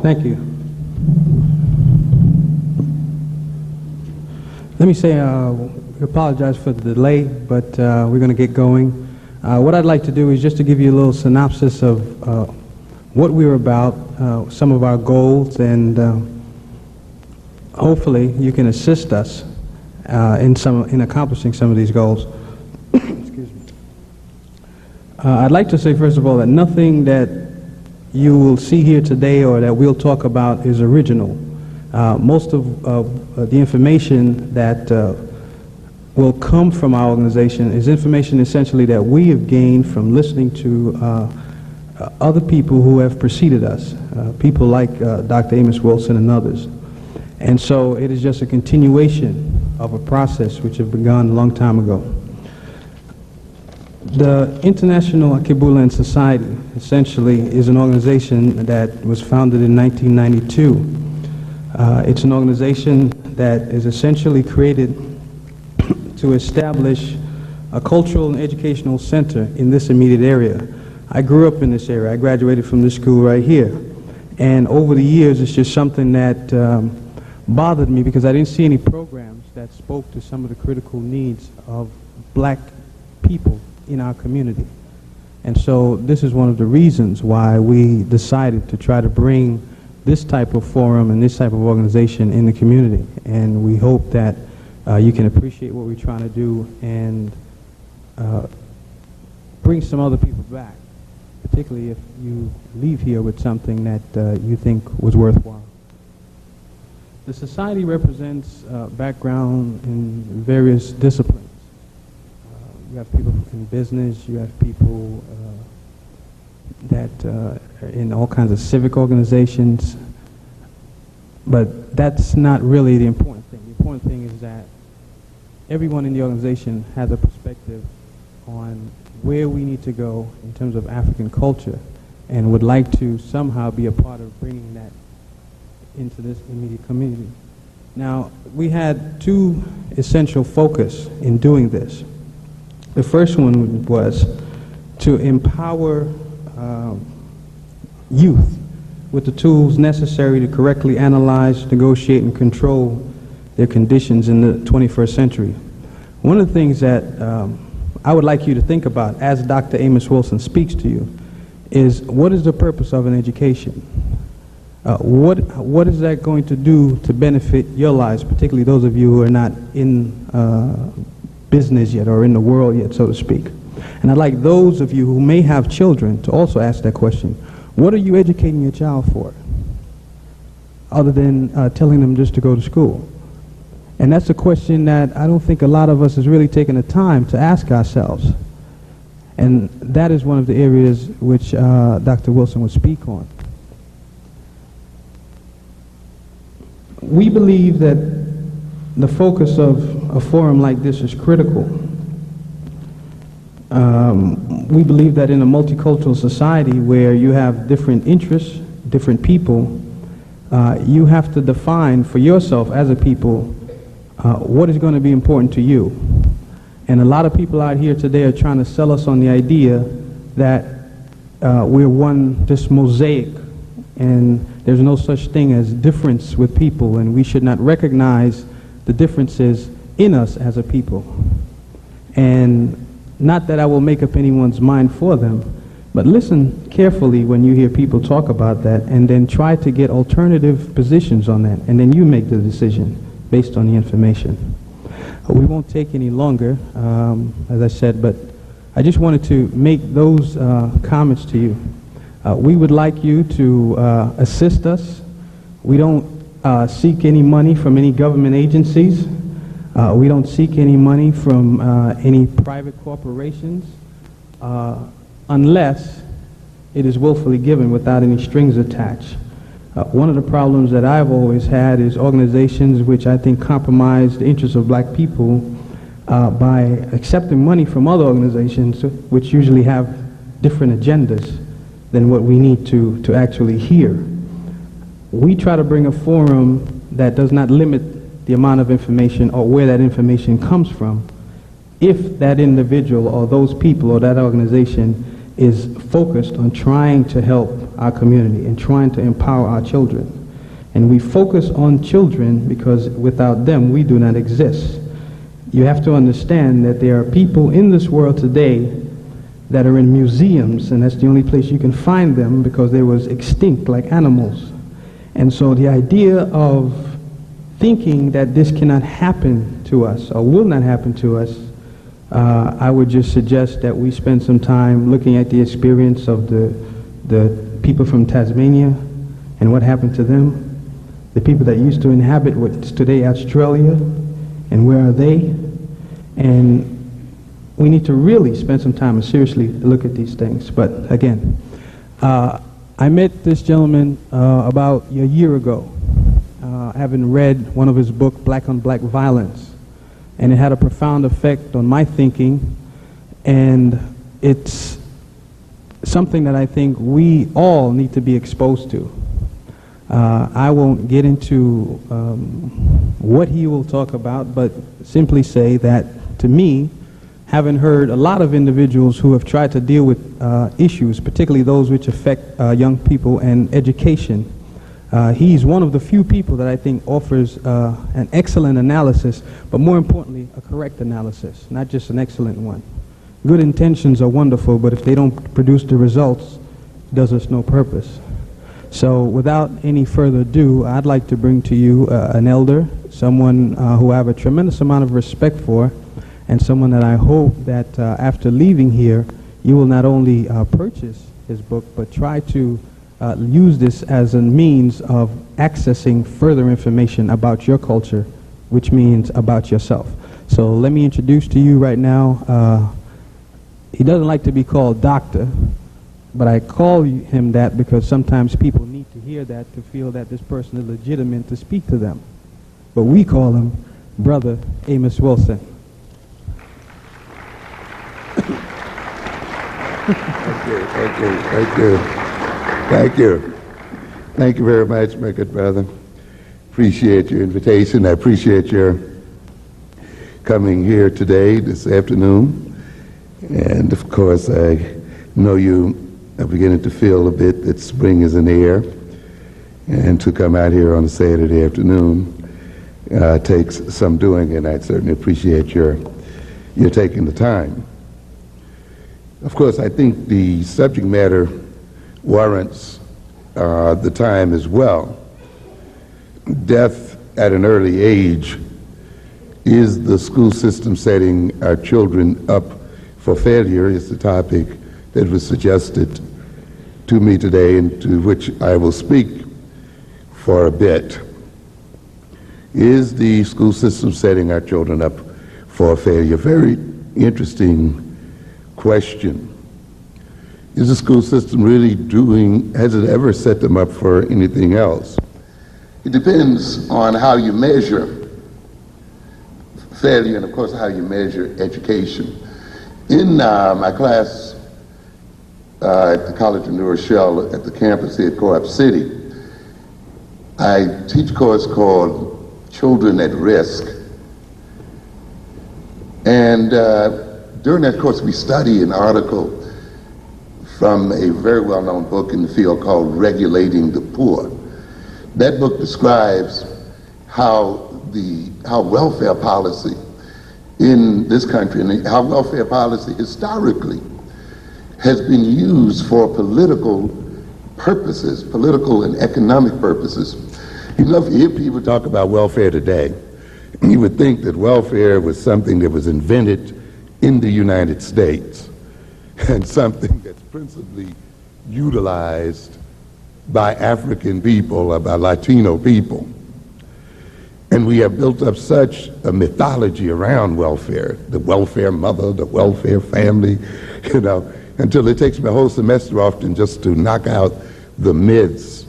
Thank you. Let me say, we apologize for the delay, but we're going to get going. What I'd like to do is just to give you a little synopsis of what we're about, some of our goals, and hopefully you can assist us in accomplishing some of these goals. Excuse me. I'd like to say, first of all, that nothing that you will see here today or that we'll talk about is original. Most of the information that will come from our organization is information essentially that we have gained from listening to other people who have preceded us, people like Dr. Amos Wilson and others. And so it is just a continuation of a process which had begun a long time ago. The International Akibulan Society essentially is an organization that was founded in 1992. It's an organization that is essentially created to establish a cultural and educational center in this immediate area. I grew up in this area. I graduated from this school right here. And over the years, it's just something that bothered me because I didn't see any programs that spoke to some of the critical needs of black people in our community. And so this is one of the reasons why we decided to try to bring this type of forum and this type of organization in the community. And we hope that you can appreciate what we're trying to do and bring some other people back, particularly if you leave here with something that you think was worthwhile. The society represents background in various disciplines. You have people in business, you have people that are in all kinds of civic organizations, but that's not really the important thing. The important thing is that everyone in the organization has a perspective on where we need to go in terms of African culture and would like to somehow be a part of bringing that into this immediate community. Now, we had two essential focus in doing this. The first one was to empower youth with the tools necessary to correctly analyze, negotiate, and control their conditions in the 21st century. One of the things that I would like you to think about as Dr. Amos Wilson speaks to you is, what is the purpose of an education? What is that going to do to benefit your lives, particularly those of you who are not in business yet or in the world yet, so to speak? And I'd like those of you who may have children to also ask that question. What are you educating your child for, other than telling them just to go to school? And that's a question that I don't think a lot of us has really taken the time to ask ourselves. And that is one of the areas which Dr. Wilson would speak on. We believe that the focus of a forum like this is critical. We believe that in a multicultural society where you have different interests, different people, you have to define for yourself as a people what is going to be important to you. And a lot of people out here today are trying to sell us on the idea that we're one just mosaic and there's no such thing as difference with people, and we should not recognize the differences in us as a people. And not that I will make up anyone's mind for them, but listen carefully when you hear people talk about that, and then try to get alternative positions on that, and then you make the decision based on the information. We won't take any longer, as I said, but I just wanted to make those comments to you. We would like you to assist us. We don't seek any money from any government agencies. We don't seek any money from any private corporations unless it is willfully given without any strings attached. One of the problems that I've always had is organizations which I think compromise the interests of black people by accepting money from other organizations which usually have different agendas than what we need to actually hear. We try to bring a forum that does not limit the amount of information or where that information comes from, if that individual or those people or that organization is focused on trying to help our community and trying to empower our children. And we focus on children because without them, we do not exist. You have to understand that there are people in this world today that are in museums, and that's the only place you can find them because they was extinct like animals. And so the idea of thinking that this cannot happen to us or will not happen to us, I would just suggest that we spend some time looking at the experience of the people from Tasmania and what happened to them, the people that used to inhabit what's today Australia, and where are they? And we need to really spend some time and seriously look at these things. But again, I met this gentleman about a year ago, having read one of his books, Black on Black Violence, and it had a profound effect on my thinking, and it's something that I think we all need to be exposed to. I won't get into what he will talk about, but simply say that, to me, having heard a lot of individuals who have tried to deal with issues, particularly those which affect young people and education, he's one of the few people that I think offers an excellent analysis, but more importantly, a correct analysis, not just an excellent one. Good intentions are wonderful, but if they don't produce the results, it does us no purpose. So without any further ado, I'd like to bring to you an elder, someone who I have a tremendous amount of respect for, and someone that I hope that after leaving here, you will not only purchase his book, but try to use this as a means of accessing further information about your culture, which means about yourself. So let me introduce to you right now, he doesn't like to be called doctor, but I call him that because sometimes people need to hear that to feel that this person is legitimate to speak to them. But we call him Brother Amos Wilson. Thank you. Thank you very much, my good brother. Appreciate your invitation. I appreciate your coming here today, this afternoon. And of course, I know you are beginning to feel a bit that spring is in the air. And to come out here on a Saturday afternoon takes some doing, and I certainly appreciate your taking the time. Of course, I think the subject matter warrants the time as well. Death at an early age is the school system setting our children up for failure is the topic that was suggested to me today and to which I will speak for a bit. Is the school system setting our children up for failure? Very interesting question. Is the school system really has it ever set them up for anything else? It depends on how you measure failure and, of course, how you measure education. In my class at the College of New Rochelle at the campus here at Co-op City, I teach a course called Children at Risk. And during that course, we study an article from a very well-known book in the field called Regulating the Poor. That book describes how welfare policy in this country and how welfare policy historically has been used for political purposes, political and economic purposes. You know, if you hear people talk about welfare today, you would think that welfare was something that was invented in the United States and something that's principally utilized by African people or by Latino people. And we have built up such a mythology around welfare, the welfare mother, the welfare family, you know, until it takes me a whole semester often just to knock out the myths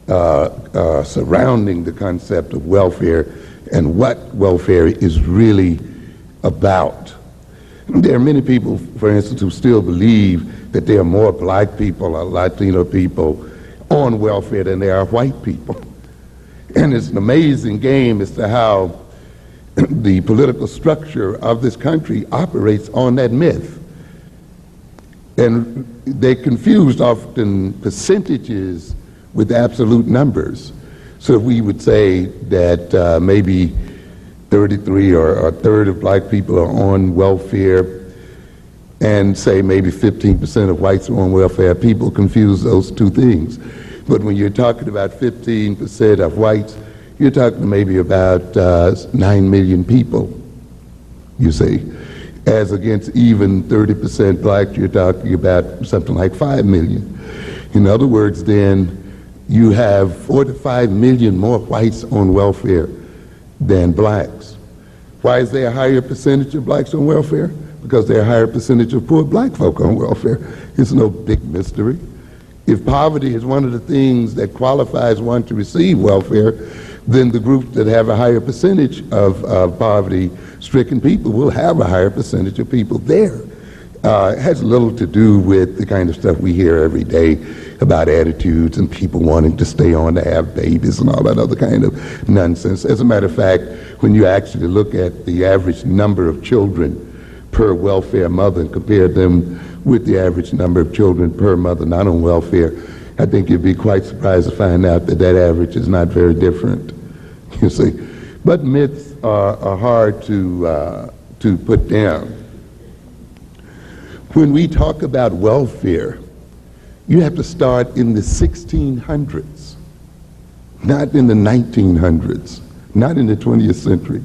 surrounding the concept of welfare and what welfare is really about. There are many people, for instance, who still believe that there are more black people or Latino people on welfare than there are white people. And it's an amazing game as to how the political structure of this country operates on that myth. And they confused often percentages with absolute numbers. So we would say that maybe 33 or a third of black people are on welfare, and say maybe 15% of whites are on welfare. People confuse those two things. But when you're talking about 15% of whites, you're talking maybe about 9 million people, you see. As against even 30% blacks, you're talking about something like 5 million. In other words, then, you have 4 to 5 million more whites on welfare than blacks. Why is there a higher percentage of blacks on welfare? Because there are a higher percentage of poor black folk on welfare. It's no big mystery. If poverty is one of the things that qualifies one to receive welfare, then the groups that have a higher percentage of poverty-stricken people will have a higher percentage of people there. It has little to do with the kind of stuff we hear every day about attitudes and people wanting to stay on to have babies and all that other kind of nonsense. As a matter of fact, when you actually look at the average number of children per welfare mother and compare them with the average number of children per mother not on welfare, I think you'd be quite surprised to find out that that average is not very different, you see. But myths are hard to put down. When we talk about welfare, you have to start in the 1600s, not in the 1900s, not in the 20th century,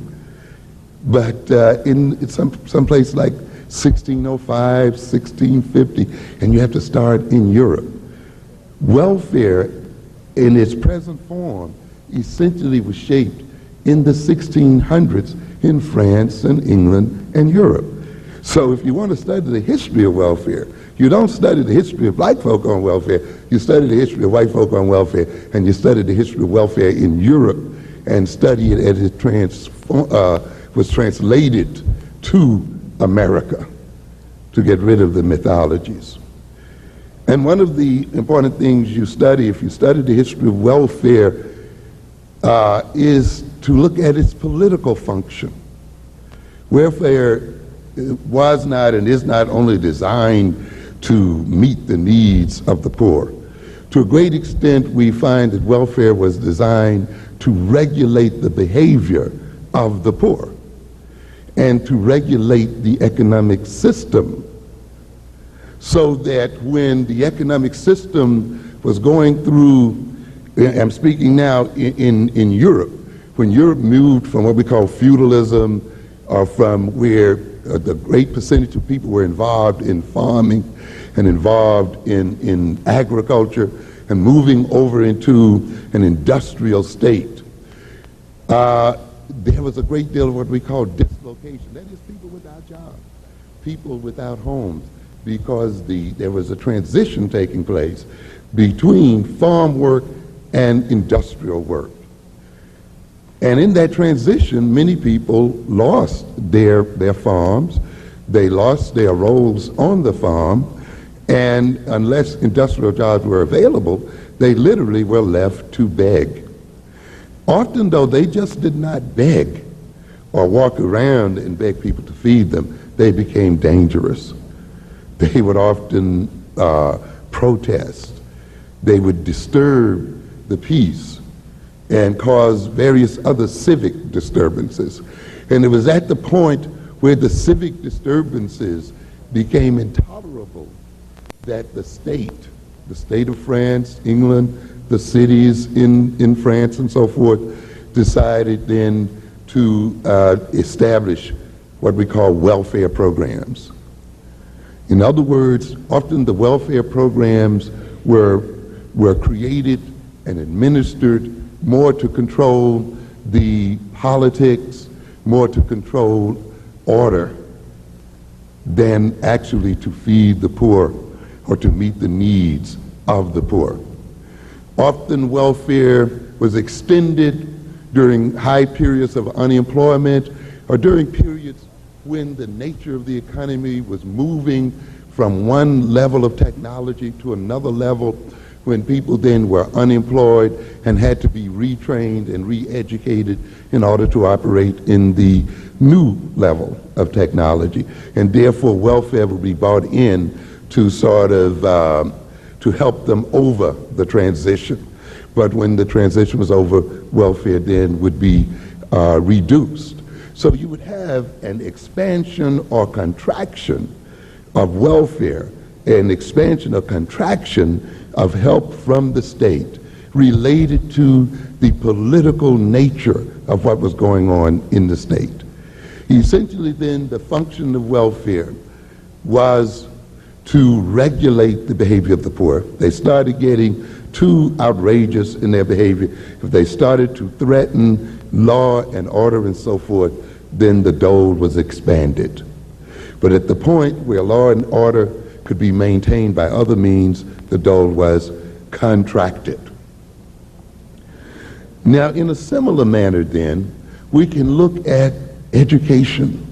but in some place like 1605, 1650, and you have to start in Europe. Welfare in its present form essentially was shaped in the 1600s in France and England and Europe. So if you want to study the history of welfare, you don't study the history of black folk on welfare, you study the history of white folk on welfare, and you study the history of welfare in Europe and study it as it was translated to America to get rid of the mythologies. And one of the important things you study, if you study the history of welfare, is to look at its political function. Welfare was not and is not only designed to meet the needs of the poor. To a great extent, we find that welfare was designed to regulate the behavior of the poor and to regulate the economic system, so that when the economic system was going through, I'm speaking now in Europe, when Europe moved from what we call feudalism, or from where the great percentage of people were involved in farming and involved in agriculture and moving over into an industrial state, there was a great deal of what we call dislocation. That is, people without jobs, people without homes, because there was a transition taking place between farm work and industrial work. And in that transition, many people lost their farms, they lost their roles on the farm, and unless industrial jobs were available, they literally were left to beg. Often, though, they just did not beg or walk around and beg people to feed them. They became dangerous. They would often protest. They would disturb the peace and cause various other civic disturbances. And it was at the point where the civic disturbances became intolerable that the state of France, England, the cities in France and so forth, decided then to establish what we call welfare programs. In other words, often the welfare programs were created and administered more to control the politics, more to control order, than actually to feed the poor or to meet the needs of the poor. Often welfare was extended during high periods of unemployment or during periods when the nature of the economy was moving from one level of technology to another level, when people then were unemployed and had to be retrained and re-educated in order to operate in the new level of technology. And therefore welfare would be brought in to sort of to help them over the transition. But when the transition was over, welfare then would be reduced. So you would have an expansion or contraction of welfare, an expansion or contraction of help from the state related to the political nature of what was going on in the state. Essentially then, the function of welfare was to regulate the behavior of the poor. They started getting too outrageous in their behavior. If they started to threaten law and order and so forth, then the dole was expanded. But at the point where law and order could be maintained by other means, the dole was contracted. Now, in a similar manner then, we can look at education,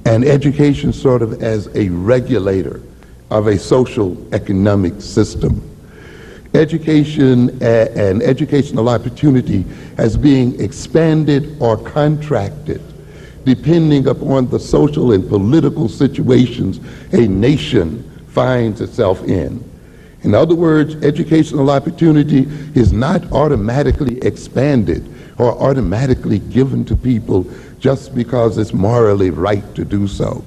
and education sort of as a regulator of a social economic system. Education and educational opportunity as being expanded or contracted depending upon the social and political situations a nation finds itself in. In other words, educational opportunity is not automatically expanded or automatically given to people just because it's morally right to do so.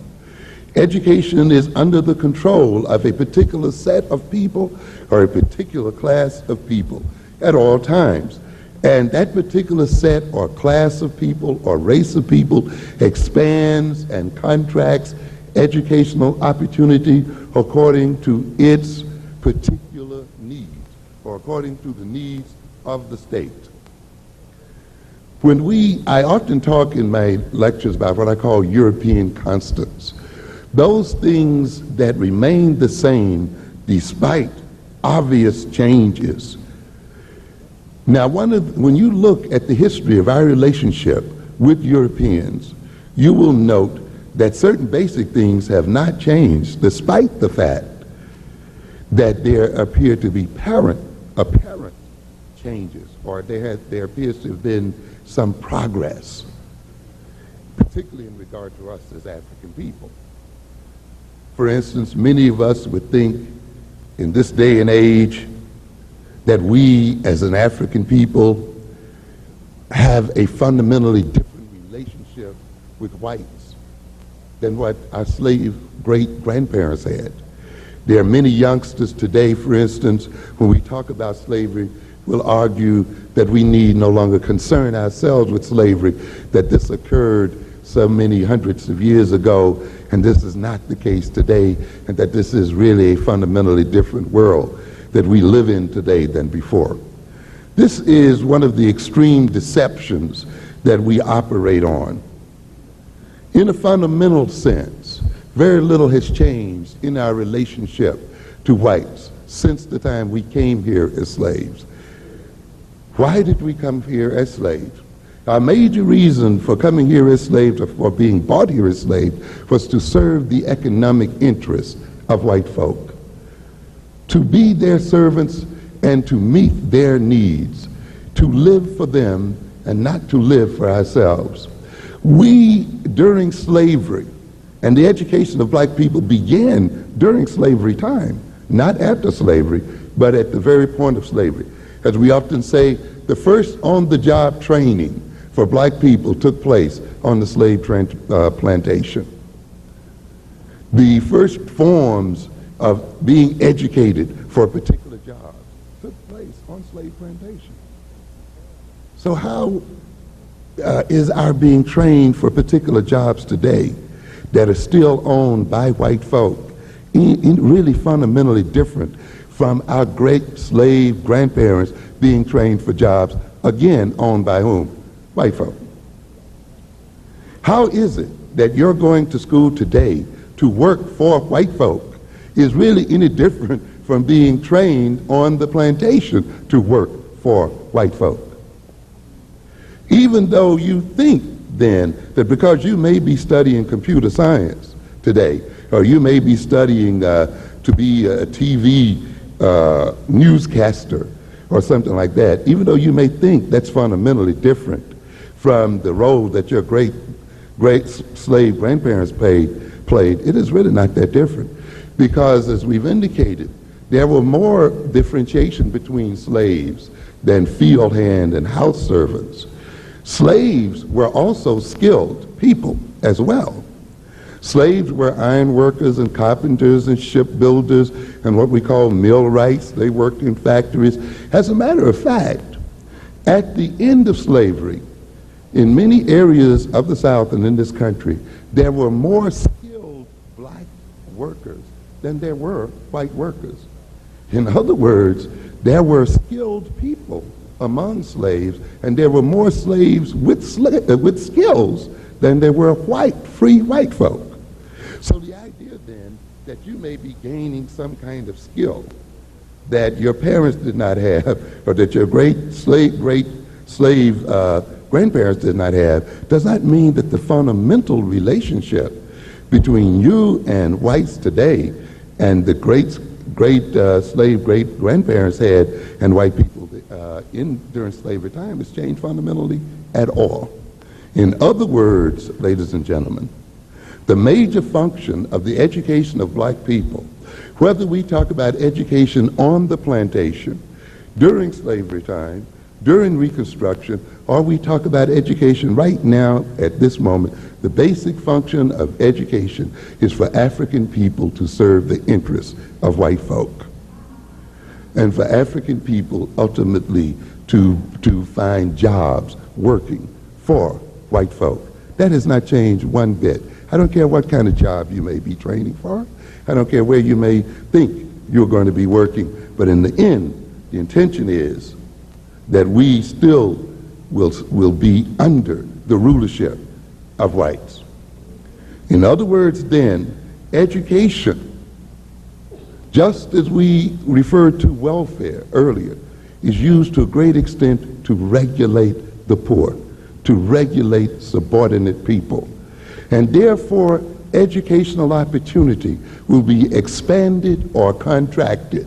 Education is under the control of a particular set of people or a particular class of people at all times. And that particular set or class of people or race of people expands and contracts educational opportunity according to its particular needs or according to the needs of the state. I often talk in my lectures about what I call European constants. Those things that remain the same despite obvious changes. Now, when you look at the history of our relationship with Europeans, you will note that certain basic things have not changed despite the fact that there appear to be apparent changes, or there appears to have been some progress, particularly in regard to us as African people. For instance, many of us would think in this day and age that we as an African people have a fundamentally different relationship with whites than what our slave great-grandparents had. There are many youngsters today, for instance, when we talk about slavery, will argue that we need no longer concern ourselves with slavery, that this occurred so many hundreds of years ago, and this is not the case today, and that this is really a fundamentally different world that we live in today than before. This is one of the extreme deceptions that we operate on. In a fundamental sense, very little has changed in our relationship to whites since the time we came here as slaves. Why did we come here as slaves? Our major reason for coming here as slaves, or for being bought here as slaves, was to serve the economic interests of white folk, to be their servants and to meet their needs, to live for them and not to live for ourselves. We, during slavery, and the education of black people began during slavery time, not after slavery, but at the very point of slavery. As we often say, the first on-the-job training for black people took place on the slave plantation. The first forms of being educated for a particular job took place on slave plantation. So how is our being trained for particular jobs today that are still owned by white folk really fundamentally different from our great slave grandparents being trained for jobs, again, owned by whom? White folk. How is it that you're going to school today to work for white folk is really any different from being trained on the plantation to work for white folk? Even though you think then that because you may be studying computer science today, or you may be studying to be a TV newscaster or something like that, even though you may think that's fundamentally different from the role that your great slave grandparents played, played, it is really not that different. Because as we've indicated, there were more differentiation between slaves than field hand and house servants. Slaves were also skilled people as well. Slaves were iron workers and carpenters and shipbuilders and what we call millwrights. They worked in factories. As a matter of fact, at the end of slavery, in many areas of the South and in this country, there were more skilled black workers than there were white workers. In other words, there were skilled people among slaves, and there were more slaves with skills than there were free white folk. So the idea then that you may be gaining some kind of skill that your parents did not have, or that your great slave grandparents did not have, does not mean that the fundamental relationship between you and whites today and the great slave great-grandparents had and white people during slavery time has changed fundamentally at all. In other words, ladies and gentlemen, the major function of the education of black people, whether we talk about education on the plantation, during slavery time, during Reconstruction, or we talk about education right now at this moment, the basic function of education is for African people to serve the interests of white folk, and for African people ultimately to find jobs working for white folk. That has not changed one bit. I don't care what kind of job you may be training for. I don't care where you may think you're going to be working. But in the end, the intention is that we still will be under the rulership of whites. In other words, then, education, just as we referred to welfare earlier, is used to a great extent to regulate the poor, to regulate subordinate people. And therefore, educational opportunity will be expanded or contracted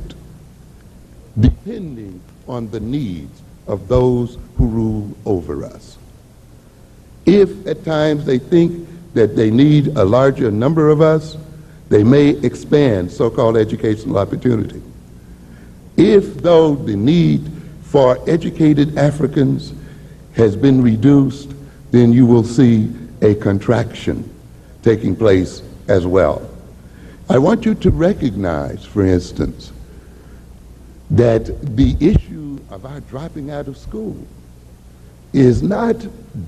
depending on the needs of those who rule over us. If at times they think that they need a larger number of us, they may expand so-called educational opportunity. If, though, the need for educated Africans has been reduced, then you will see a contraction taking place as well. I want you to recognize, for instance, that the issue of our dropping out of school is not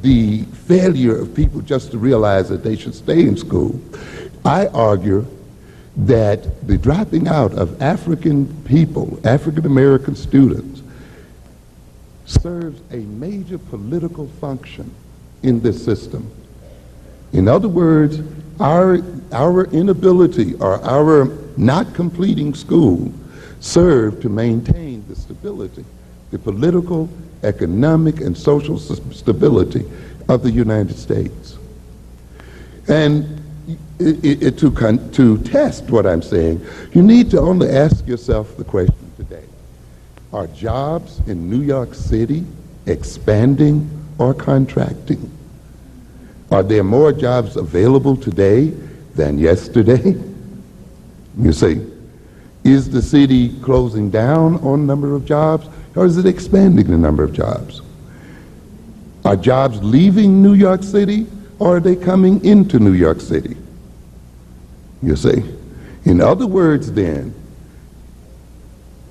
the failure of people just to realize that they should stay in school. I argue that the dropping out of African people, African American students, serves a major political function in this system. In other words, our inability or our not completing school serve to maintain the stability, the political, economic, and social stability of the United States. And to test what I'm saying, you need to only ask yourself the question today: are jobs in New York City expanding or contracting? Are there more jobs available today than yesterday? You see, is the city closing down on number of jobs, or is it expanding the number of jobs? Are jobs leaving New York City, or are they coming into New York City? You see, in other words then,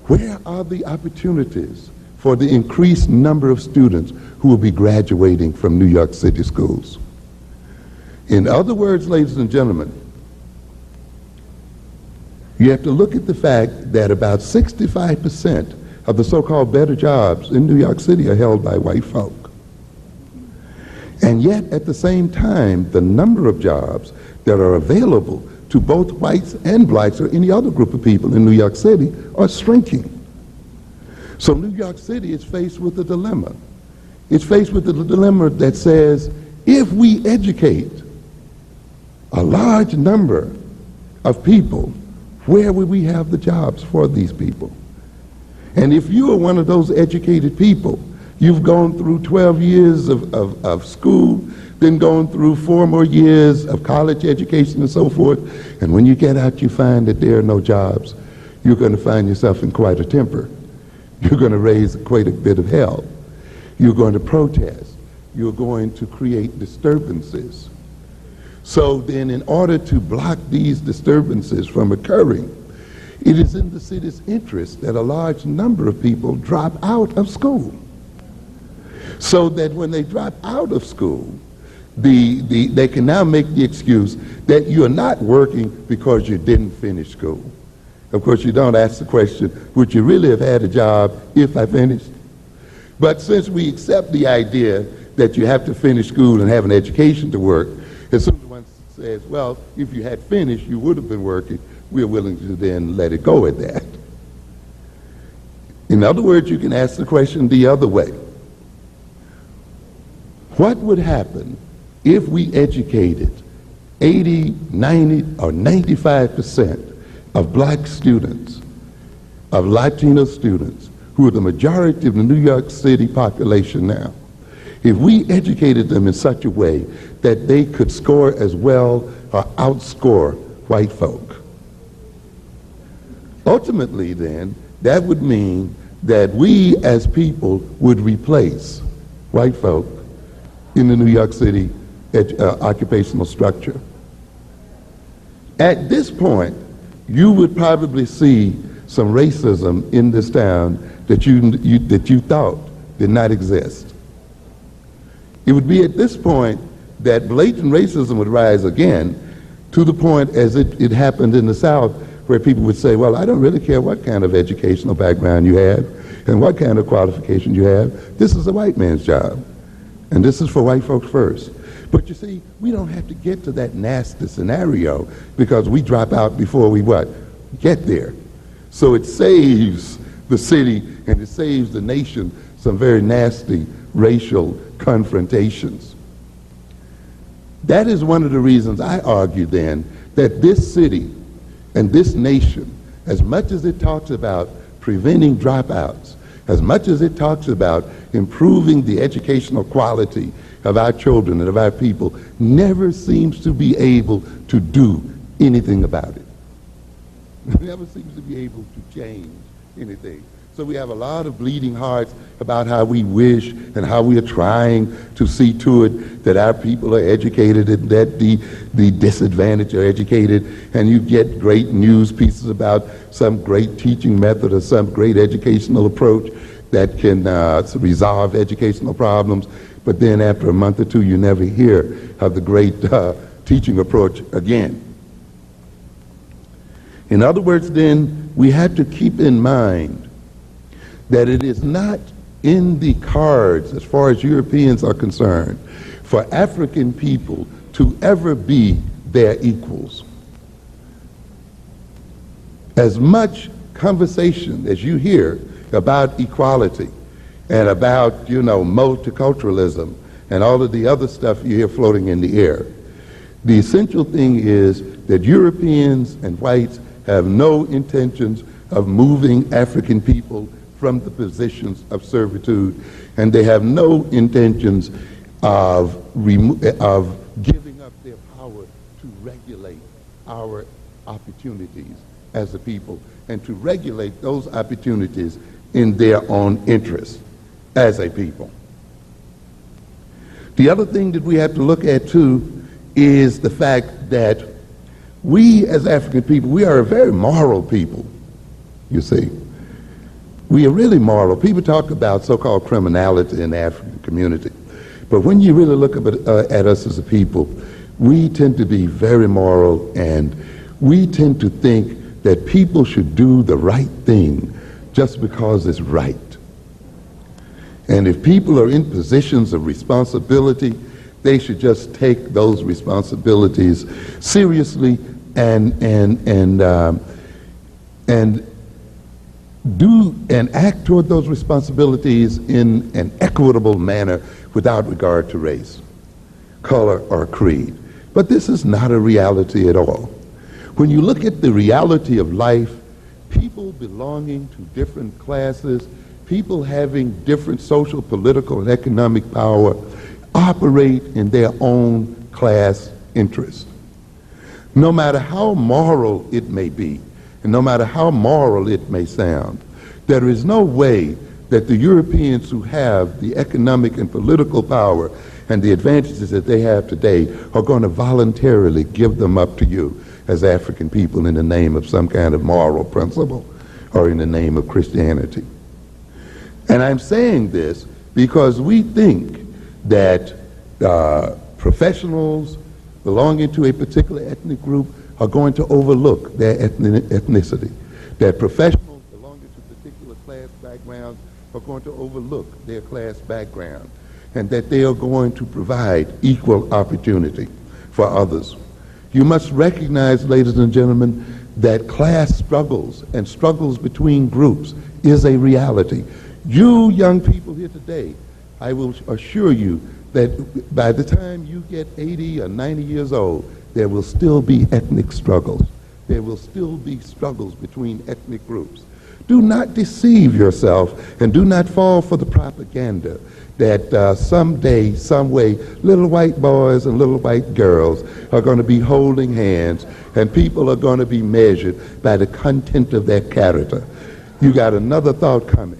where are the opportunities for the increased number of students who will be graduating from New York City schools? In other words, ladies and gentlemen, you have to look at the fact that about 65% of the so-called better jobs in New York City are held by white folk. And yet, at the same time, the number of jobs that are available to both whites and blacks or any other group of people in New York City are shrinking. So New York City is faced with a dilemma. It's faced with a dilemma that says, if we educate a large number of people, where will we have the jobs for these people? And if you are one of those educated people, you've gone through 12 years of school, then going through 4 more years of college education and so forth. And when you get out, you find that there are no jobs. You're going to find yourself in quite a temper. You're going to raise quite a bit of hell. You're going to protest. You're going to create disturbances. So then, in order to block these disturbances from occurring, it is in the city's interest that a large number of people drop out of school. So that when they drop out of school, they can now make the excuse that you're not working because you didn't finish school. Of course, you don't ask the question, would you really have had a job if I finished? But since we accept the idea that you have to finish school and have an education to work, as soon as one says, well, if you had finished, you would have been working, we're willing to then let it go at that. In other words, you can ask the question the other way. What would happen if we educated 80, 90, or 95% of black students, of Latino students, who are the majority of the New York City population now, if we educated them in such a way that they could score as well or outscore white folk? Ultimately, then, that would mean that we as people would replace white folk in the New York City occupational structure. At this point, you would probably see some racism in this town that you thought did not exist. It would be at this point that blatant racism would rise again, to the point as it happened in the South, where people would say, well, I don't really care what kind of educational background you have and what kind of qualifications you have. This is a white man's job, and this is for white folks first. But you see, we don't have to get to that nasty scenario because we drop out before we what? Get there. So it saves the city and it saves the nation some very nasty racial confrontations. That is one of the reasons I argue then that this city and this nation, as much as it talks about preventing dropouts, as much as it talks about improving the educational quality of our children and of our people, never seems to be able to do anything about it. Never seems to be able to change anything. So we have a lot of bleeding hearts about how we wish and how we are trying to see to it that our people are educated and that the disadvantaged are educated, and you get great news pieces about some great teaching method or some great educational approach that can resolve educational problems, but then after a month or two you never hear of the great teaching approach again. In other words, then, we have to keep in mind that it is not in the cards, as far as Europeans are concerned, for African people to ever be their equals. As much conversation as you hear about equality and about, multiculturalism and all of the other stuff you hear floating in the air, the essential thing is that Europeans and whites have no intentions of moving African people from the positions of servitude, and they have no intentions of giving up their power to regulate our opportunities as a people and to regulate those opportunities in their own interest as a people. The other thing that we have to look at too is the fact that we as African people, we are a very moral people, you see. We are really moral. People talk about so-called criminality in the African community. But when you really look at us as a people, we tend to be very moral, and we tend to think that people should do the right thing just because it's right. And if people are in positions of responsibility, they should just take those responsibilities seriously and do and act toward those responsibilities in an equitable manner without regard to race, color, or creed. But this is not a reality at all. When you look at the reality of life, people belonging to different classes, people having different social, political, and economic power operate in their own class interest. No matter how moral it may be, and no matter how moral it may sound, there is no way that the Europeans who have the economic and political power and the advantages that they have today are going to voluntarily give them up to you as African people in the name of some kind of moral principle or in the name of Christianity. And I'm saying this because we think that professionals belonging to a particular ethnic group are going to overlook their ethnicity, that professionals belonging to particular class backgrounds are going to overlook their class background, and that they are going to provide equal opportunity for others. You must recognize, ladies and gentlemen, that class struggles and struggles between groups is a reality. You young people here today, I will assure you that by the time you get 80 or 90 years old, there will still be ethnic struggles. There will still be struggles between ethnic groups. Do not deceive yourself and do not fall for the propaganda that someday, some way, little white boys and little white girls are going to be holding hands and people are going to be measured by the content of their character. You got another thought coming.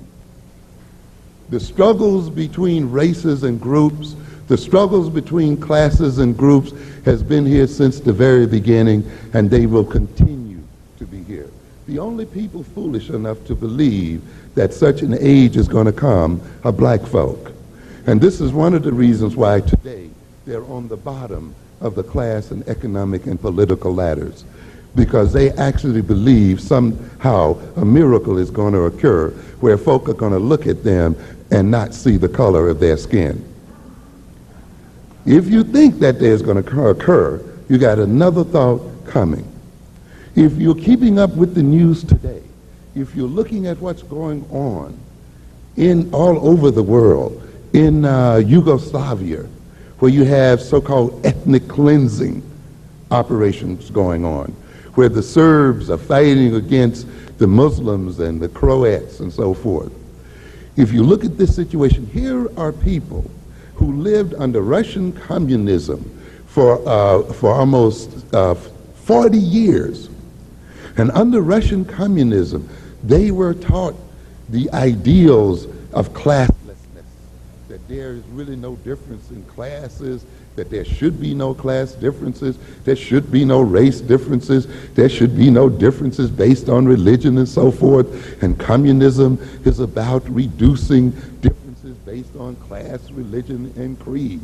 The struggles between races and groups, the struggles between classes and groups has been here since the very beginning, and they will continue to be here. The only people foolish enough to believe that such an age is going to come are black folk. And this is one of the reasons why today they're on the bottom of the class and economic and political ladders, because they actually believe somehow a miracle is going to occur where folk are going to look at them and not see the color of their skin. If you think that there's going to occur, you got another thought coming. If you're keeping up with the news today, if you're looking at what's going on in all over the world, in Yugoslavia, where you have so-called ethnic cleansing operations going on, where the Serbs are fighting against the Muslims and the Croats and so forth. If you look at this situation, here are people who lived under Russian communism for almost 40 years. And under Russian communism, they were taught the ideals of classlessness, that there is really no difference in classes, that there should be no class differences, there should be no race differences, there should be no differences based on religion and so forth. And communism is about reducing differences based on class, religion, and creed.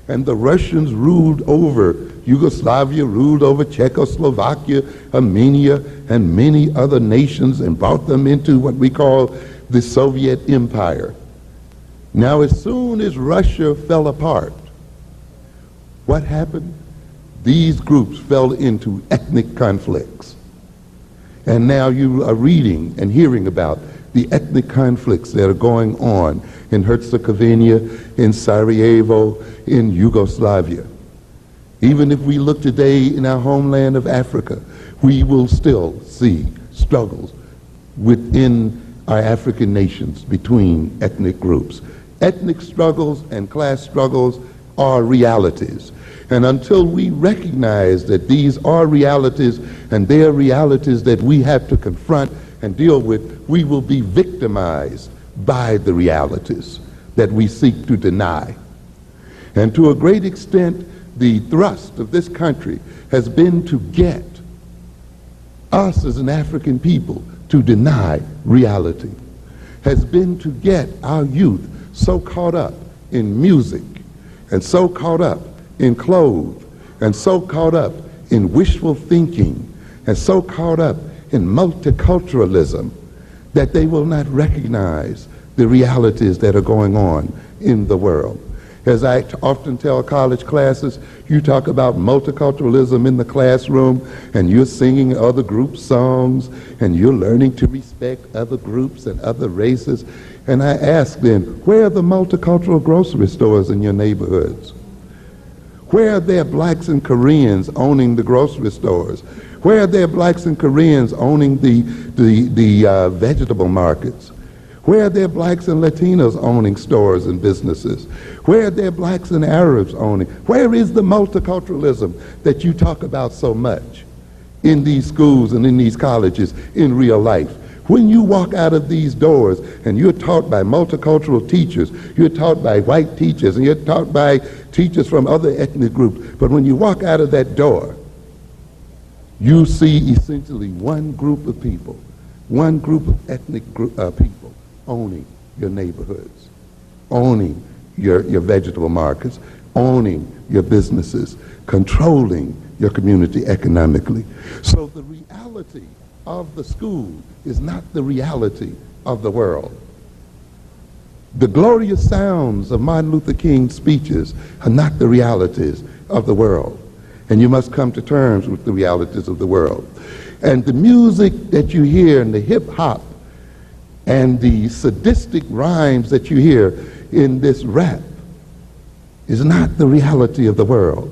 And the Russians ruled over Yugoslavia, ruled over Czechoslovakia, Armenia, and many other nations and brought them into what we call the Soviet Empire. Now, as soon as Russia fell apart, what happened? These groups fell into ethnic conflicts. And now you are reading and hearing about the ethnic conflicts that are going on in Herzegovina, in Sarajevo, in Yugoslavia. Even if we look today in our homeland of Africa, we will still see struggles within our African nations between ethnic groups. Ethnic struggles and class struggles are realities. And until we recognize that these are realities and they are realities that we have to confront and deal with, we will be victimized by the realities that we seek to deny. And to a great extent, the thrust of this country has been to get us as an African people to deny reality, has been to get our youth so caught up in music and so caught up in clothes and so caught up in wishful thinking and so caught up in multiculturalism that they will not recognize the realities that are going on in the world. As I often tell college classes, you talk about multiculturalism in the classroom and you're singing other group songs and you're learning to respect other groups and other races. And I ask them, where are the multicultural grocery stores in your neighborhoods? Where are there blacks and Koreans owning the grocery stores? Where are there blacks and Koreans owning the vegetable markets? Where are there blacks and Latinos owning stores and businesses? Where are there blacks and Arabs owning? Where is the multiculturalism that you talk about so much in these schools and in these colleges in real life? When you walk out of these doors and you're taught by multicultural teachers, you're taught by white teachers, and you're taught by teachers from other ethnic groups, but when you walk out of that door, you see essentially one group of people, one group of ethnic people owning your neighborhoods, owning your vegetable markets, owning your businesses, controlling your community economically. So the reality of the school is not the reality of the world. The glorious sounds of Martin Luther King's speeches are not the realities of the world. And you must come to terms with the realities of the world. And the music that you hear and the hip hop and the sadistic rhymes that you hear in this rap is not the reality of the world.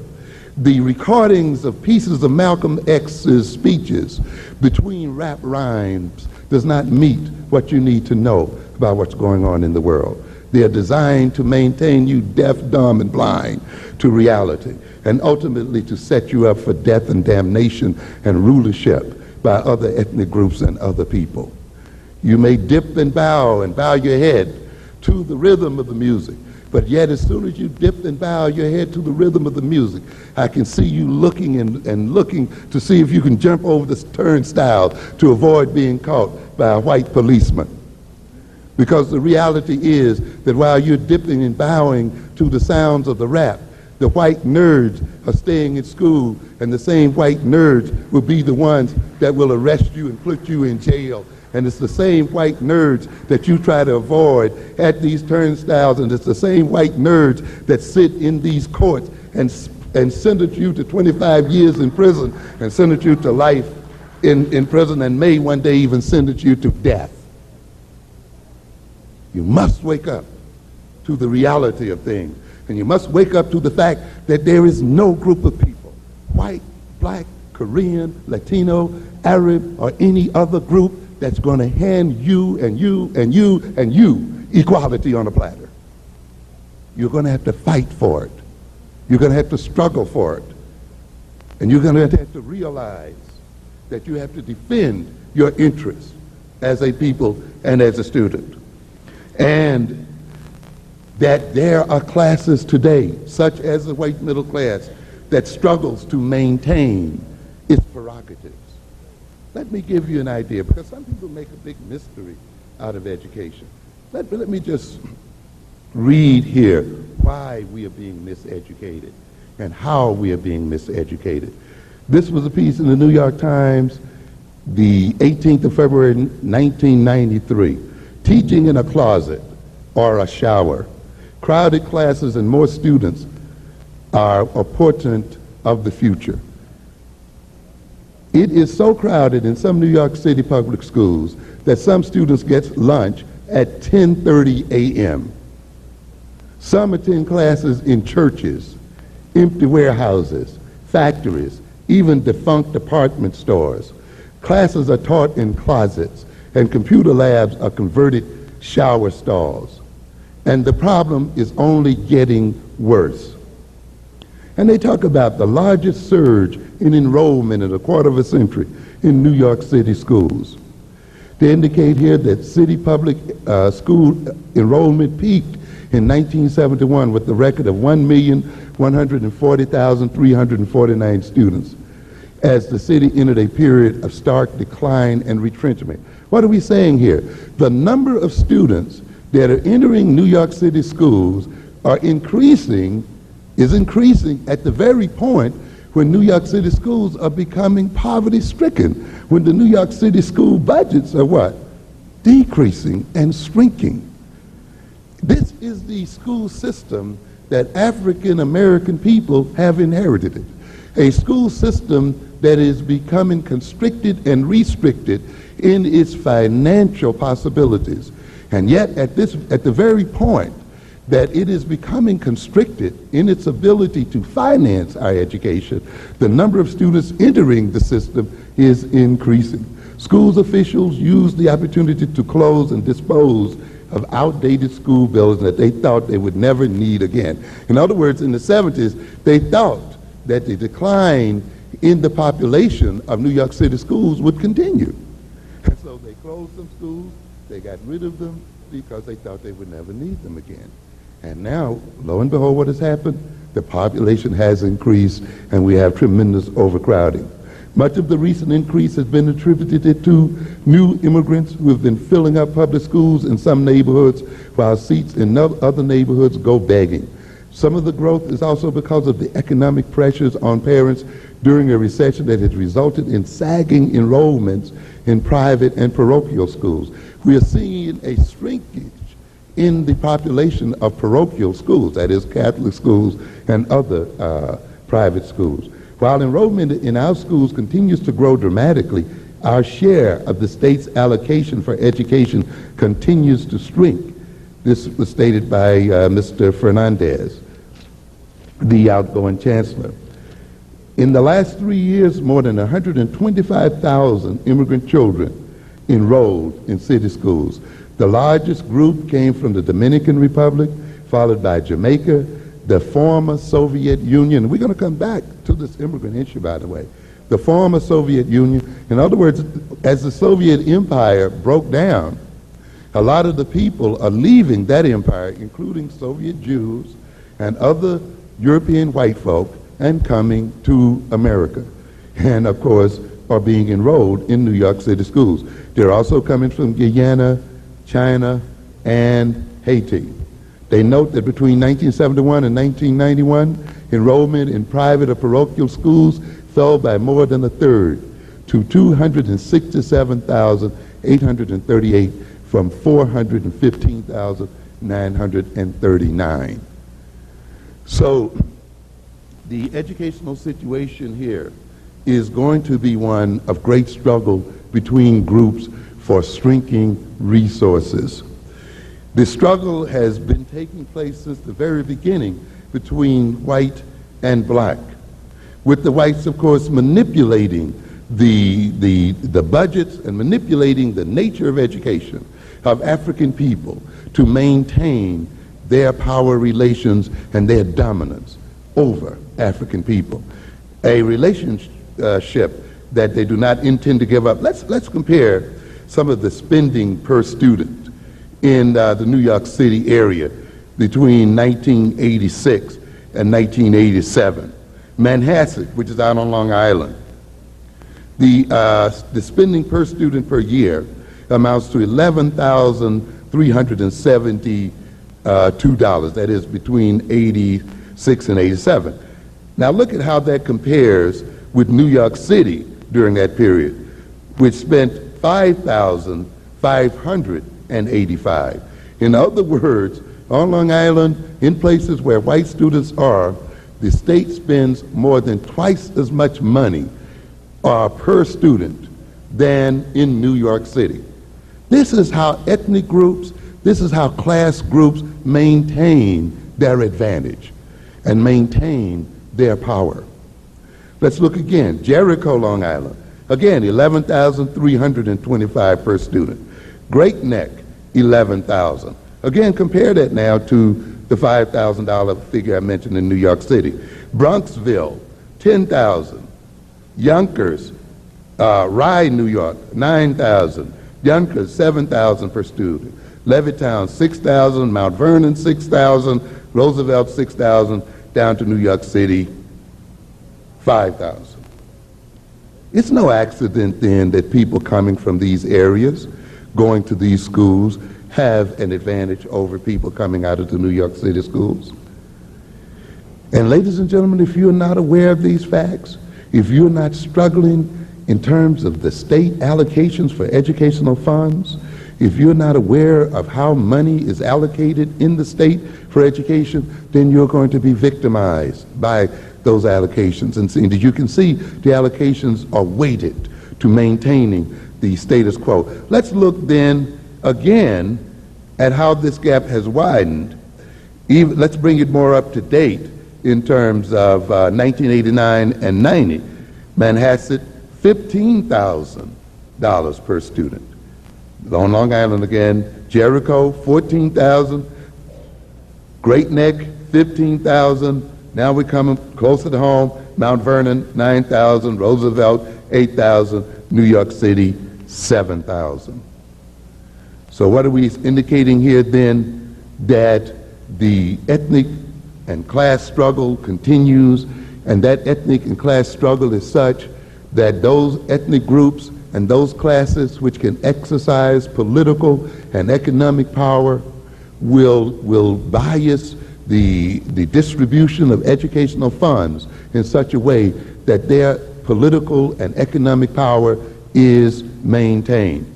The recordings of pieces of Malcolm X's speeches between rap rhymes does not meet what you need to know about what's going on in the world. They are designed to maintain you deaf, dumb, and blind to reality, and ultimately to set you up for death and damnation and rulership by other ethnic groups and other people. You may dip and bow your head to the rhythm of the music, but yet as soon as you dip and bow your head to the rhythm of the music, I can see you looking and looking to see if you can jump over this turnstile to avoid being caught by a white policeman. Because the reality is that while you're dipping and bowing to the sounds of the rap, the white nerds are staying in school, and the same white nerds will be the ones that will arrest you and put you in jail. And it's the same white nerds that you try to avoid at these turnstiles, and it's the same white nerds that sit in these courts and sentence you to 25 years in prison and sentence you to life in prison, and may one day even sentence you to death. You must wake up to the reality of things, and you must wake up to the fact that there is no group of people, white, black, Korean, Latino, Arab, or any other group, that's going to hand you and you and you and you equality on a platter. You're going to have to fight for it. You're going to have to struggle for it. And you're going to have to realize that you have to defend your interests as a people and as a student. And that there are classes today, such as the white middle class, that struggles to maintain its prerogatives. Let me give you an idea, because some people make a big mystery out of education. Let me just read here why we are being miseducated and how we are being miseducated. This was a piece in the New York Times, the 18th of February, 1993. Teaching in a closet or a shower. Crowded classes and more students are a portent of the future. It is so crowded in some New York City public schools that some students get lunch at 10:30 a.m. Some attend classes in churches, empty warehouses, factories, even defunct department stores. Classes are taught in closets, and computer labs are converted shower stalls. And the problem is only getting worse. And they talk about the largest surge in enrollment in a quarter of a century in New York City schools. They indicate here that city public school enrollment peaked in 1971 with the record of 1,140,349 students as the city entered a period of stark decline and retrenchment. What are we saying here? The number of students that are entering New York City schools is increasing at the very point when New York City schools are becoming poverty-stricken, when the New York City school budgets are what? Decreasing and shrinking. This is the school system that African American people have inherited. A school system that is becoming constricted and restricted in its financial possibilities. And yet at the very point that it is becoming constricted in its ability to finance our education, the number of students entering the system is increasing. Schools officials used the opportunity to close and dispose of outdated school buildings that they thought they would never need again. In other words, in the 70s, they thought that the decline in the population of New York City schools would continue. And so they closed some schools, they got rid of them because they thought they would never need them again. And now, lo and behold, what has happened? The population has increased and we have tremendous overcrowding. Much of the recent increase has been attributed to new immigrants who have been filling up public schools in some neighborhoods while seats in other neighborhoods go begging. Some of the growth is also because of the economic pressures on parents during a recession that has resulted in sagging enrollments in private and parochial schools. We are seeing a shrinkage in the population of parochial schools, that is Catholic schools and other private schools. While enrollment in our schools continues to grow dramatically, our share of the state's allocation for education continues to shrink. This was stated by Mr. Fernandez, the outgoing chancellor. In the last 3 years, more than 125,000 immigrant children enrolled in city schools. The largest group came from the Dominican Republic, followed by Jamaica, the former Soviet Union. We're going to come back to this immigrant issue, by the way. The former Soviet Union. In other words, as the Soviet Empire broke down, a lot of the people are leaving that empire, including Soviet Jews and other European white folk, and coming to America. And of course, are being enrolled in New York City schools. They're also coming from Guyana, China, and Haiti. They note that between 1971 and 1991, enrollment in private or parochial schools fell by more than a third to 267,838 from 415,939. So the educational situation here is going to be one of great struggle between groups for shrinking resources. The struggle has been taking place since the very beginning between white and black, with the whites, of course, manipulating the budgets and manipulating the nature of education of African people to maintain their power relations and their dominance over African people. A relationship that they do not intend to give up. Let's compare some of the spending per student in the New York City area between 1986 and 1987. Manhasset, which is out on Long Island, the spending per student per year amounts to $11,372. That is between 86 and 87. Now look at how that compares with New York City during that period, which spent $5,585. In other words, on Long Island, in places where white students are, the state spends more than twice as much money per student than in New York City. This is how ethnic groups, this is how class groups maintain their advantage and maintain their power. Let's look again. Jericho, Long Island. Again, $11,325 per student. Great Neck, $11,000. Again, compare that now to the $5,000 figure I mentioned in New York City. Bronxville, $10,000. Yonkers, Rye, New York, $9,000. Yonkers, $7,000 per student. Levittown, $6,000. Mount Vernon, $6,000. Roosevelt, $6,000. Down to New York City, $5,000. It's no accident then that people coming from these areas, going to these schools, have an advantage over people coming out of the New York City schools. And ladies and gentlemen, if you're not aware of these facts, if you're not struggling in terms of the state allocations for educational funds, if you're not aware of how money is allocated in the state for education, then you're going to be victimized by those allocations. And as you can see, the allocations are weighted to maintaining the status quo. Let's look then again at how this gap has widened. Let's bring it more up to date in terms of 1989 and 90. Manhasset, $15,000 per student. On Long Island again, Jericho, 14,000, Great Neck, 15,000. Now we're coming closer to home, Mount Vernon, 9,000, Roosevelt, 8,000, New York City, 7,000. So what are we indicating here then? That the ethnic and class struggle continues, and that ethnic and class struggle is such that those ethnic groups and those classes which can exercise political and economic power will bias the distribution of educational funds in such a way that their political and economic power is maintained.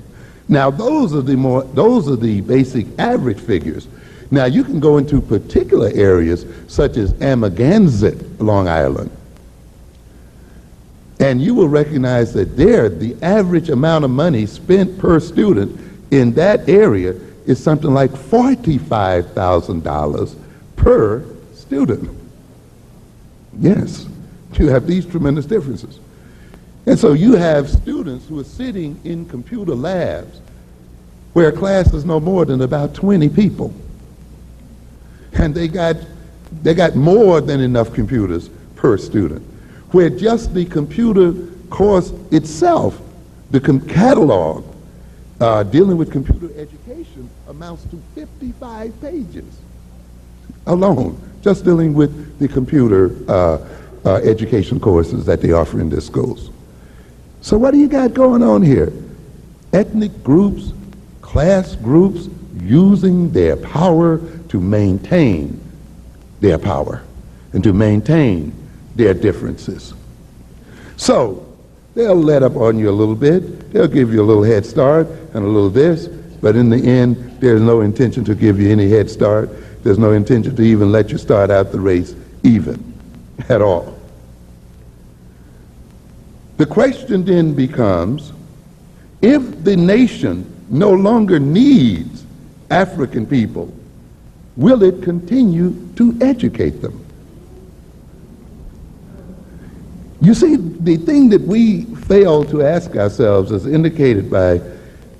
Now those are the basic average figures. Now you can go into particular areas such as Amagansett, Long Island, and you will recognize that there the average amount of money spent per student in that area is something like $45,000 per student. Yes, you have these tremendous differences. And so you have students who are sitting in computer labs where a class is no more than about 20 people. And they got more than enough computers per student, where just the computer course itself, the catalog dealing with computer education amounts to 55 pages alone, just dealing with the computer education courses that they offer in their schools. So what do you got going on here? Ethnic groups, class groups using their power to maintain their power and to maintain their differences. So they'll let up on you a little bit, they'll give you a little head start and a little this, but in the end there's no intention to give you any head start. There's no intention to even let you start out the race even at all. The question then becomes, if the nation no longer needs African people, will it continue to educate them? You see, the thing that we fail to ask ourselves, as indicated by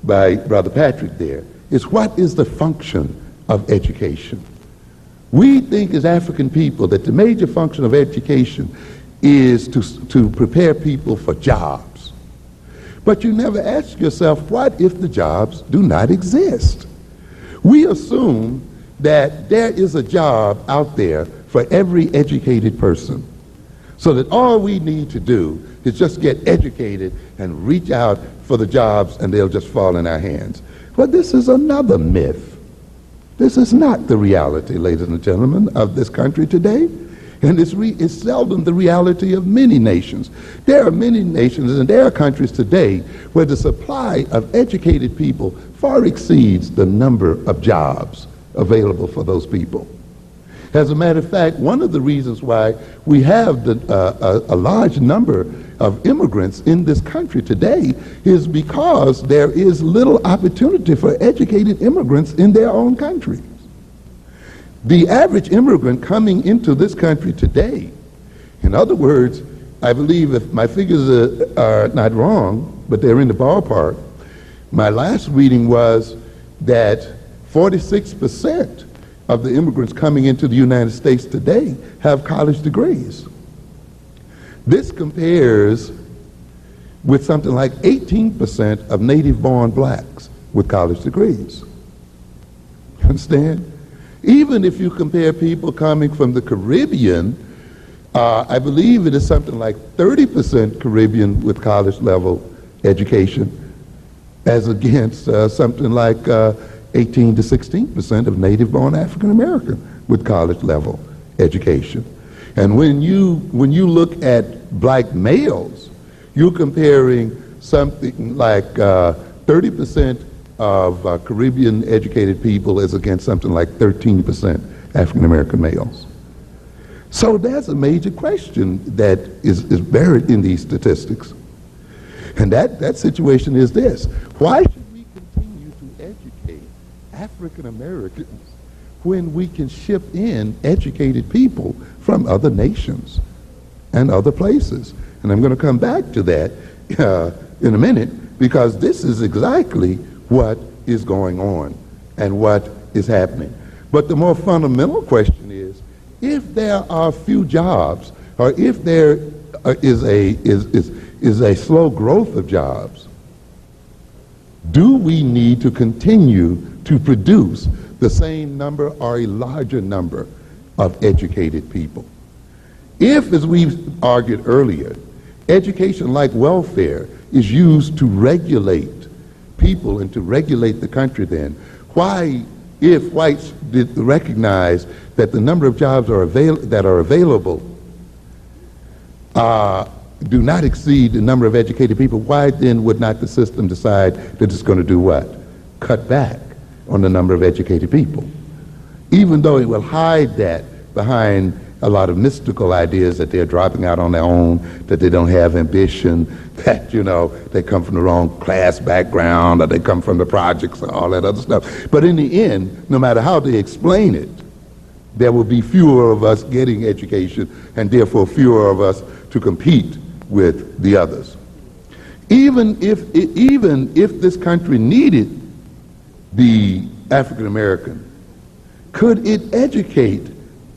Brother Patrick there, is what is the function of education? We think as African people that the major function of education is to prepare people for jobs. But you never ask yourself, what if the jobs do not exist? We assume that there is a job out there for every educated person, so that all we need to do is just get educated and reach out for the jobs and they'll just fall in our hands. Well, this is another myth. This is not the reality, ladies and gentlemen, of this country today. And it's seldom the reality of many nations. There are many nations and there are countries today where the supply of educated people far exceeds the number of jobs available for those people. As a matter of fact, one of the reasons why we have a large number of immigrants in this country today is because there is little opportunity for educated immigrants in their own countries. The average immigrant coming into this country today, in other words, I believe if my figures are not wrong, but they're in the ballpark, my last reading was that 46% of the immigrants coming into the United States today have college degrees. This compares with something like 18% of native-born blacks with college degrees. You understand? Even if you compare people coming from the Caribbean, I believe it is something like 30% Caribbean with college level education, as against something like 18 to 16% of native-born African American with college level education. And when you look at black males, you're comparing something like 30% of Caribbean educated people as against something like 13% African American males. So that's a major question that is buried in these statistics. And that situation is this: why should we continue to educate African Americans when we can ship in educated people from other nations and other places? And I'm going to come back to that in a minute, because this is exactly what is going on and what is happening. But the more fundamental question is, if there are few jobs, or if there is a slow growth of jobs, do we need to continue to produce the same number or a larger number of educated people? If, as we argued earlier, education like welfare is used to regulate people and to regulate the country, then why, if whites did recognize that the number of jobs that are available do not exceed the number of educated people, why then would not the system decide that it's going to do what? Cut back on the number of educated people, even though it will hide that behind a lot of mystical ideas that they're dropping out on their own, that they don't have ambition, that, you know, they come from the wrong class background, or they come from the projects, and all that other stuff. But in the end, no matter how they explain it, there will be fewer of us getting education, and therefore fewer of us to compete with the others. Even if this country needed the African American, could it educate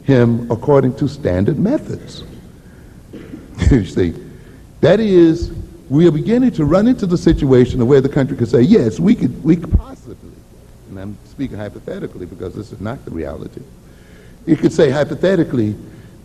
him according to standard methods? You see, that is, we are beginning to run into the situation where the country could say, yes, we could possibly, and I'm speaking hypothetically because this is not the reality, it could say hypothetically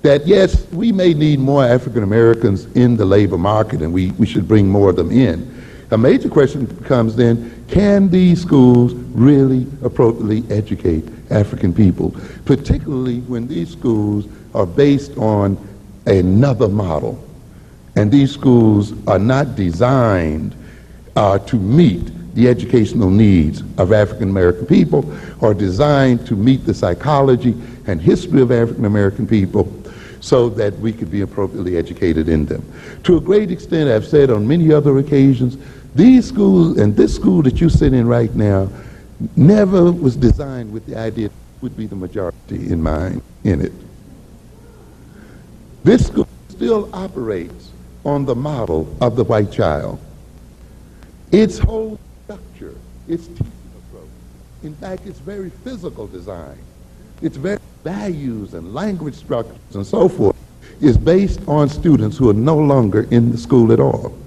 that yes, we may need more African Americans in the labor market, and we should bring more of them in. A major question becomes then, can these schools really appropriately educate African people, particularly when these schools are based on another model, and these schools are not designed to meet the educational needs of African American people, or designed to meet the psychology and history of African American people, so that we could be appropriately educated in them. To a great extent, I've said on many other occasions, these schools and this school that you sit in right now never was designed with the idea that would be the majority in mind in it. This school still operates on the model of the white child. Its whole structure, its teaching approach, in fact, its very physical design, its very values and language structures and so forth, is based on students who are no longer in the school at all.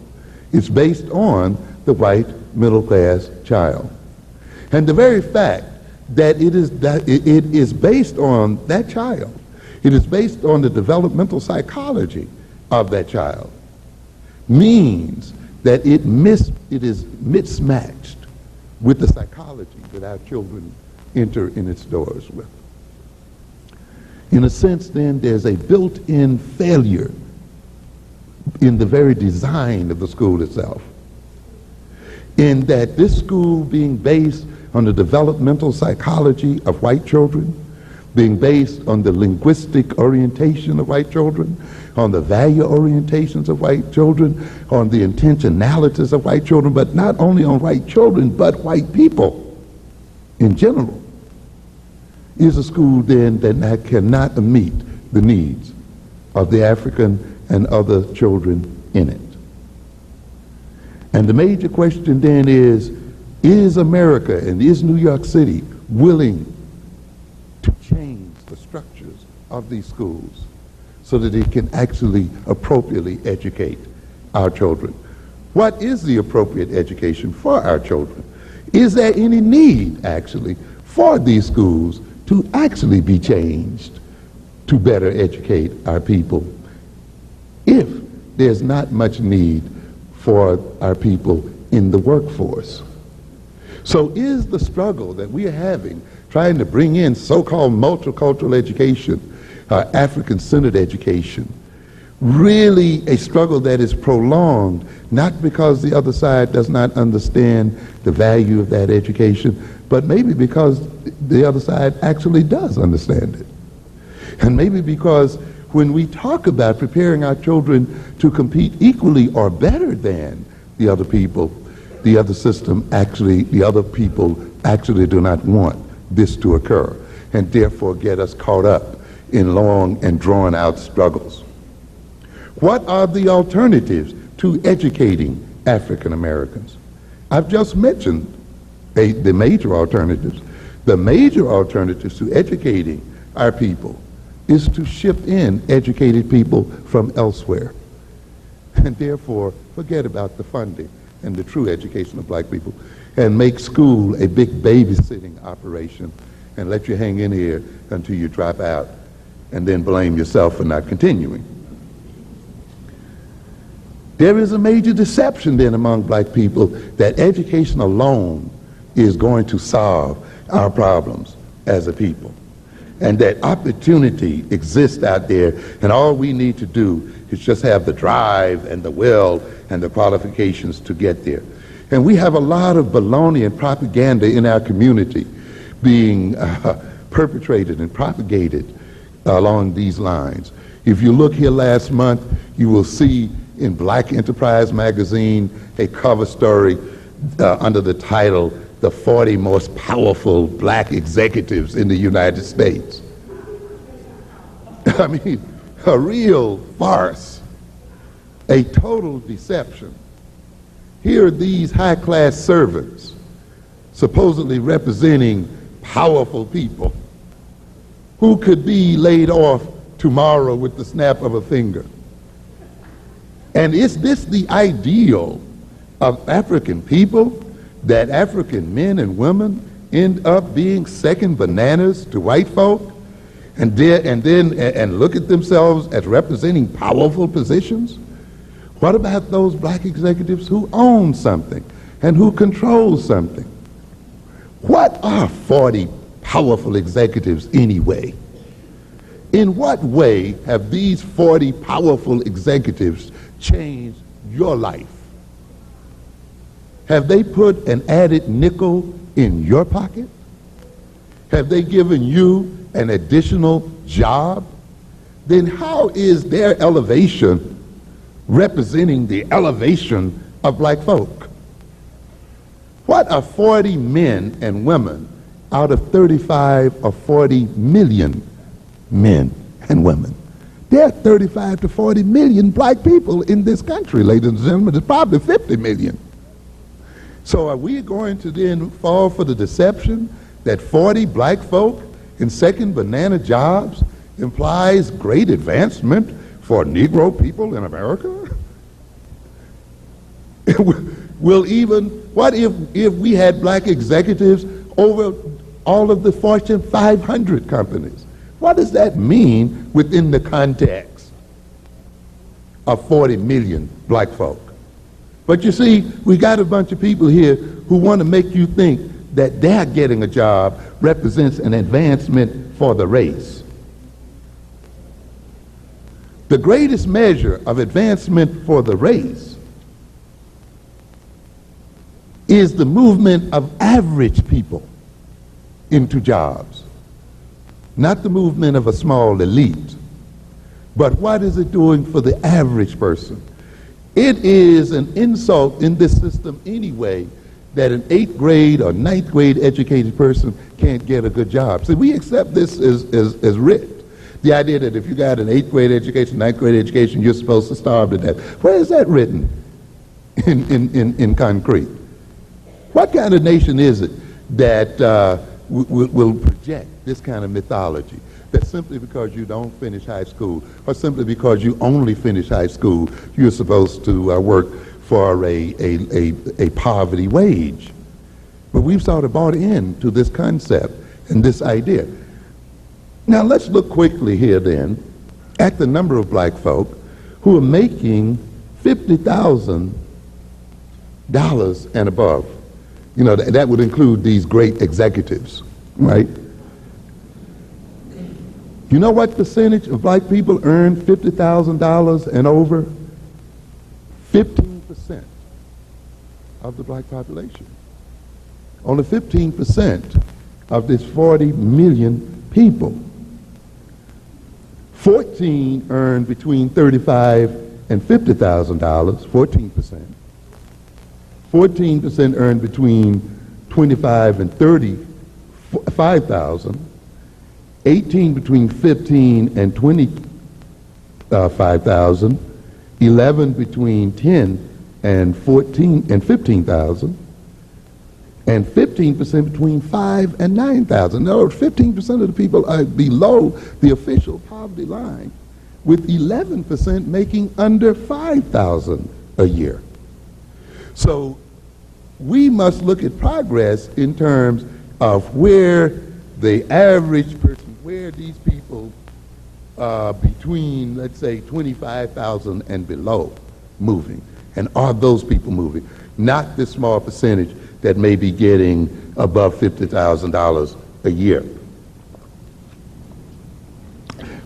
It's based on the white middle-class child. And the very fact that it is based on that child, it is based on the developmental psychology of that child, means that it is mismatched with the psychology that our children enter in its doors with. In a sense, then, there's a built-in failure in the very design of the school itself, in that this school, being based on the developmental psychology of white children, being based on the linguistic orientation of white children, on the value orientations of white children, on the intentionalities of white children, but not only on white children, but white people in general, is a school then that cannot meet the needs of the African and other children in it. And the major question then is America and is New York City willing to change the structures of these schools so that it can actually appropriately educate our children? What is the appropriate education for our children? Is there any need, actually, for these schools to actually be changed to better educate our people, if there's not much need for our people in the workforce? So is the struggle that we are having, trying to bring in so-called multicultural education, African-centered education, really a struggle that is prolonged, not because the other side does not understand the value of that education, but maybe because the other side actually does understand it? And maybe because when we talk about preparing our children to compete equally or better than the other people, the other system actually, the other people actually do not want this to occur, and therefore get us caught up in long and drawn out struggles. What are the alternatives to educating African Americans? I've just mentioned the major alternatives. The major alternatives to educating our people is to ship in educated people from elsewhere. And therefore, forget about the funding and the true education of black people and make school a big babysitting operation and let you hang in here until you drop out and then blame yourself for not continuing. There is a major deception then among black people that education alone is going to solve our problems as a people, and that opportunity exists out there, and all we need to do is just have the drive and the will and the qualifications to get there. And we have a lot of baloney and propaganda in our community being perpetrated and propagated along these lines. If you look here last month, you will see in Black Enterprise magazine a cover story under the title, "The 40 Most Powerful Black Executives in the United States." I mean, a real farce, a total deception. Here are these high-class servants supposedly representing powerful people who could be laid off tomorrow with the snap of a finger. And is this the ideal of African people, that African men and women end up being second bananas to white folk and look at themselves as representing powerful positions? What about those black executives who own something and who control something? What are 40 powerful executives anyway? In what way have these 40 powerful executives changed your life? Have they put an added nickel in your pocket? Have they given you an additional job? Then how is their elevation representing the elevation of black folk? What are 40 men and women out of 35 or 40 million men and women? There are 35 to 40 million black people in this country, ladies and gentlemen. There's probably 50 million. So are we going to then fall for the deception that 40 black folk in second banana jobs implies great advancement for Negro people in America? What if we had black executives over all of the Fortune 500 companies? What does that mean within the context of 40 million black folk? But you see, we got a bunch of people here who want to make you think that their getting a job represents an advancement for the race. The greatest measure of advancement for the race is the movement of average people into jobs, not the movement of a small elite. But what is it doing for the average person? It is an insult in this system anyway that an 8th grade or 9th grade educated person can't get a good job. So we accept this as writ. The idea that if you got an 8th grade education, 9th grade education, you're supposed to starve to death. Where is that written in concrete? What kind of nation is it that will project this kind of mythology? That simply because you don't finish high school, or simply because you only finish high school, you're supposed to work for a poverty wage. But we've sort of bought into this concept and this idea. Now let's look quickly here then at the number of black folk who are making $50,000 and above. You know, that would include these great executives, right? You know what percentage of black people earn $50,000 and over? 15% of the black population. Only 15% of this 40 million people. 14 earn between $35,000 and $50,000, 14%. 14% earn between $25,000 and $35,000. 18 between $15,000 and $25,000, 11 between $10,000 and $15,000, and 15% between 5 and 9,000. In other words, 15% of the people are below the official poverty line, with 11% making under 5,000 a year. So we must look at progress in terms of where the average person, where these people between, let's say, 25,000 and below moving. And are those people moving? Not this small percentage that may be getting above $50,000 a year.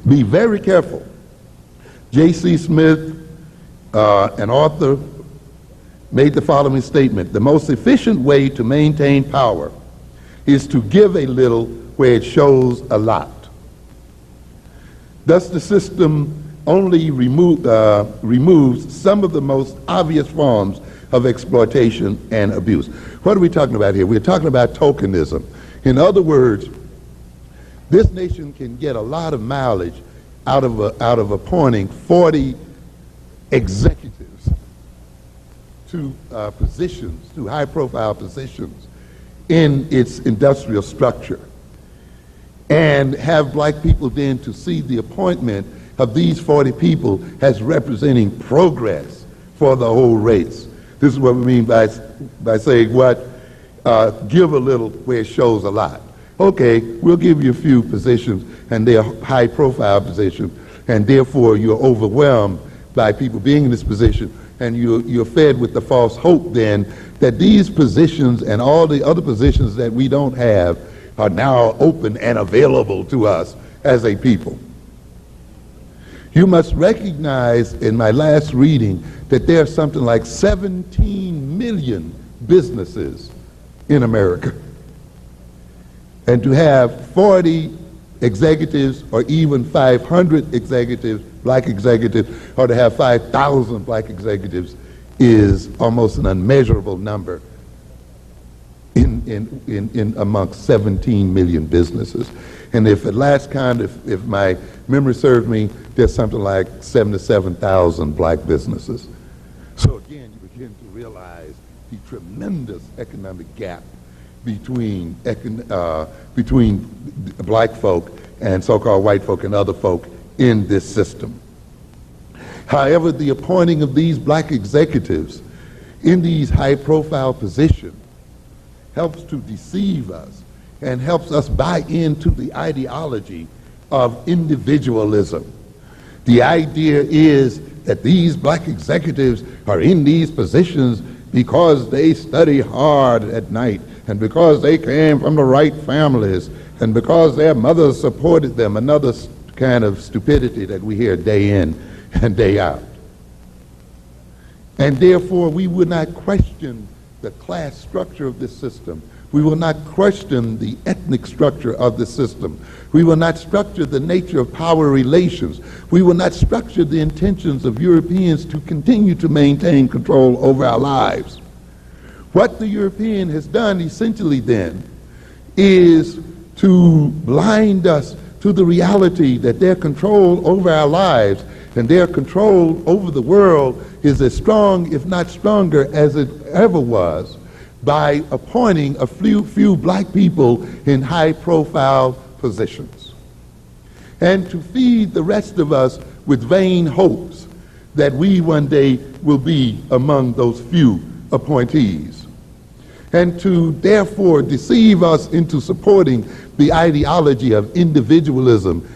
Be very careful. J.C. Smith, an author, made the following statement: the most efficient way to maintain power is to give a little where it shows a lot. Thus, the system only removes some of the most obvious forms of exploitation and abuse. What are we talking about here? We're talking about tokenism. In other words, this nation can get a lot of mileage out of appointing 40 executives to positions, to high-profile positions in its industrial structure, and have black people then to see the appointment of these 40 people as representing progress for the whole race. This is what we mean by saying give a little where it shows a lot. Okay, we'll give you a few positions, and they're high-profile positions, and therefore you're overwhelmed by people being in this position, and you're fed with the false hope then that these positions and all the other positions that we don't have are now open and available to us as a people. You must recognize in my last reading that there are something like 17 million businesses in America. And to have 40 executives or even 500 executives, black executives, or to have 5,000 black executives is almost an unmeasurable number in amongst 17 million businesses. And if at last count, if my memory serves me, there's something like 77,000 black businesses. So again, you begin to realize the tremendous economic gap between black folk and so-called white folk and other folk in this system. However, the appointing of these black executives in these high-profile positions helps to deceive us and helps us buy into the ideology of individualism. The idea is that these black executives are in these positions because they study hard at night, and because they came from the right families, and because their mothers supported them, another kind of stupidity that we hear day in and day out. And therefore, we would not question the class structure of this system. We will not question the ethnic structure of the system. We will not structure the nature of power relations. We will not structure the intentions of Europeans to continue to maintain control over our lives. What the European has done essentially then is to blind us to the reality that their control over our lives and their control over the world is as strong, if not stronger, as it ever was, by appointing a few black people in high-profile positions, and to feed the rest of us with vain hopes that we one day will be among those few appointees, and to therefore deceive us into supporting the ideology of individualism,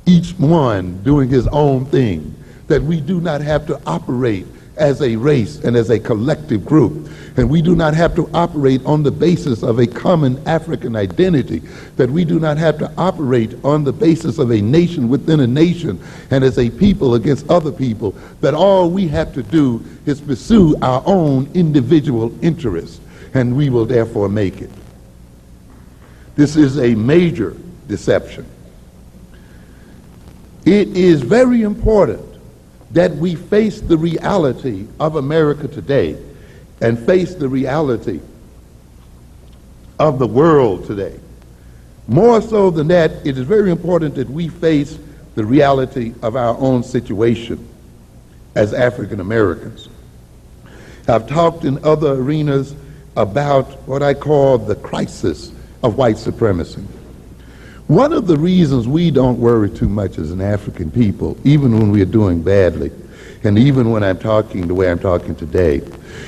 each one doing his own thing, that we do not have to operate as a race and as a collective group, and we do not have to operate on the basis of a common African identity, that we do not have to operate on the basis of a nation within a nation and as a people against other people, that all we have to do is pursue our own individual interests, and we will therefore make it. This is a major deception. It is very important that we face the reality of America today and face the reality of the world today. More so than that, it is very important that we face the reality of our own situation as African Americans. I've talked in other arenas about what I call the crisis of white supremacy. One of the reasons we don't worry too much as an African people, even when we're doing badly, and even when I'm talking the way I'm talking today,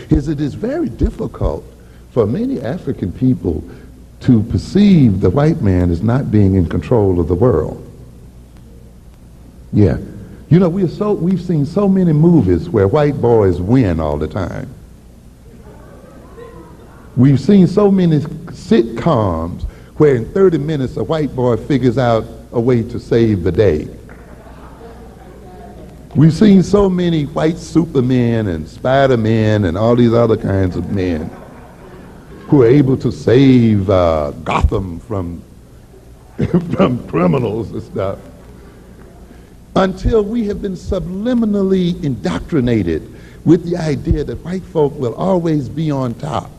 is it is very difficult for many African people to perceive the white man as not being in control of the world. Yeah. You know, we've seen so many movies where white boys win all the time. We've seen so many sitcoms where in 30 minutes a white boy figures out a way to save the day. We've seen so many white supermen and Spider-Men and all these other kinds of men who are able to save Gotham from criminals and stuff, until we have been subliminally indoctrinated with the idea that white folk will always be on top.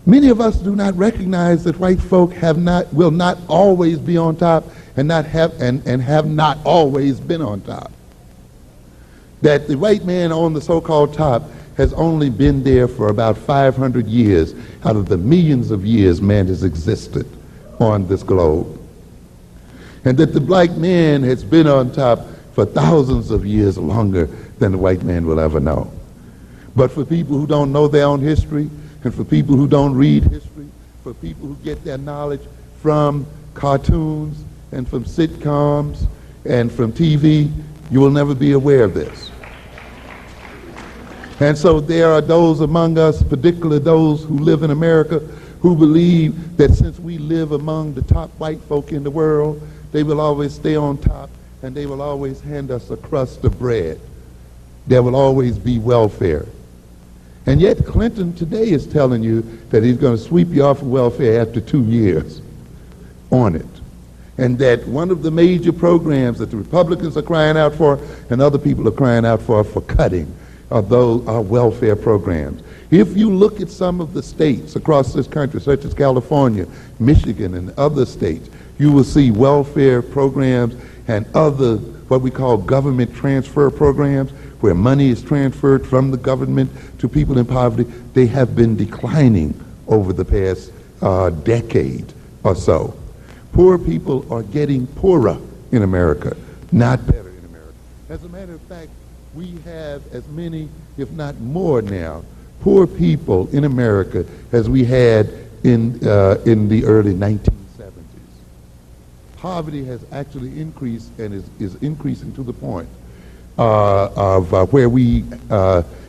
Many of us do not recognize that white folk will not always be on top and have not always been on top. That the white man on the so-called top has only been there for about 500 years out of the millions of years man has existed on this globe. And that the black man has been on top for thousands of years longer than the white man will ever know. But for people who don't know their own history, and for people who don't read history, for people who get their knowledge from cartoons and from sitcoms and from TV, you will never be aware of this. And so there are those among us, particularly those who live in America, who believe that since we live among the top white folk in the world, they will always stay on top and they will always hand us a crust of bread. There will always be welfare. And yet Clinton today is telling you that he's going to sweep you off of welfare after 2 years on it. And that one of the major programs that the Republicans are crying out for and other people are crying out for cutting are welfare programs. If you look at some of the states across this country, such as California, Michigan, and other states, you will see welfare programs and other what we call government transfer programs, where money is transferred from the government to people in poverty. They have been declining over the past decade or so. Poor people are getting poorer in America, not better in America. As a matter of fact, we have as many, if not more now, poor people in America as we had in the early 1970s. Poverty has actually increased and is increasing to the point of where we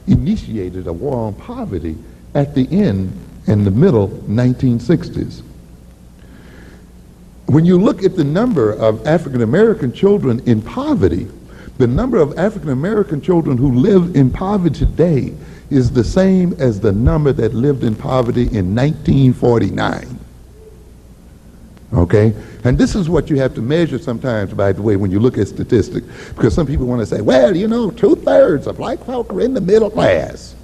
initiated a war on poverty at the end in the middle 1960s. When you look at the number of African American children in poverty, the number of African American children who live in poverty today is the same as the number that lived in poverty in 1949. Okay? And this is what you have to measure sometimes, by the way, when you look at statistics. Because some people want to say, well, you know, 2/3 of black folk are in the middle class.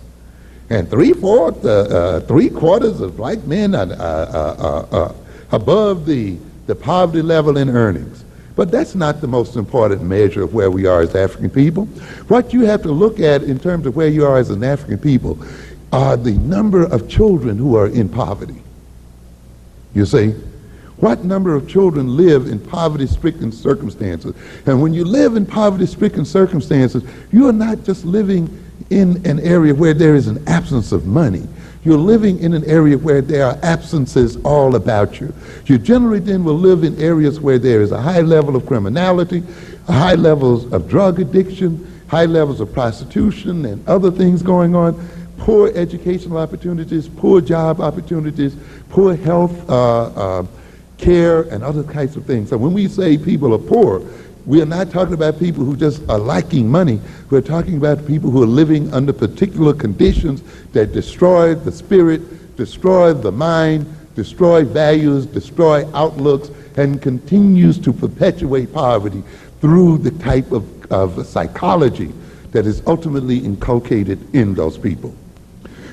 And 3/4 of black men are above the poverty level in earnings. But that's not the most important measure of where we are as African people. What you have to look at in terms of where you are as an African people are the number of children who are in poverty. You see? What number of children live in poverty-stricken circumstances? And when you live in poverty-stricken circumstances, you are not just living in an area where there is an absence of money. You're living in an area where there are absences all about you. You generally then will live in areas where there is a high level of criminality, high levels of drug addiction, high levels of prostitution and other things going on, poor educational opportunities, poor job opportunities, poor health care, and other types of things. So when we say people are poor, we are not talking about people who just are lacking money. We're talking about people who are living under particular conditions that destroy the spirit, destroy the mind, destroy values, destroy outlooks, and continues to perpetuate poverty through the type of psychology that is ultimately inculcated in those people.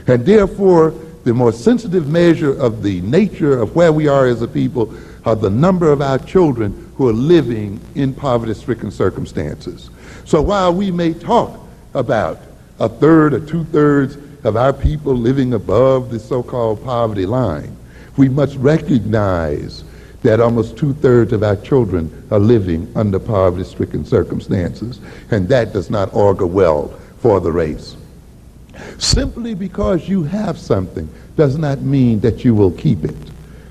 And therefore, the more sensitive measure of the nature of where we are as a people are the number of our children who are living in poverty-stricken circumstances. So while we may talk about 1/3 or 2/3 of our people living above the so-called poverty line, we must recognize that almost 2/3 of our children are living under poverty-stricken circumstances, and that does not augur well for the race. Simply because you have something does not mean that you will keep it.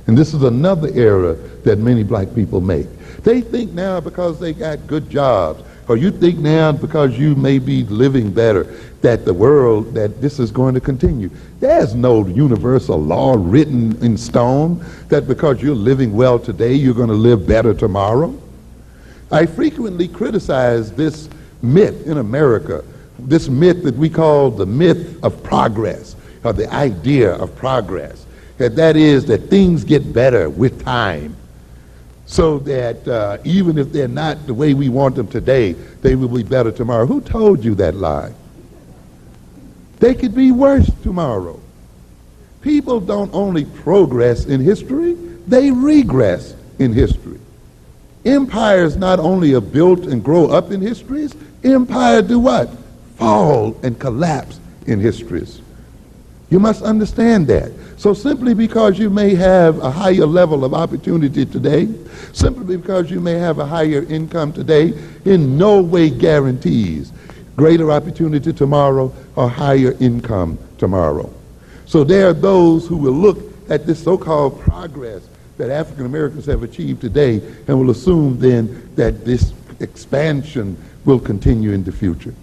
And this is another error that many black people make. They think now because they got good jobs, or you think now because you may be living better, that the world, that this is going to continue. There's no universal law written in stone that because you're living well today, you're going to live better tomorrow. I frequently criticize this myth in America, this myth that we call the myth of progress, or the idea of progress. And that is that things get better with time, so that even if they're not the way we want them today, they will be better tomorrow. Who told you that lie? They could be worse tomorrow. People don't only progress in history, they regress in history. Empires not only are built and grow up in histories, empires do what? Fall and collapse in histories. You must understand that. So simply because you may have a higher level of opportunity today, simply because you may have a higher income today, in no way guarantees greater opportunity tomorrow or higher income tomorrow. So there are those who will look at this so-called progress that African Americans have achieved today and will assume then that this expansion will continue in the future.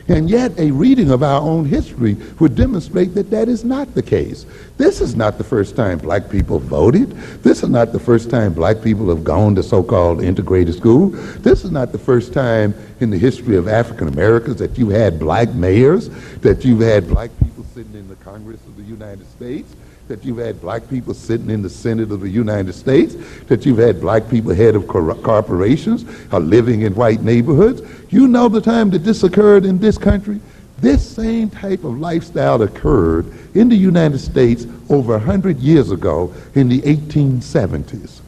And yet a reading of our own history would demonstrate that that is not the case. This is not the first time black people voted. This is not the first time black people have gone to so-called integrated school. This is not the first time in the history of African Americans that you had black mayors, that you've had black people sitting in the Congress of the United States, that you've had black people sitting in the Senate of the United States, that you've had black people head of corporations, living in white neighborhoods. You know the time that this occurred in this country? This same type of lifestyle occurred in the United States over 100 years ago in the 1870s.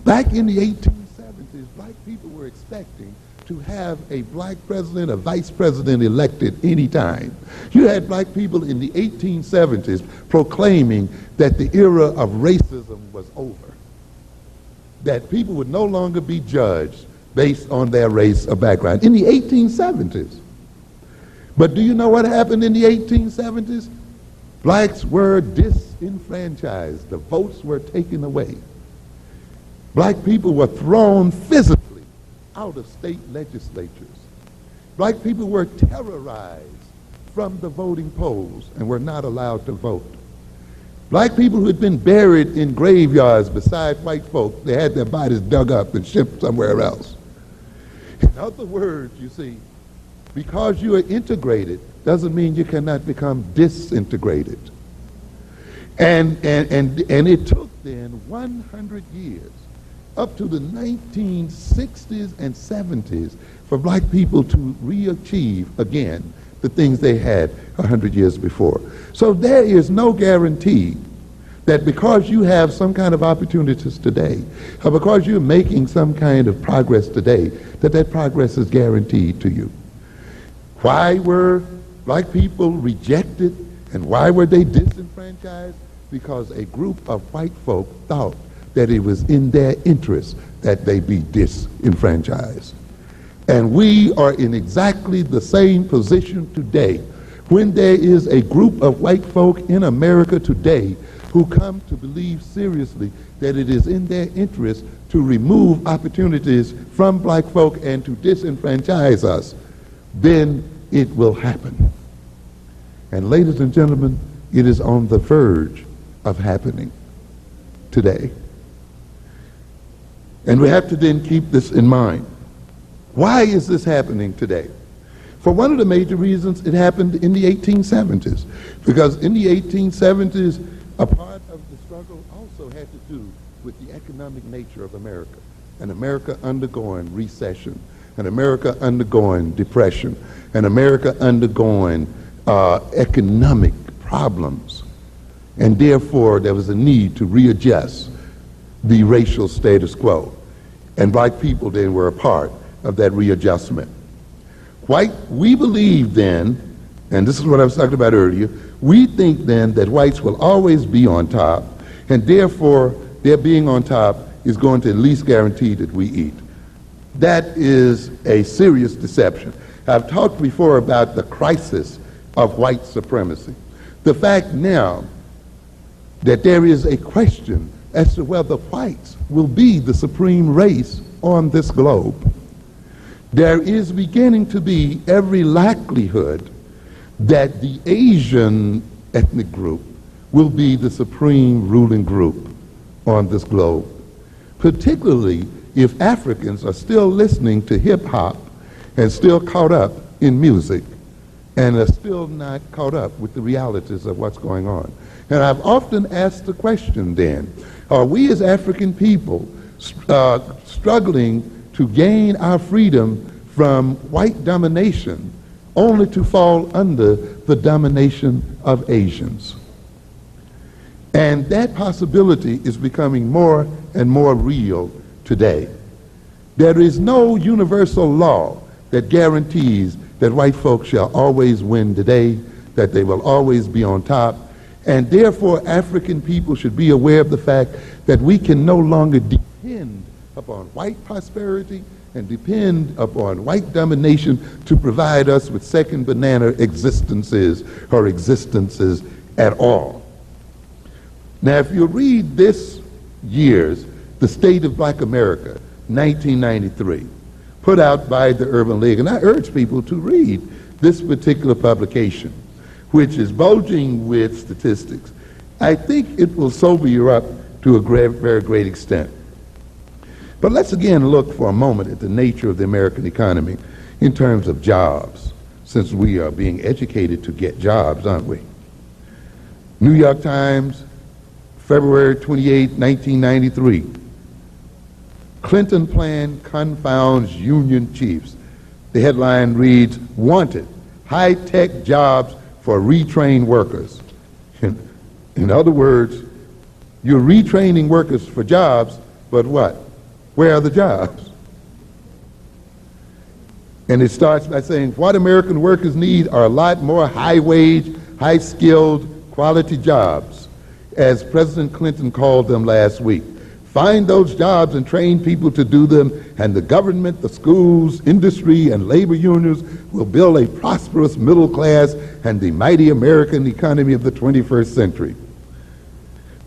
Back in the 1870s, black people were expecting to have a black president, a vice president elected any time. You had black people in the 1870s proclaiming that the era of racism was over, that people would no longer be judged based on their race or background in the 1870s. But do you know what happened in the 1870s? Blacks were disenfranchised. The votes were taken away. Black people were thrown physically out of state legislatures. Black people were terrorized from the voting polls and were not allowed to vote. Black people who had been buried in graveyards beside white folk, they had their bodies dug up and shipped somewhere else. In other words, you see, because you are integrated doesn't mean you cannot become disintegrated. And it took then 100 years, up to the 1960s and 70s, for black people to re-achieve again the things they had 100 years before. So there is no guarantee that because you have some kind of opportunities today, or because you're making some kind of progress today, that that progress is guaranteed to you. Why were black people rejected and why were they disenfranchised? Because a group of white folk thought that it was in their interest that they be disenfranchised. And we are in exactly the same position today when there is a group of white folk in America today who come to believe seriously that it is in their interest to remove opportunities from black folk and to disenfranchise us, then it will happen. And ladies and gentlemen, it is on the verge of happening today. And we have to then keep this in mind. Why is this happening today? For one of the major reasons, it happened in the 1870s. Because in the 1870s, a part of the struggle also had to do with the economic nature of America. And America undergoing recession, and America undergoing depression, and America undergoing economic problems. And therefore, there was a need to readjust the racial status quo. And black people then were a part of that readjustment. We believe then, and this is what I was talking about earlier, we think then that whites will always be on top, and therefore their being on top is going to at least guarantee that we eat. That is a serious deception. I've talked before about the crisis of white supremacy. The fact now that there is a question as to whether whites will be the supreme race on this globe. There is beginning to be every likelihood that the Asian ethnic group will be the supreme ruling group on this globe, particularly if Africans are still listening to hip-hop and still caught up in music and are still not caught up with the realities of what's going on. And I've often asked the question then, are we as African people struggling to gain our freedom from white domination only to fall under the domination of Asians? And that possibility is becoming more and more real today. There is no universal law that guarantees that white folks shall always win today, that they will always be on top, and therefore African people should be aware of the fact that we can no longer depend upon white prosperity and depend upon white domination to provide us with second banana existences or existences at all. Now, if you read this year's The State of Black America, 1993, put out by the Urban League, and I urge people to read this particular publication, which is bulging with statistics, I think it will sober you up to a very great extent. But let's again look for a moment at the nature of the American economy in terms of jobs, since we are being educated to get jobs, aren't we? New York Times, February 28, 1993. Clinton plan confounds union chiefs. The headline reads, "Wanted, high-tech jobs for retrained workers." In other words, you're retraining workers for jobs, but what? Where are the jobs? And it starts by saying, what American workers need are a lot more high-wage, high-skilled, quality jobs, as President Clinton called them last week. Find those jobs and train people to do them, and the government, the schools, industry, and labor unions will build a prosperous middle class and the mighty American economy of the 21st century.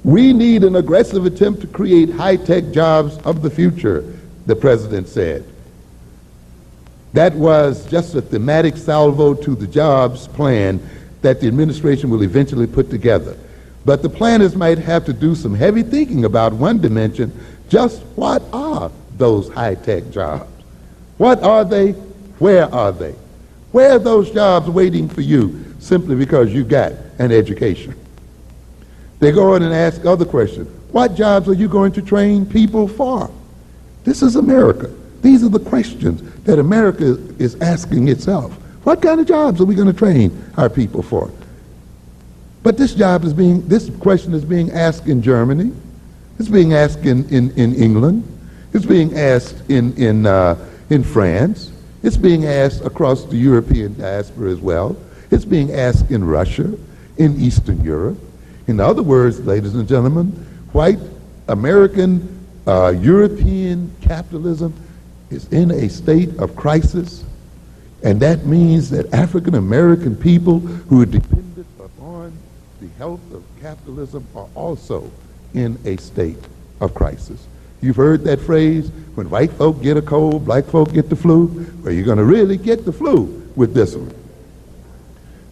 We need an aggressive attempt to create high-tech jobs of the future, the president said. That was just a thematic salvo to the jobs plan that the administration will eventually put together. But the planners might have to do some heavy thinking about one dimension. Just what are those high-tech jobs? What are they? Where are they? Where are those jobs waiting for you simply because you got an education? They go on and ask other questions. What jobs are you going to train people for? This is America. These are the questions that America is asking itself. What kind of jobs are we going to train our people for? But this question is being asked in Germany. It's being asked in England. It's being asked in France. It's being asked across the European diaspora as well. It's being asked in Russia, in Eastern Europe. In other words, ladies and gentlemen, white American, European capitalism is in a state of crisis, and that means that African American people who are dependent upon the health of capitalism are also in a state of crisis. You've heard that phrase, when white folk get a cold, black folk get the flu. Well, you're going to really get the flu with this one.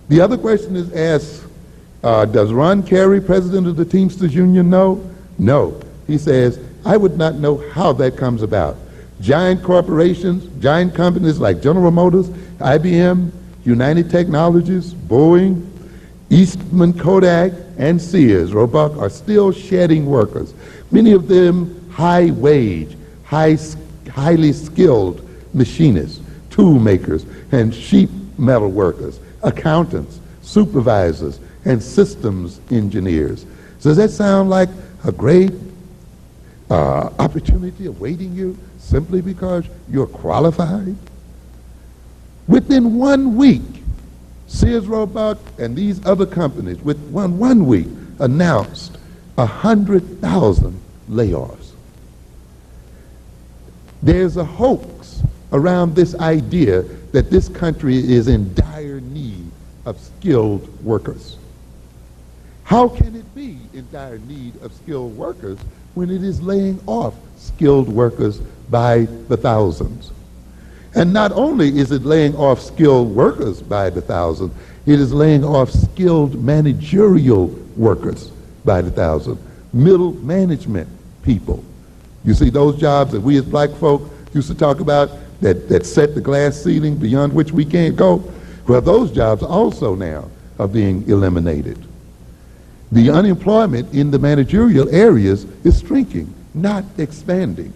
The other question is asked, does Ron Carey, president of the Teamsters Union, know? No. He says, I would not know how that comes about. Giant corporations, giant companies like General Motors, IBM, United Technologies, Boeing, Eastman Kodak, and Sears Roebuck are still shedding workers. Many of them high-wage, highly skilled machinists, tool makers, and sheet metal workers, accountants, supervisors, and systems engineers. Does that sound like a great opportunity awaiting you simply because you're qualified? Within 1 week, Sears Roebuck and these other companies with one week announced 100,000 layoffs. There's a hoax around this idea that this country is in dire need of skilled workers. How can it be in dire need of skilled workers when it is laying off skilled workers by the thousands? And not only is it laying off skilled workers by the thousands, it is laying off skilled managerial workers by the thousands, middle management people. You see, those jobs that we as black folk used to talk about that set the glass ceiling beyond which we can't go, well, those jobs also now are being eliminated. The unemployment in the managerial areas is shrinking, not expanding.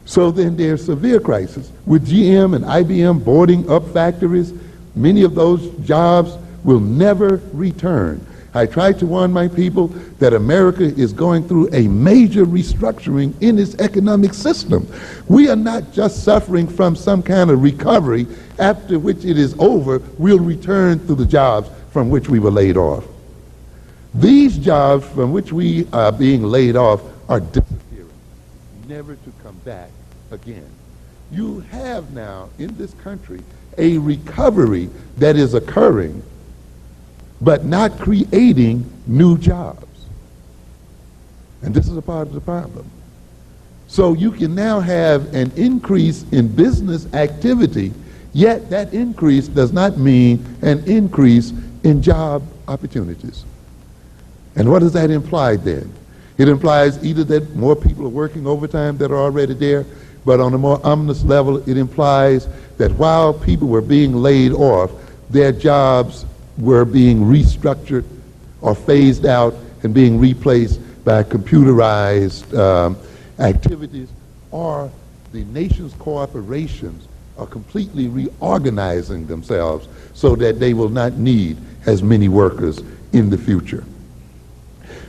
So then there's severe crisis. With GM and IBM boarding up factories, many of those jobs will never return. I tried to warn my people that America is going through a major restructuring in its economic system. We are not just suffering from some kind of recovery after which it is over, we'll return to the jobs from which we were laid off. These jobs from which we are being laid off are disappearing, never to come back again. You have now in this country a recovery that is occurring, but not creating new jobs. And this is a part of the problem. So you can now have an increase in business activity, yet that increase does not mean an increase in job opportunities. And what does that imply then? It implies either that more people are working overtime that are already there, but on a more ominous level, it implies that while people were being laid off, their jobs were being restructured or phased out and being replaced by computerized activities, or the nation's corporations are completely reorganizing themselves so that they will not need as many workers in the future.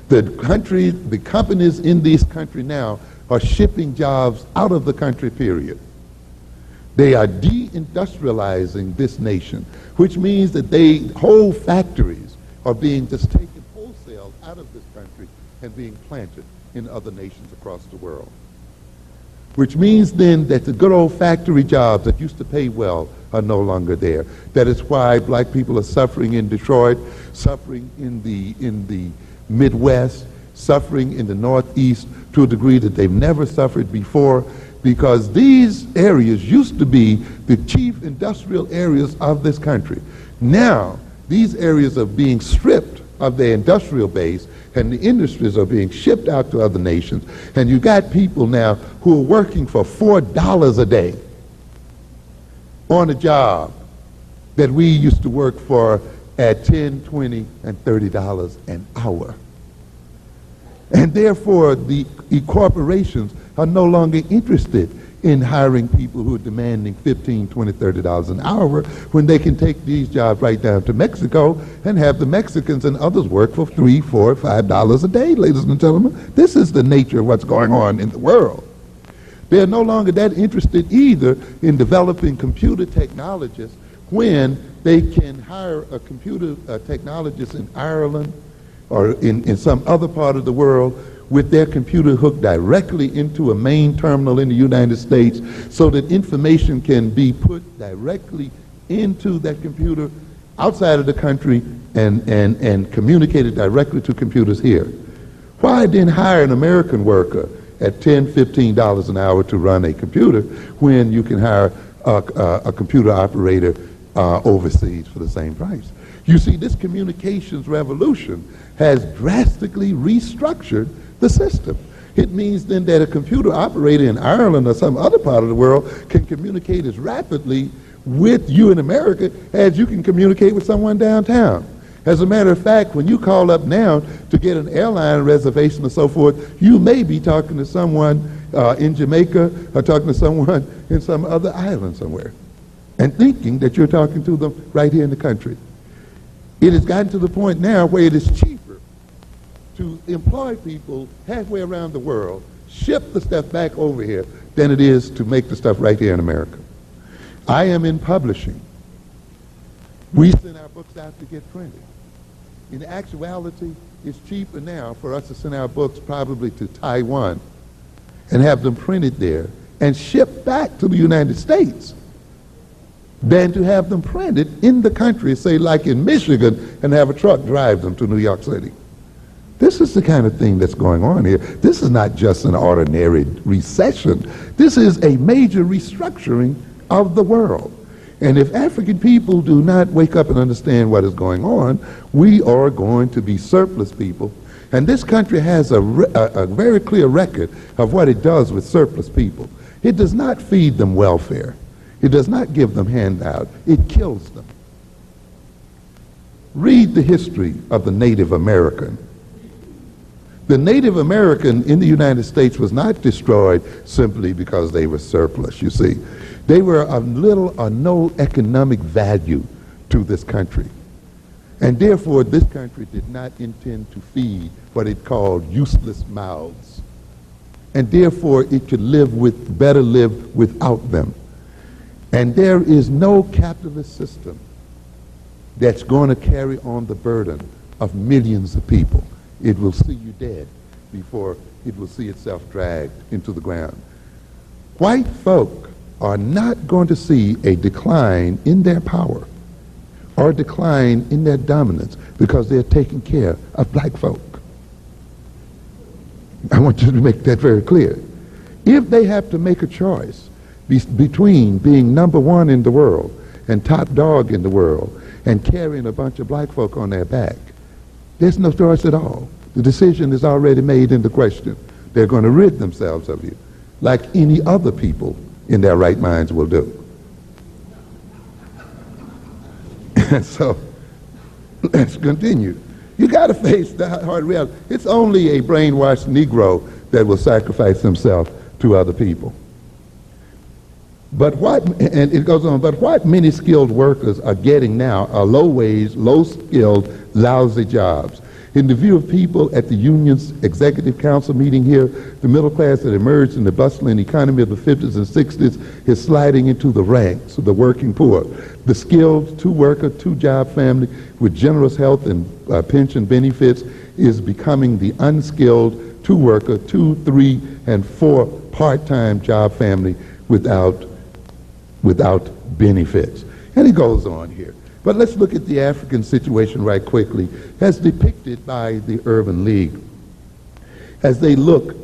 The companies in this country now are shipping jobs out of the country, period. They are deindustrializing this nation, which means that whole factories are being just taken wholesale out of this country and being planted in other nations across the world. Which means then that the good old factory jobs that used to pay well are no longer there. That is why black people are suffering in Detroit, suffering in the Midwest, suffering in the Northeast to a degree that they've never suffered before, because these areas used to be the chief industrial areas of this country. Now, these areas are being stripped of their industrial base, and the industries are being shipped out to other nations. And you got people now who are working for $4 a day on a job that we used to work for at $10, $20, and $30 an hour. And therefore, the corporations are no longer interested in hiring people who are demanding $15, $20, $30 an hour when they can take these jobs right down to Mexico and have the Mexicans and others work for $3, $4, $5 a day, ladies and gentlemen. This is the nature of what's going on in the world. They're no longer that interested either in developing computer technologists when they can hire a computer technologist in Ireland or in some other part of the world with their computer hooked directly into a main terminal in the United States so that information can be put directly into that computer outside of the country and communicated directly to computers here. Why then hire an American worker at $10, $15 an hour to run a computer when you can hire a computer operator overseas for the same price? You see, this communications revolution has drastically restructured the system. It means then that a computer operator in Ireland or some other part of the world can communicate as rapidly with you in America as you can communicate with someone downtown. As a matter of fact, when you call up now to get an airline reservation or so forth, you may be talking to someone in Jamaica or talking to someone in some other island somewhere and thinking that you're talking to them right here in the country. It has gotten to the point now where it is cheaper to employ people halfway around the world, ship the stuff back over here, than it is to make the stuff right here in America. I am in publishing. We send our books out to get printed. In actuality, it's cheaper now for us to send our books probably to Taiwan and have them printed there and shipped back to the United States than to have them printed in the country, say like in Michigan, and have a truck drive them to New York City. This is the kind of thing that's going on here. This is not just an ordinary recession. This is a major restructuring of the world. And if African people do not wake up and understand what is going on, we are going to be surplus people. And this country has a very clear record of what it does with surplus people. It does not feed them welfare. It does not give them handout. It kills them. Read the history of the Native American. The Native American in the United States was not destroyed simply because they were surplus, you see. They were of little or no economic value to this country. And therefore, this country did not intend to feed what it called useless mouths. And therefore, it could better live without them. And there is no capitalist system that's going to carry on the burden of millions of people. It will see you dead before it will see itself dragged into the ground. White folk are not going to see a decline in their power or a decline in their dominance because they're taking care of black folk. I want you to make that very clear. If they have to make a choice between being number one in the world and top dog in the world and carrying a bunch of black folk on their back, there's no choice at all. The decision is already made in the question. They're going to rid themselves of you like any other people in their right minds will do. So let's continue. You got to face the hard reality. It's only a brainwashed Negro that will sacrifice himself to other people. But and it goes on, but what many skilled workers are getting now are low-wage, low-skilled, lousy jobs. In the view of people at the union's executive council meeting here, the middle class that emerged in the bustling economy of the 50s and 60s is sliding into the ranks of the working poor. The skilled two-worker, two-job family with generous health and pension benefits is becoming the unskilled two-worker, 2, 3, and 4 part-time job family without benefits. And it goes on here. But let's look at the African situation right quickly, as depicted by the Urban League. As they look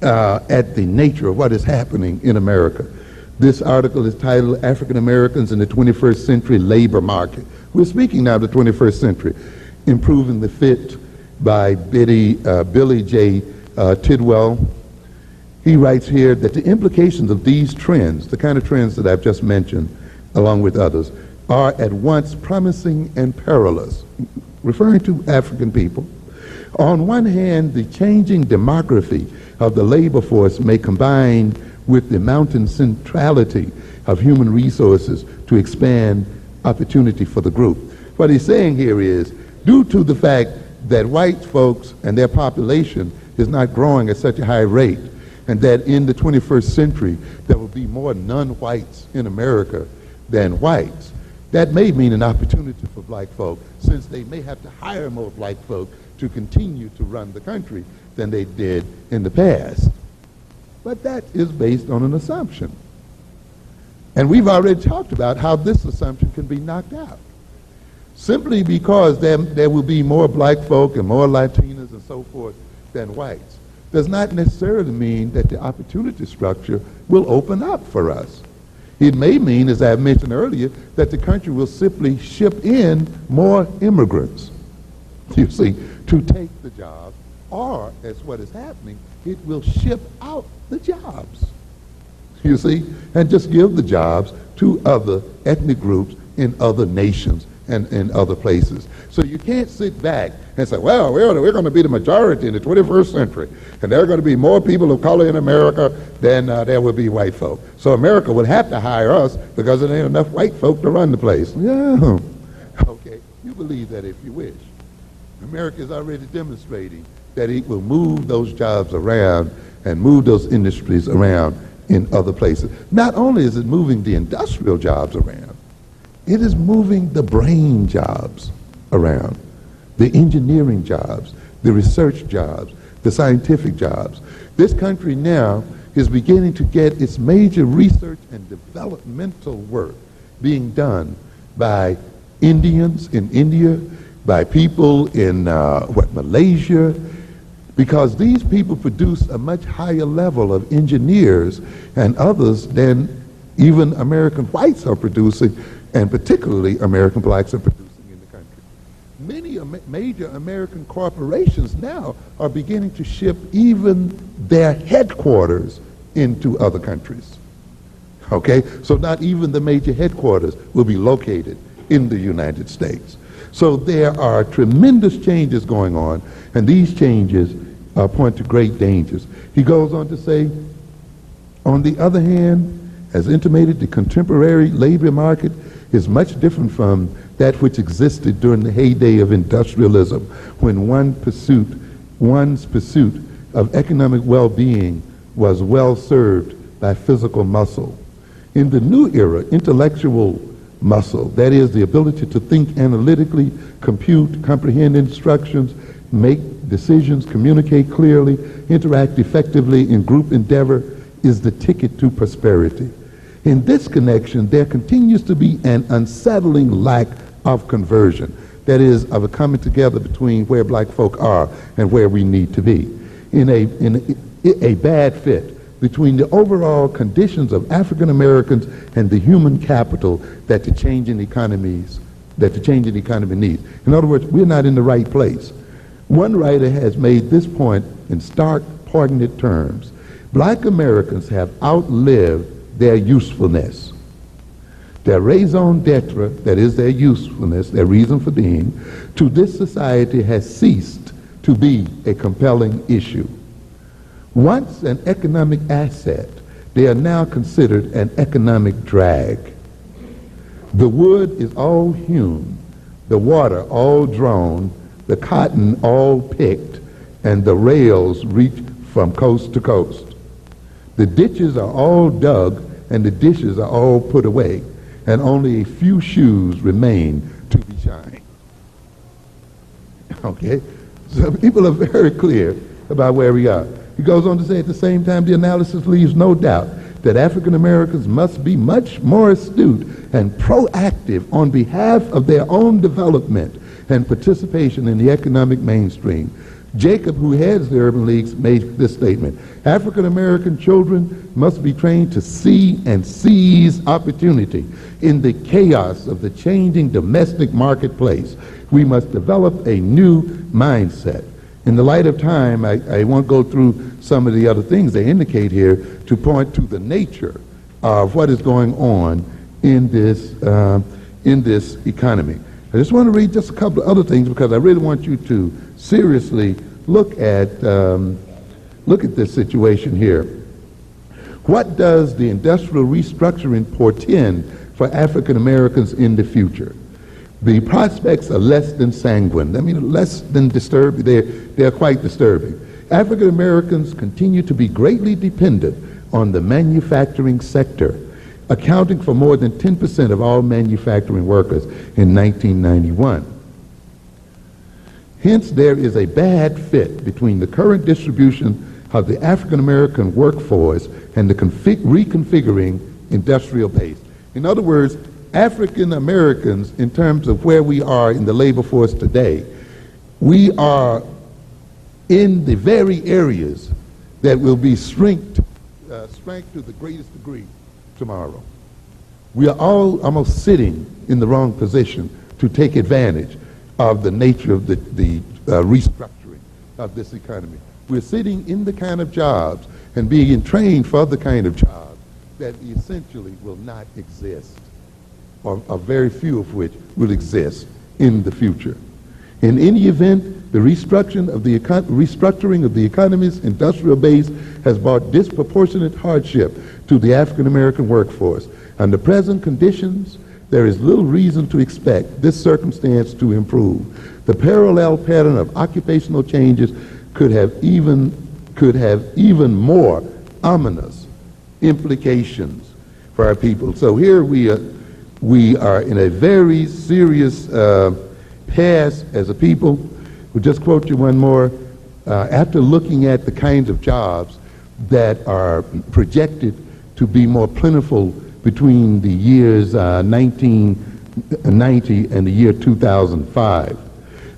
at the nature of what is happening in America. This article is titled African Americans in the 21st Century Labor Market. We're speaking now of the 21st century. Improving the Fit by Billy J. Tidwell. He writes here that the implications of these trends, the kind of trends that I've just mentioned, along with others, are at once promising and perilous, referring to African people. On one hand, the changing demography of the labor force may combine with the mounting centrality of human resources to expand opportunity for the group. What he's saying here is, due to the fact that white folks and their population is not growing at such a high rate, and that in the 21st century there will be more non-whites in America than whites, that may mean an opportunity for black folk, since they may have to hire more black folk to continue to run the country than they did in the past. But that is based on an assumption. And we've already talked about how this assumption can be knocked out. Simply because there will be more black folk and more Latinas and so forth than whites does not necessarily mean that the opportunity structure will open up for us. It may mean, as I mentioned earlier, that the country will simply ship in more immigrants, you see, to take the jobs, or, as what is happening, it will ship out the jobs, you see, and just give the jobs to other ethnic groups in other nations and in other places. So you can't sit back and say, well, we're going to be the majority in the 21st century, and there are going to be more people of color in America than there will be white folk. So America would have to hire us because there ain't enough white folk to run the place. Yeah. Okay, you believe that if you wish. America is already demonstrating that it will move those jobs around and move those industries around in other places. Not only is it moving the industrial jobs around, It is moving the brain jobs around, the engineering jobs, the research jobs, the scientific jobs. This country now is beginning to get its major research and developmental work being done by Indians in India, by people in Malaysia, because these people produce a much higher level of engineers and others than even American whites are producing, and particularly American blacks are producing in the country. Many major American corporations now are beginning to ship even their headquarters into other countries. Okay, so not even the major headquarters will be located in the United States. So there are tremendous changes going on, and these changes point to great dangers. He goes on to say, on the other hand, as intimated, the contemporary labor market is much different from that which existed during the heyday of industrialism, when one's pursuit of economic well-being was well served by physical muscle. In the new era, intellectual muscle, that is the ability to think analytically, compute, comprehend instructions, make decisions, communicate clearly, interact effectively in group endeavor, is the ticket to prosperity. In this connection, there continues to be an unsettling lack of conversion, that is, of a coming together between where black folk are and where we need to be. In a bad fit between the overall conditions of African Americans and the human capital that the changing economy needs. In other words, we're not in the right place. One writer has made this point in stark, poignant terms. Black Americans have outlived their usefulness. Their raison d'etre, that is their usefulness, their reason for being, to this society has ceased to be a compelling issue. Once an economic asset, they are now considered an economic drag. The wood is all hewn, the water all drawn, the cotton all picked, and the rails reach from coast to coast. The ditches are all dug, and the dishes are all put away, and only a few shoes remain to be shined. Okay? So people are very clear about where we are. He goes on to say, at the same time, the analysis leaves no doubt that African Americans must be much more astute and proactive on behalf of their own development and participation in the economic mainstream. Jacob, who heads the Urban Leagues, made this statement: African American children must be trained to see and seize opportunity in the chaos of the changing domestic marketplace. We must develop a new mindset. In the light of time, I won't go through some of the other things they indicate here to point to the nature of what is going on in this economy. I just want to read just a couple of other things because I really want you to seriously look at this situation here. What does the industrial restructuring portend for African Americans in the future? The prospects are less than sanguine. I mean, less than disturbing. They're quite disturbing. African Americans continue to be greatly dependent on the manufacturing sector, accounting for more than 10% of all manufacturing workers in 1991. Hence, there is a bad fit between the current distribution of the African American workforce and the reconfiguring industrial base. In other words, African Americans, in terms of where we are in the labor force today, we are in the very areas that will be strength to the greatest degree tomorrow. We are all almost sitting in the wrong position to take advantage of the nature of the restructuring of this economy. We're sitting in the kind of jobs and being trained for the kind of jobs that essentially will not exist, or very few of which will exist in the future. In any event, the restructuring of the economy's industrial base has brought disproportionate hardship to the African American workforce. Under present conditions, there is little reason to expect this circumstance to improve. The parallel pattern of occupational changes could have even more ominous implications for our people. So here we we are in a very serious pass as a people. We'll just quote you one more. After looking at the kinds of jobs that are projected to be more plentiful between the years 1990 and the year 2005,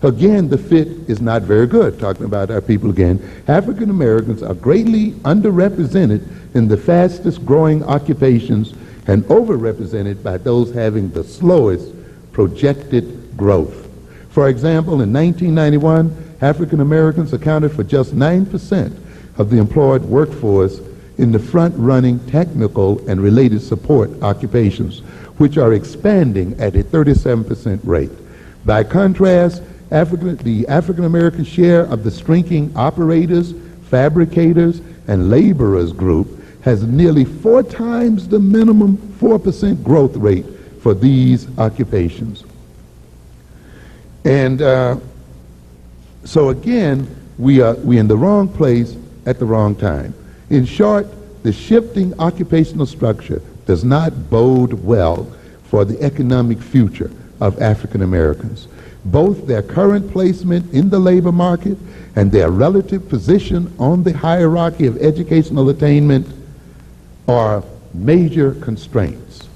again, the fit is not very good. Talking about our people again, African Americans are greatly underrepresented in the fastest growing occupations and overrepresented by those having the slowest projected growth. For example, in 1991, African Americans accounted for just 9% of the employed workforce in the front-running technical and related support occupations, which are expanding at a 37% rate. By contrast, the African American share of the shrinking operators, fabricators, and laborers group has nearly 4 times the minimum 4% growth rate for these occupations. And so again, we in the wrong place at the wrong time. In short, the shifting occupational structure does not bode well for the economic future of African Americans. Both their current placement in the labor market and their relative position on the hierarchy of educational attainment are major constraints.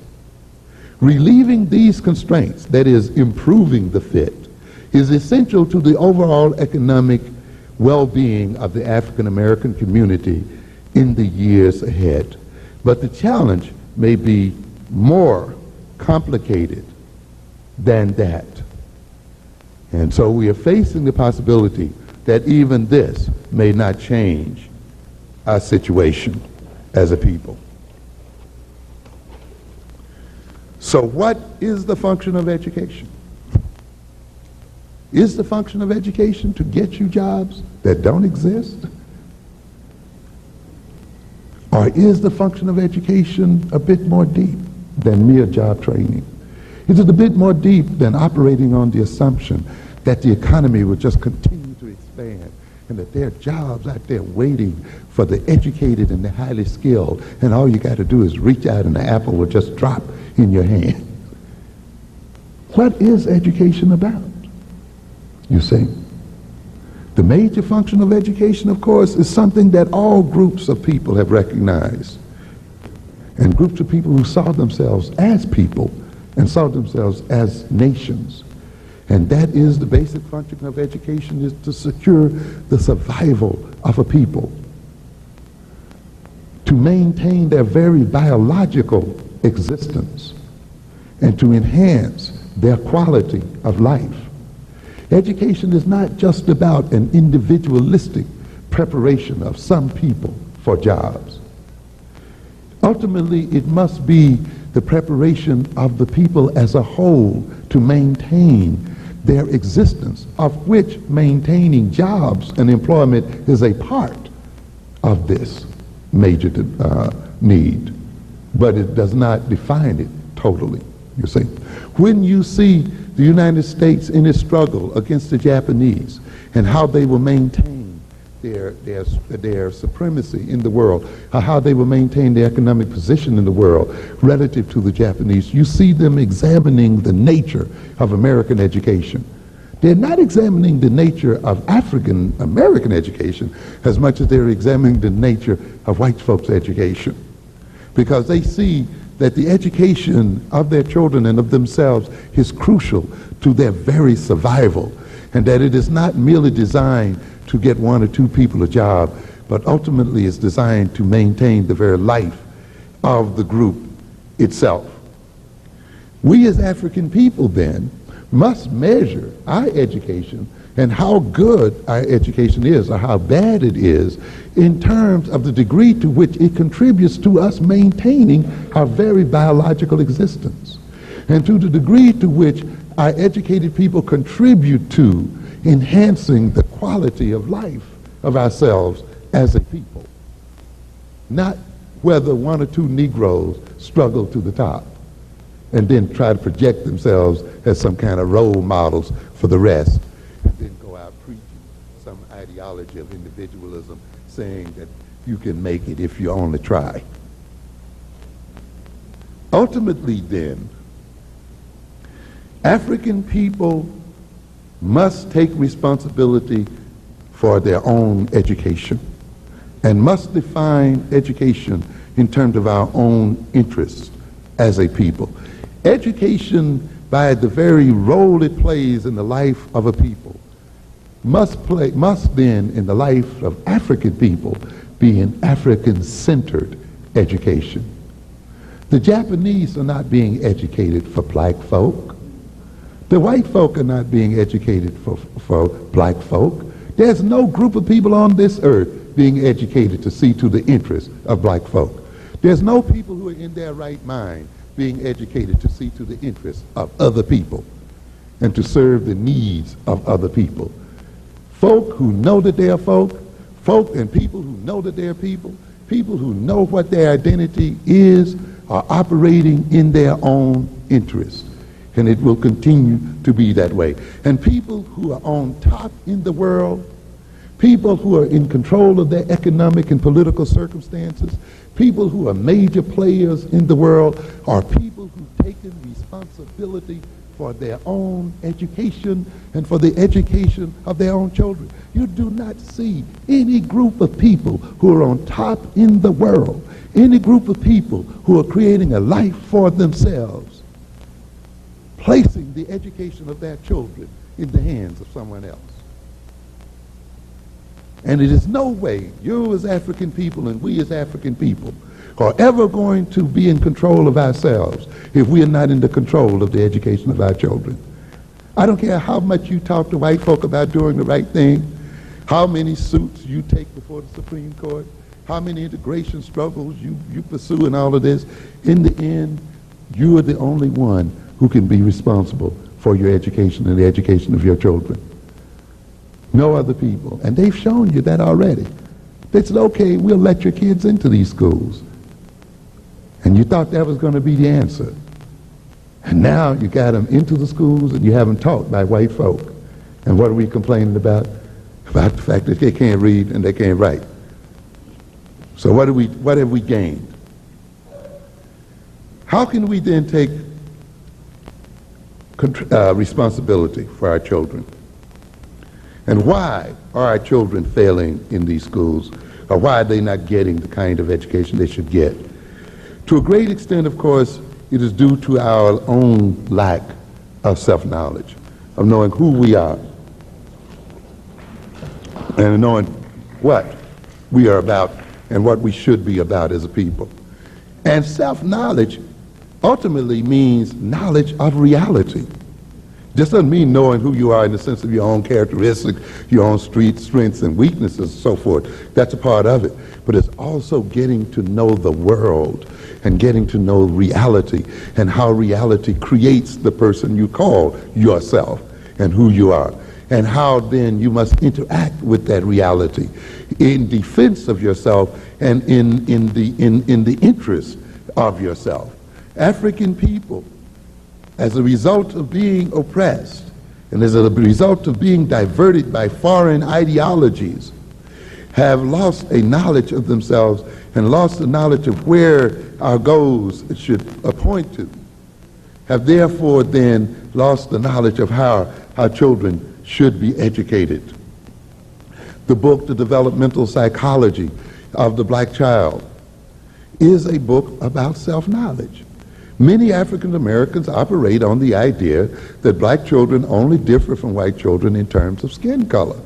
Relieving these constraints, that is, improving the fit, is essential to the overall economic well-being of the African American community in the years ahead. But the challenge may be more complicated than that. And so we are facing the possibility that even this may not change our situation as a people. So what is the function of education? Is the function of education to get you jobs that don't exist? Or is the function of education a bit more deep than mere job training? Is it a bit more deep than operating on the assumption that the economy will just continue to expand and that there are jobs out there waiting for the educated and the highly skilled, and all you got to do is reach out and the apple will just drop in your hand? What is education about? You see, the major function of education, of course, is something that all groups of people have recognized, and groups of people who saw themselves as people and saw themselves as nations. And that is the basic function of education, is to secure the survival of a people, to maintain their very biological existence, and to enhance their quality of life. Education is not just about an individualistic preparation of some people for jobs. Ultimately, it must be the preparation of the people as a whole to maintain their existence, of which maintaining jobs and employment is a part of this major need. But it does not define it totally, you see. When you see the United States in its struggle against the Japanese and how they will maintain their supremacy in the world, how they will maintain their economic position in the world relative to the Japanese, you see them examining the nature of American education. They're not examining the nature of African American education as much as they're examining the nature of white folks' education, because they see that the education of their children and of themselves is crucial to their very survival, and that it is not merely designed to get 1 or 2 people a job, but ultimately is designed to maintain the very life of the group itself. We as African people then must measure our education and how good our education is or how bad it is in terms of the degree to which it contributes to us maintaining our very biological existence, and to the degree to which our educated people contribute to enhancing the quality of life of ourselves as a people. Not whether 1 or 2 Negroes struggle to the top and then try to project themselves as some kind of role models for the rest, and then go out preaching some ideology of individualism, saying that you can make it if you only try. Ultimately then, African people must take responsibility for their own education and must define education in terms of our own interests as a people. Education, by the very role it plays in the life of a people, must then, in the life of African people, be an African-centered education. The Japanese are not being educated for black folk. The white folk are not being educated for black folk. There's no group of people on this earth being educated to see to the interests of black folk. There's no people who are in their right mind being educated to see to the interests of other people and to serve the needs of other people. Folk who know that they are folk and people who know that they are people who know what their identity is, are operating in their own interest. And it will continue to be that way. And people who are on top in the world, people who are in control of their economic and political circumstances, people who are major players in the world, are people who've taken responsibility for their own education and for the education of their own children. You do not see any group of people who are on top in the world, any group of people who are creating a life for themselves, placing the education of their children in the hands of someone else. And it is no way you as African people and we as African people are ever going to be in control of ourselves if we are not in the control of the education of our children. I don't care how much you talk to white folk about doing the right thing, how many suits you take before the Supreme Court, how many integration struggles you pursue and all of this. In the end, you are the only one who can be responsible for your education and the education of your children. No other people. And they've shown you that already. They said, okay, we'll let your kids into these schools. And you thought that was going to be the answer. And now you got them into the schools and you have them taught by white folk. And what are we complaining about? About the fact that they can't read and they can't write. So what have we gained? How can we then take responsibility for our children? And why are our children failing in these schools? Or why are they not getting the kind of education they should get? To a great extent, of course, it is due to our own lack of self-knowledge, of knowing who we are, and knowing what we are about and what we should be about as a people. And self-knowledge ultimately means knowledge of reality. Just doesn't mean knowing who you are in the sense of your own characteristics, your own strengths and weaknesses and so forth. That's a part of it. But it's also getting to know the world and getting to know reality and how reality creates the person you call yourself and who you are, and how then you must interact with that reality in defense of yourself and in the interest of yourself. African people, as a result of being oppressed and as a result of being diverted by foreign ideologies, have lost a knowledge of themselves and lost the knowledge of where our goals should point to, have therefore then lost the knowledge of how our children should be educated. The book, The Developmental Psychology of the Black Child, is a book about self-knowledge. Many African Americans operate on the idea that black children only differ from white children in terms of skin color,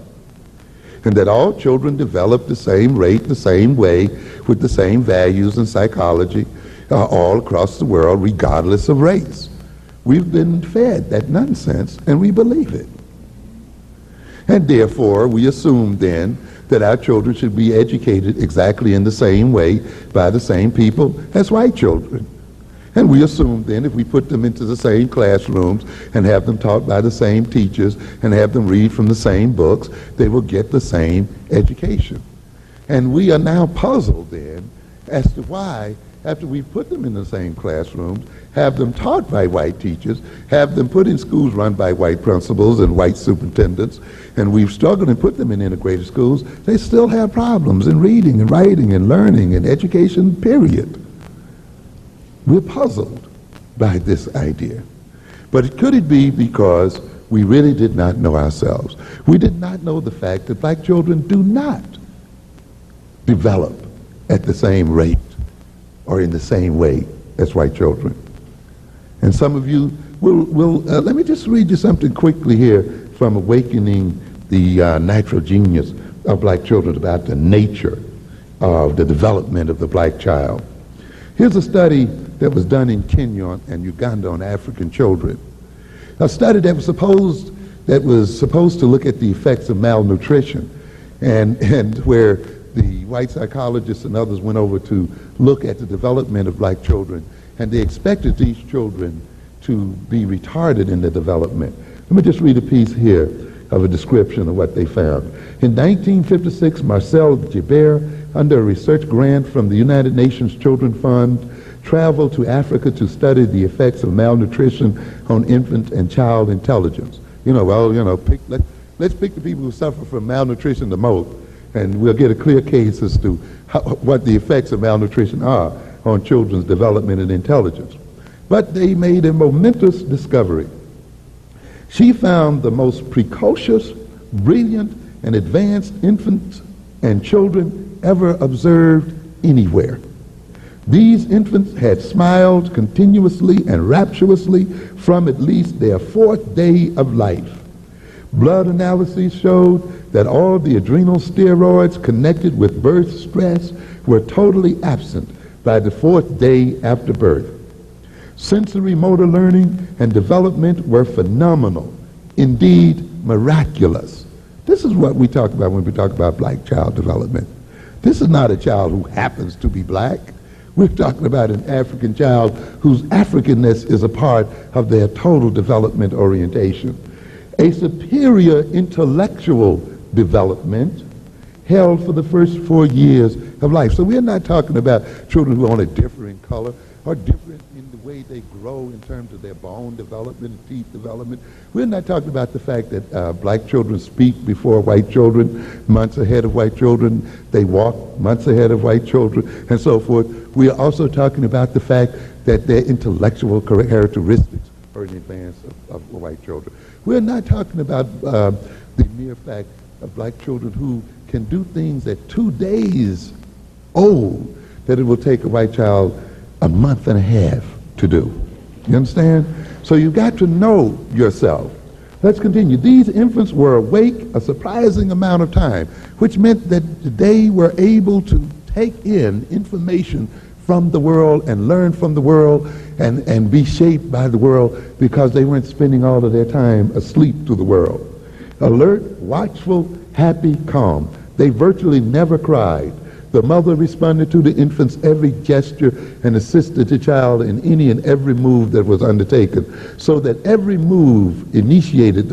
and that all children develop the same rate, the same way, with the same values and psychology all across the world, regardless of race. We've been fed that nonsense, and we believe it. And therefore, we assume then that our children should be educated exactly in the same way by the same people as white children. And we assume then if we put them into the same classrooms and have them taught by the same teachers and have them read from the same books, they will get the same education. And we are now puzzled then as to why, after we've put them in the same classrooms, have them taught by white teachers, have them put in schools run by white principals and white superintendents, and we've struggled and put them in integrated schools, they still have problems in reading and writing and learning and education, period. We're puzzled by this idea. But could it be because we really did not know ourselves? We did not know the fact that black children do not develop at the same rate or in the same way as white children. And some of you will let me just read you something quickly here from Awakening the Natural Genius of Black Children about the nature of the development of the black child. Here's a study that was done in Kenya and Uganda on African children. A study that was supposed to look at the effects of malnutrition, and where the white psychologists and others went over to look at the development of black children, and they expected these children to be retarded in their development. Let me just read a piece here of a description of what they found. In 1956, Marcel Gibert, under a research grant from the United Nations Children Fund, traveled to Africa to study the effects of malnutrition on infant and child intelligence. Let's pick the people who suffer from malnutrition the most, and we'll get a clear case as to what the effects of malnutrition are on children's development and intelligence. But they made a momentous discovery. She found the most precocious, brilliant, and advanced infants and children ever observed anywhere. These infants had smiled continuously and rapturously from at least their 4th day of life. Blood analyses showed that all the adrenal steroids connected with birth stress were totally absent by the 4th day after birth. Sensory motor learning and development were phenomenal, indeed miraculous. This is what we talk about when we talk about black child development. This is not a child who happens to be black. We're talking about an African child whose Africanness is a part of their total development orientation. A superior intellectual development held for the first 4 years of life. So we're not talking about children who only differ in color or different in the way they grow in terms of their bone development and teeth development. We're not talking about the fact that black children speak before white children, months ahead of white children. They walk months ahead of white children, and so forth. We are also talking about the fact that their intellectual characteristics are in advance of white children. We're not talking about the mere fact of black children who can do things at 2 days old that it will take a white child a month and a half to do. You understand? So you've got to know yourself. Let's continue. These infants were awake a surprising amount of time, which meant that they were able to take in information from the world and learn from the world and be shaped by the world, because they weren't spending all of their time asleep to the world. Alert, watchful, happy, calm. They virtually never cried. The mother responded to the infant's every gesture and assisted the child in any and every move that was undertaken, so that every move initiated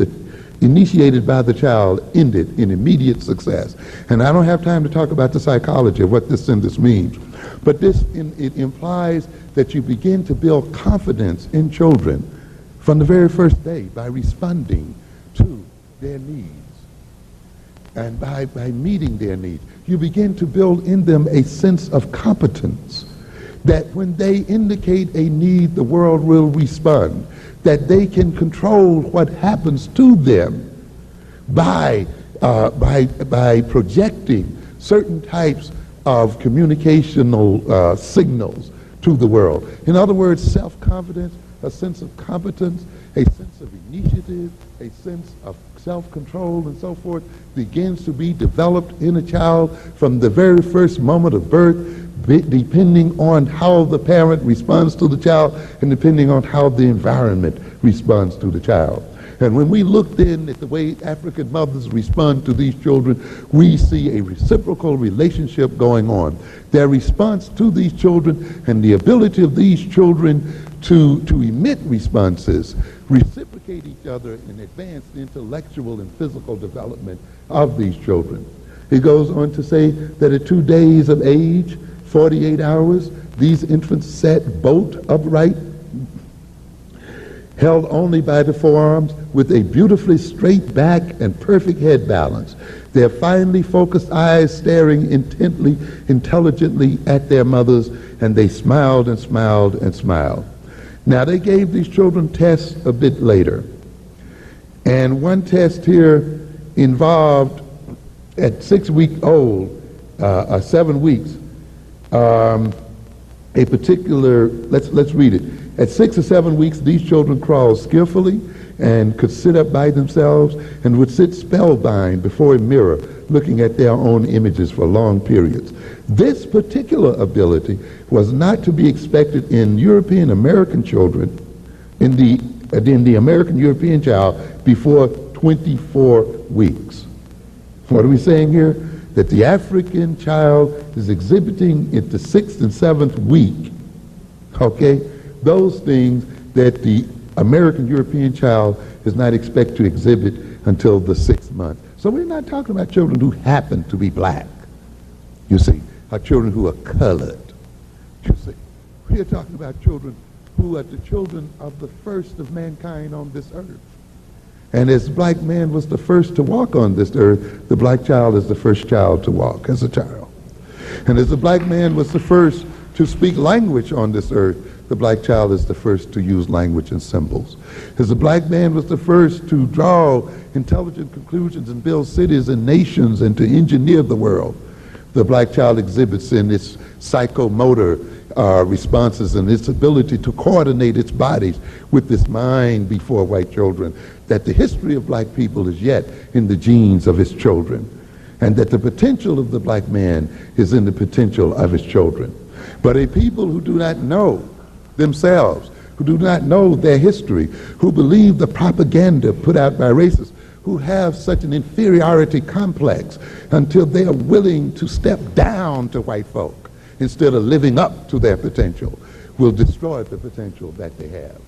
by the child ended in immediate success. And I don't have time to talk about the psychology of what this means, but it implies that you begin to build confidence in children from the very first day by responding to their needs. And by meeting their needs, you begin to build in them a sense of competence, that when they indicate a need, the world will respond, that they can control what happens to them by projecting certain types of communicational signals to the world. In other words, self-confidence, a sense of competence, a sense of initiative, a sense of self-control and so forth begins to be developed in a child from the very first moment of birth, depending on how the parent responds to the child and depending on how the environment responds to the child. And when we look then at the way African mothers respond to these children, we see a reciprocal relationship going on. Their response to these children and the ability of these children to emit responses reciprocate each other and advance the intellectual and physical development of these children. He goes on to say that at 2 days of age, 48 hours, these infants sat bolt upright, held only by the forearms, with a beautifully straight back and perfect head balance, their finely focused eyes staring intently, intelligently at their mothers, and they smiled and smiled and smiled. Now, they gave these children tests a bit later. And one test here involved, at 6 weeks old, 7 weeks, a particular, let's read it. At 6 or 7 weeks, these children crawled skillfully and could sit up by themselves and would sit spellbound before a mirror, looking at their own images for long periods. This particular ability was not to be expected in European American children, in the American European child, before 24 weeks. What are we saying here? That the African child is exhibiting at the 6th and 7th week, okay, those things that the American European child is not expected to exhibit until the 6th month. So we're not talking about children who happen to be black, you see, or children who are colored, you see. We're talking about children who are the children of the first of mankind on this earth. And as black man was the first to walk on this earth, the black child is the first child to walk as a child. And as the black man was the first to speak language on this earth, the black child is the first to use language and symbols. As the black man was the first to draw intelligent conclusions and build cities and nations and to engineer the world, the black child exhibits in its psychomotor responses and its ability to coordinate its bodies with this mind before white children, that the history of black people is yet in the genes of his children, and that the potential of the black man is in the potential of his children. But a people who do not know themselves, who do not know their history, who believe the propaganda put out by racists, who have such an inferiority complex until they are willing to step down to white folk instead of living up to their potential, will destroy the potential that they have.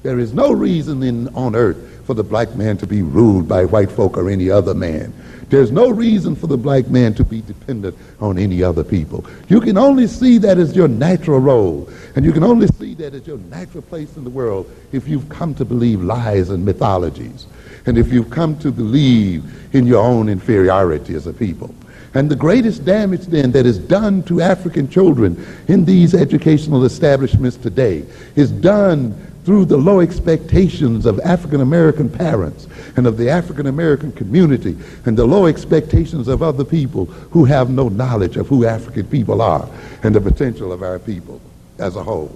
There is no reason on earth for the black man to be ruled by white folk or any other man. There's no reason for the black man to be dependent on any other people. You can only see that as your natural role, and you can only see that as your natural place in the world if you've come to believe lies and mythologies, and if you've come to believe in your own inferiority as a people. And the greatest damage then that is done to African children in these educational establishments today is done through the low expectations of African American parents and of the African American community and the low expectations of other people who have no knowledge of who African people are and the potential of our people as a whole.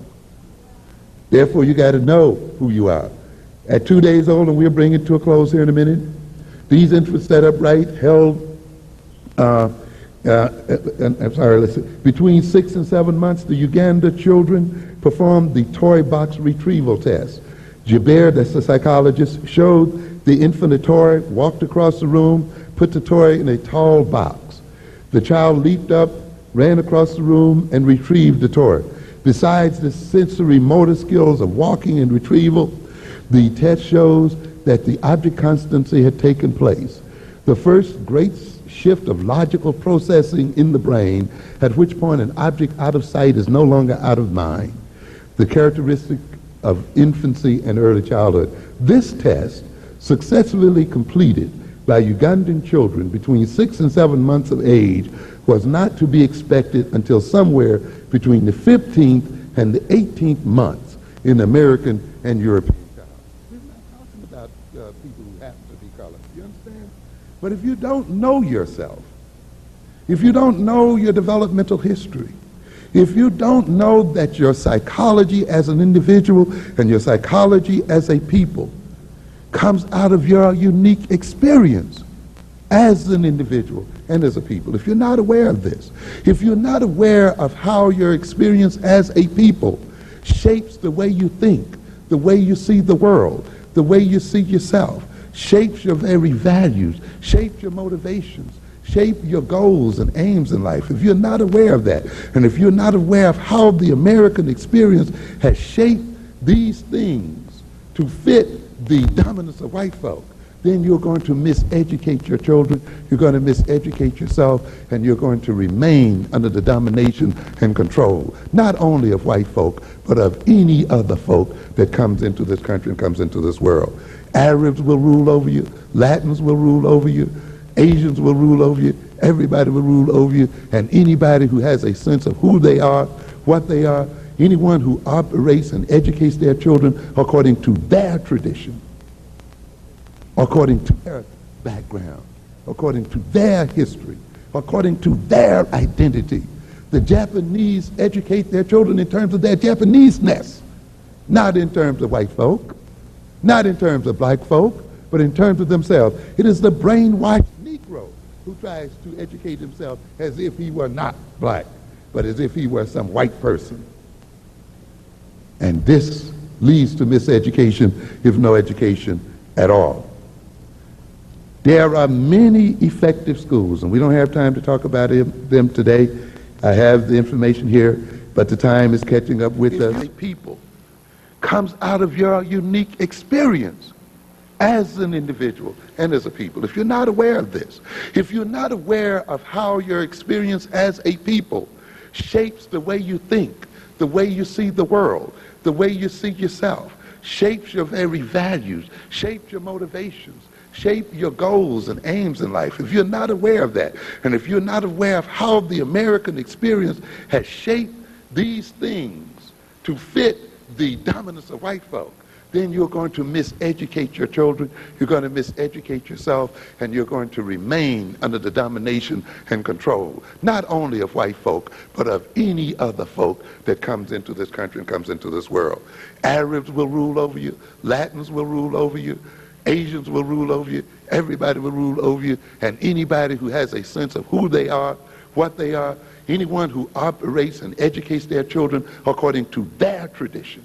Therefore, you got to know who you are. At 2 days old, and we'll bring it to a close here in a minute, these infants sat upright, held between 6 and 7 months, the Uganda children performed the toy box retrieval test. Jabir, that's the psychologist, showed the infant a toy, walked across the room, put the toy in a tall box. The child leaped up, ran across the room, and retrieved the toy. Besides the sensory motor skills of walking and retrieval, the test shows that the object constancy had taken place. The first great shift of logical processing in the brain, at which point an object out of sight is no longer out of mind, the characteristic of infancy and early childhood. This test, successfully completed by Ugandan children between 6 and 7 months of age, was not to be expected until somewhere between the 15th and the 18th months in American and European child. We're not talking about people who happen to be colored. You understand? But if you don't know yourself, if you don't know your developmental history, if you don't know that your psychology as an individual and your psychology as a people comes out of your unique experience as an individual and as a people, if you're not aware of this, if you're not aware of how your experience as a people shapes the way you think, the way you see the world, the way you see yourself, shapes your very values, shapes your motivations, shape your goals and aims in life. If you're not aware of that, and if you're not aware of how the American experience has shaped these things to fit the dominance of white folk, then you're going to miseducate your children, you're going to miseducate yourself, and you're going to remain under the domination and control, not only of white folk, but of any other folk that comes into this country and comes into this world. Arabs will rule over you, Latins will rule over you, Asians will rule over you, everybody will rule over you, and anybody who has a sense of who they are, what they are, anyone who operates and educates their children according to their tradition, according to their background, according to their history, according to their identity. The Japanese educate their children in terms of their Japanese-ness, not in terms of white folk, not in terms of black folk, but in terms of themselves. It is the brainwashed Negro who tries to educate himself as if he were not black, but as if he were some white person. And this leads to miseducation, if no education at all. There are many effective schools, and we don't have time to talk about them today. I have the information here, but the time is catching up with us. People comes out of your unique experience as an individual and as a people. If you're not aware of this, if you're not aware of how your experience as a people shapes the way you think, the way you see the world, the way you see yourself, shapes your very values, shapes your motivations, shape your goals and aims in life. If you're not aware of that, and if you're not aware of how the American experience has shaped these things to fit the dominance of white folk, then you're going to miseducate your children, you're going to miseducate yourself, and you're going to remain under the domination and control, not only of white folk, but of any other folk that comes into this country and comes into this world. Arabs will rule over you, Latins will rule over you, Asians will rule over you, everybody will rule over you, and anybody who has a sense of who they are, what they are, anyone who operates and educates their children according to their tradition,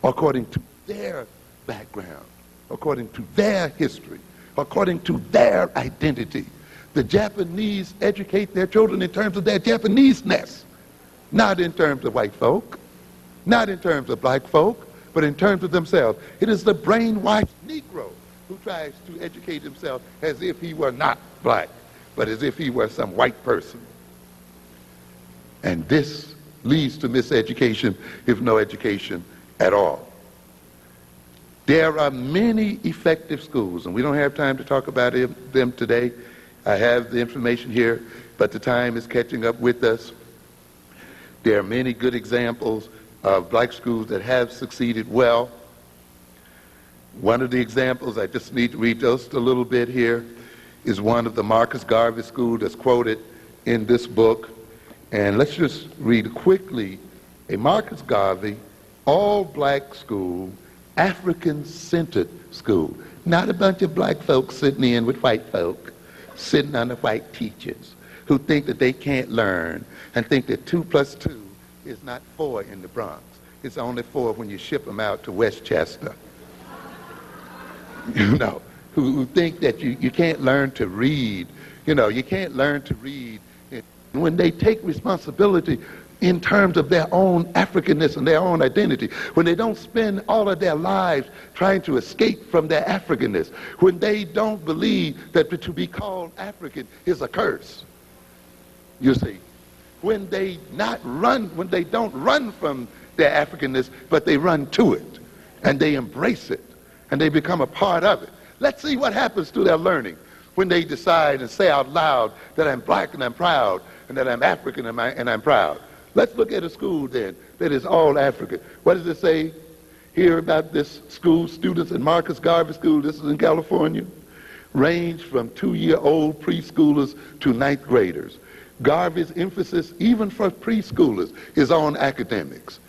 according to their background, according to their history, according to their identity. The Japanese educate their children in terms of their Japanese-ness, not in terms of white folk, not in terms of black folk, but in terms of themselves. It is the brainwashed Negro who tries to educate himself as if he were not black, but as if he were some white person. And this leads to miseducation, if no education at all. There are many effective schools, and we don't have time to talk about them today. I have the information here, but the time is catching up with us. There are many good examples of black schools that have succeeded well. One of the examples, I just need to read just a little bit here, is one of the Marcus Garvey School that's quoted in this book. And let's just read quickly. A Marcus Garvey, all-black school, African-centered school. Not a bunch of black folks sitting in with white folk, sitting under white teachers who think that they can't learn and think that 2 + 2 is not 4 in the Bronx. It's only 4 when you ship them out to Westchester. You know, who think that you can't learn to read. You know, you can't learn to read. When they take responsibility in terms of their own Africanness and their own identity, when they don't spend all of their lives trying to escape from their Africanness, when they don't believe that to be called African is a curse, you see. When they don't run from their Africanness, but they run to it, and they embrace it, and they become a part of it. Let's see what happens to their learning when they decide and say out loud that I'm black and I'm proud, and that I'm African and I'm proud. Let's look at a school then that is all African. What does it say here about this school? Students in Marcus Garvey School, this is in California, range from 2-year-old preschoolers to 9th graders. Garvey's emphasis, even for preschoolers, is on academics.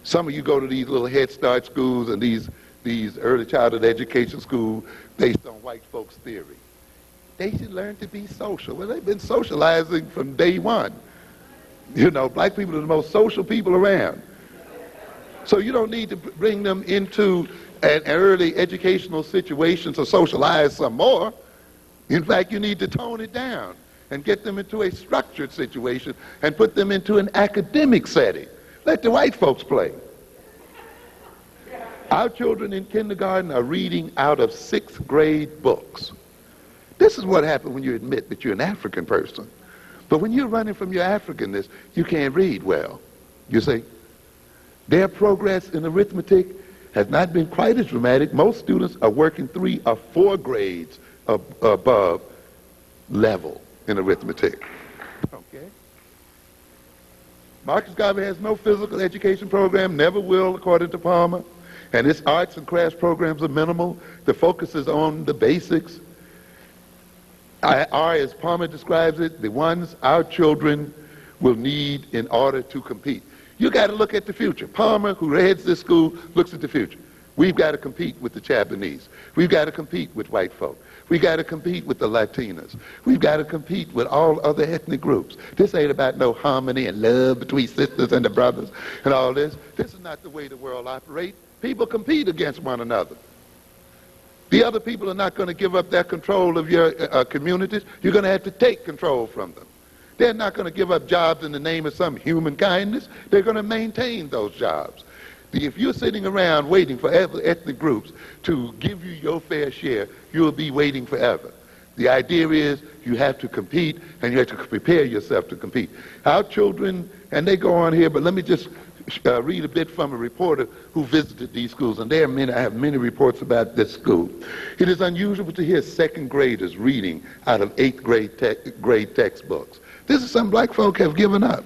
Some of you go to these little Head Start schools and these early childhood education schools based on white folks' theory. They should learn to be social. Well, they've been socializing from day one. You know, black people are the most social people around. So you don't need to bring them into an early educational situation to socialize some more. In fact, you need to tone it down and get them into a structured situation and put them into an academic setting. Let the white folks play. Our children in kindergarten are reading out of 6th grade books. This is what happens when you admit that you're an African person. But when you're running from your Africanness, you can't read well, you see. Their progress in arithmetic has not been quite as dramatic. Most students are working 3 or 4 grades above level in arithmetic. Okay? Marcus Garvey has no physical education program, never will, according to Palmer. And its arts and crafts programs are minimal. The focus is on the basics. Are, as Palmer describes it, the ones our children will need in order to compete. You got to look at the future. Palmer, who heads this school, looks at the future. We've got to compete with the Japanese. We've got to compete with white folk. We've got to compete with the Latinas. We've got to compete with all other ethnic groups. This ain't about no harmony and love between sisters and the brothers and all this. This is not the way the world operates. People compete against one another. The other people are not going to give up their control of your communities. You're going to have to take control from them. They're not going to give up jobs in the name of some human kindness. They're going to maintain those jobs. If you're sitting around waiting for ethnic groups to give you your fair share, you'll be waiting forever. The idea is you have to compete, and you have to prepare yourself to compete. Our children, and they go on here, but let me just read a bit from a reporter who visited these schools, and there are many, I have many reports about this school. It is unusual to hear second graders reading out of eighth grade textbooks. This is something black folk have given up.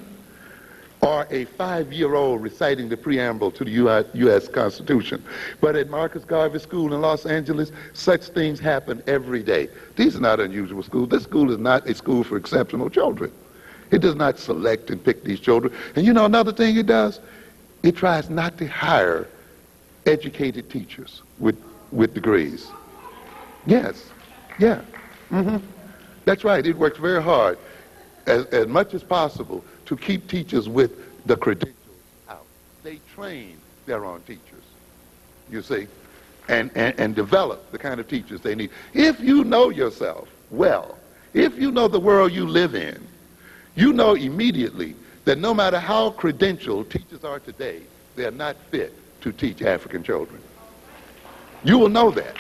Or a 5-year-old reciting the preamble to the U.S. Constitution. But at Marcus Garvey School in Los Angeles, such things happen every day. These are not unusual schools. This school is not a school for exceptional children. It does not select and pick these children. And you know another thing it does? It tries not to hire educated teachers with degrees. Yes, yeah, that's right. It works very hard, as much as possible, to keep teachers with the credentials out. They train their own teachers, you see, and develop the kind of teachers they need. If you know yourself well, if you know the world you live in, you know immediately that no matter how credentialed teachers are today, they are not fit to teach African children. You will know that.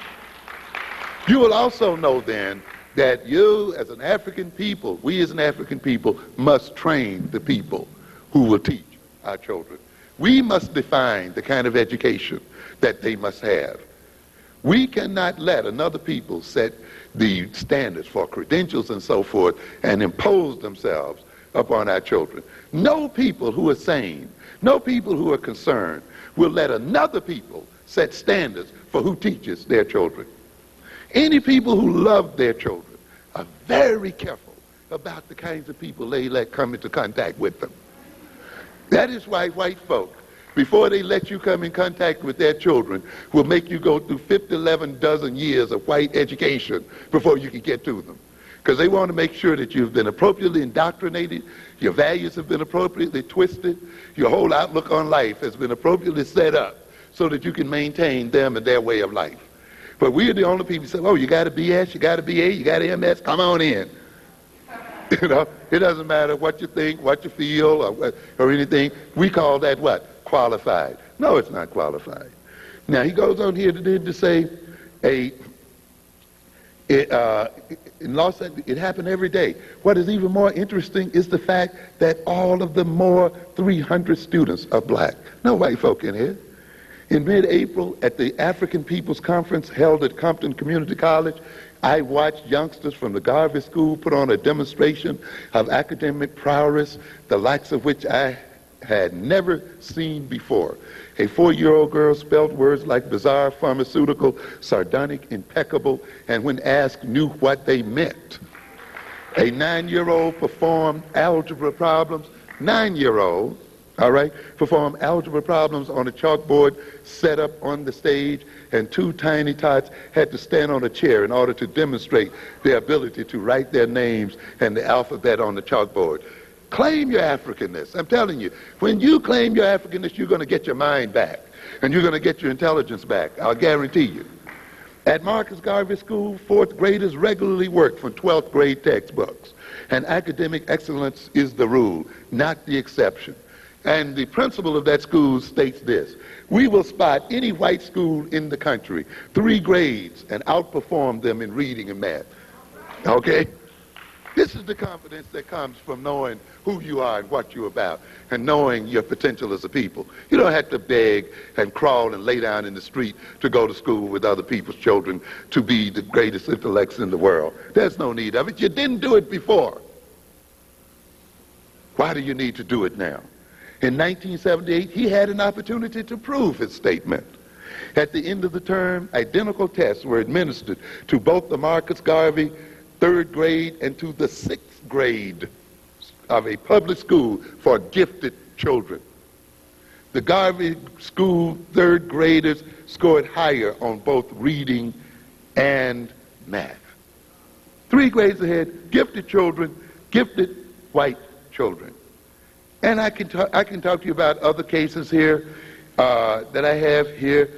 You will also know then that you as an African people, we as an African people, must train the people who will teach our children. We must define the kind of education that they must have. We cannot let another people set the standards for credentials and so forth and impose themselves upon our children. No people who are sane, no people who are concerned will let another people set standards for who teaches their children. Any people who love their children are very careful about the kinds of people they let come into contact with them. That is why white folk, before they let you come in contact with their children, will make you go through 11 dozen years of white education before you can get to them. Because they want to make sure that you've been appropriately indoctrinated, your values have been appropriately twisted, your whole outlook on life has been appropriately set up so that you can maintain them and their way of life. But we're the only people who say, oh, you got a BS, you got a BA, you got an MS, come on in. You know, it doesn't matter what you think, what you feel, or anything. We call that what? Qualified. No, it's not qualified. Now, he goes on here to say, in Los Angeles, it happened every day. What is even more interesting is the fact that all of the more 300 students are black. No white folk in here. In mid-April, at the African People's Conference held at Compton Community College, I watched youngsters from the Garvey School put on a demonstration of academic prowess, the likes of which I had never seen before. A 4-year-old girl spelled words like bizarre, pharmaceutical, sardonic, impeccable, and when asked, knew what they meant. A 9-year-old performed algebra problems, 9-year-old, all right, performed algebra problems on a chalkboard set up on the stage, and 2 tiny tots had to stand on a chair in order to demonstrate their ability to write their names and the alphabet on the chalkboard. Claim your Africanness. I'm telling you, when you claim your Africanness, you're going to get your mind back, and you're going to get your intelligence back, I'll guarantee you. At Marcus Garvey School, 4th graders regularly work from 12th grade textbooks, and academic excellence is the rule, not the exception. And the principal of that school states this: we will spot any white school in the country 3 grades and outperform them in reading and math. Okay? This is the confidence that comes from knowing who you are and what you're about, and knowing your potential as a people. You don't have to beg and crawl and lay down in the street to go to school with other people's children to be the greatest intellects in the world. There's no need of it. You didn't do it before. Why do you need to do it now? In 1978, he had an opportunity to prove his statement. At the end of the term, identical tests were administered to both the Marcus Garvey third grade and to the sixth grade of a public school for gifted children. The Garvey School third graders scored higher on both reading and math. 3 grades ahead, gifted children, gifted white children. And I can talk to you about other cases here that I have here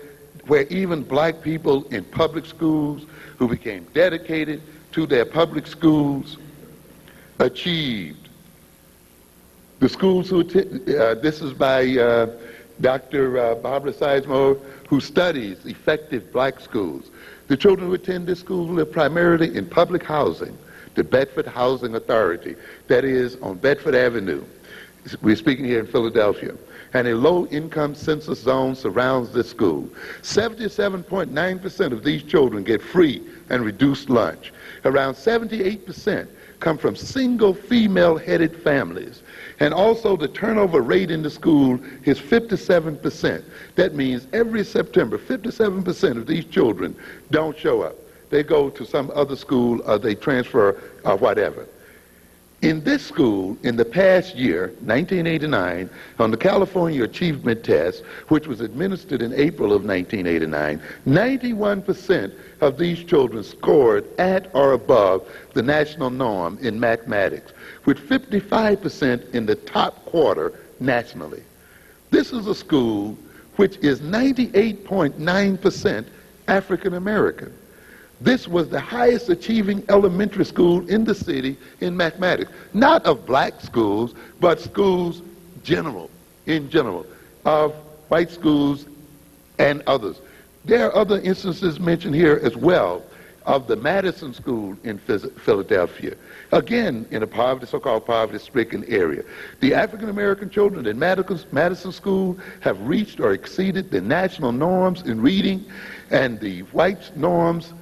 where even black people in public schools who became dedicated to their public schools achieved. The schools who this is by Dr. Barbara Sizemore, who studies effective black schools. The children who attend this school live primarily in public housing, the Bedford Housing Authority, that is on Bedford Avenue. We're speaking here in Philadelphia. And a low-income census zone surrounds this school. 77.9% of these children get free and reduced lunch. Around 78% come from single female-headed families. And also the turnover rate in the school is 57%. That means every September, 57% of these children don't show up. They go to some other school or they transfer or whatever. In this school, in the past year, 1989, on the California Achievement Test, which was administered in April of 1989, 91% of these children scored at or above the national norm in mathematics, with 55% in the top quarter nationally. This is a school which is 98.9% African American. This was the highest achieving elementary school in the city in mathematics. Not of black schools, but schools in general, of white schools and others. There are other instances mentioned here as well of the Madison School in Philadelphia, again in a so-called poverty-stricken area. The African American children in Madison School have reached or exceeded the national norms in reading, and the white norms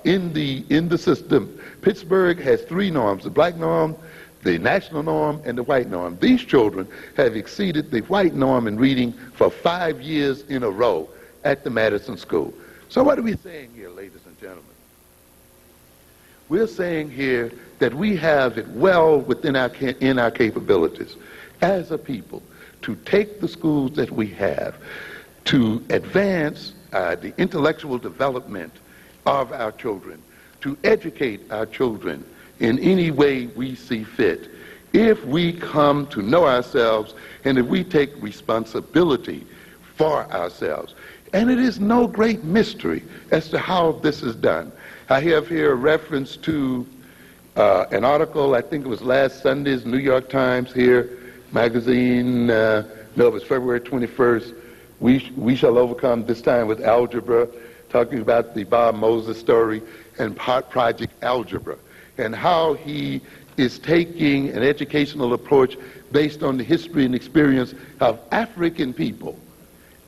in the system. Pittsburgh has 3 norms: the black norm, the national norm, and the white norm. These children have exceeded the white norm in reading for 5 years in a row at the Madison School. So what are we saying here, ladies and gentlemen? We're saying here that we have it well within our capabilities as a people to take the schools that we have to advance the intellectual development of our children, to educate our children in any way we see fit, if we come to know ourselves and if we take responsibility for ourselves. And it is no great mystery as to how this is done. I have here a reference to an article, I think it was last Sunday's New York Times here, magazine, no, it was February 21st, We Shall Overcome, this time with algebra, talking about the Bob Moses story and Project Algebra, and how he is taking an educational approach based on the history and experience of African people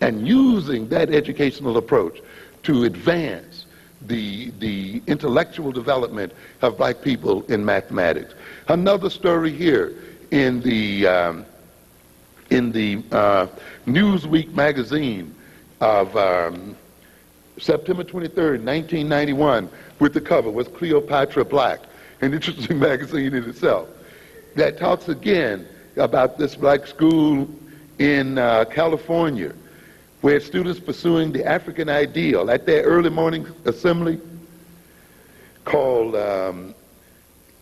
and using that educational approach to advance the intellectual development of black people in mathematics. Another story here in the Newsweek magazine of September 23rd, 1991, with the cover was Cleopatra Black, an interesting magazine in itself, that talks again about this black school in California, where students pursuing the African ideal at their early morning assembly called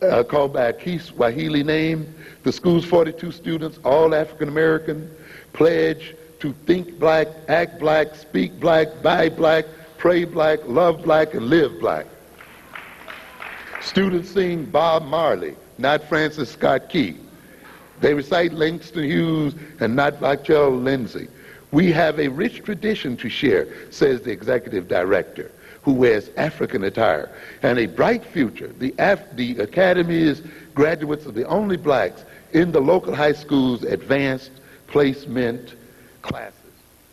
by a Key Swahili name, the school's 42 students, all African American, pledge to think black, act black, speak black, buy black, pray black, love black, and live black. Students sing Bob Marley, not Francis Scott Key. They recite Langston Hughes and not Vachel Lindsay. We have a rich tradition to share, says the executive director, who wears African attire, and a bright future. The Academy's graduates are the only blacks in the local high school's advanced placement classes.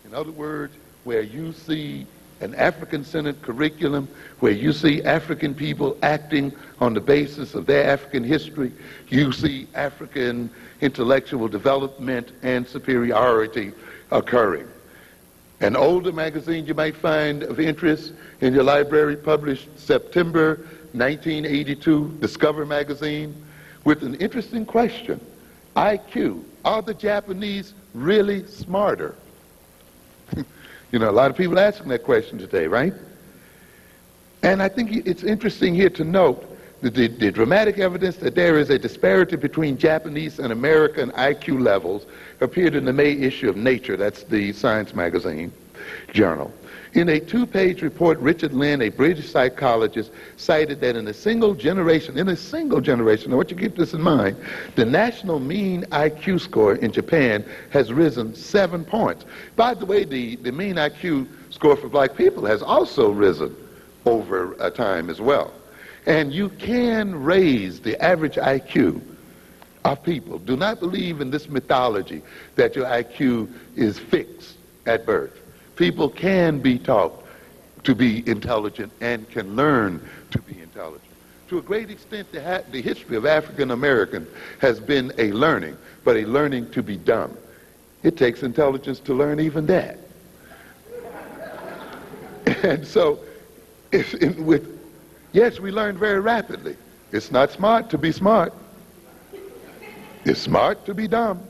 In other words, where you see an African-centered curriculum where you see African people acting on the basis of their African history. You see African intellectual development and superiority occurring. An older magazine you might find of interest in your library published September 1982, Discover magazine, with an interesting question. IQ, are the Japanese really smarter? You know, a lot of people asking that question today, right? And I think it's interesting here to note that the dramatic evidence that there is a disparity between Japanese and American IQ levels appeared in the May issue of Nature, that's the science magazine journal. In a two-page report, Richard Lynn, a British psychologist, cited that in a single generation, now I want you to keep this in mind, the national mean IQ score in Japan has risen 7 points. By the way, the mean IQ score for black people has also risen over time as well. And you can raise the average IQ of people. Do not believe in this mythology that your IQ is fixed at birth. People can be taught to be intelligent and can learn to be intelligent. To a great extent, the history of African Americans has been a learning, but a learning to be dumb. It takes intelligence to learn even that. And so, yes, we learn very rapidly. It's not smart to be smart. It's smart to be dumb.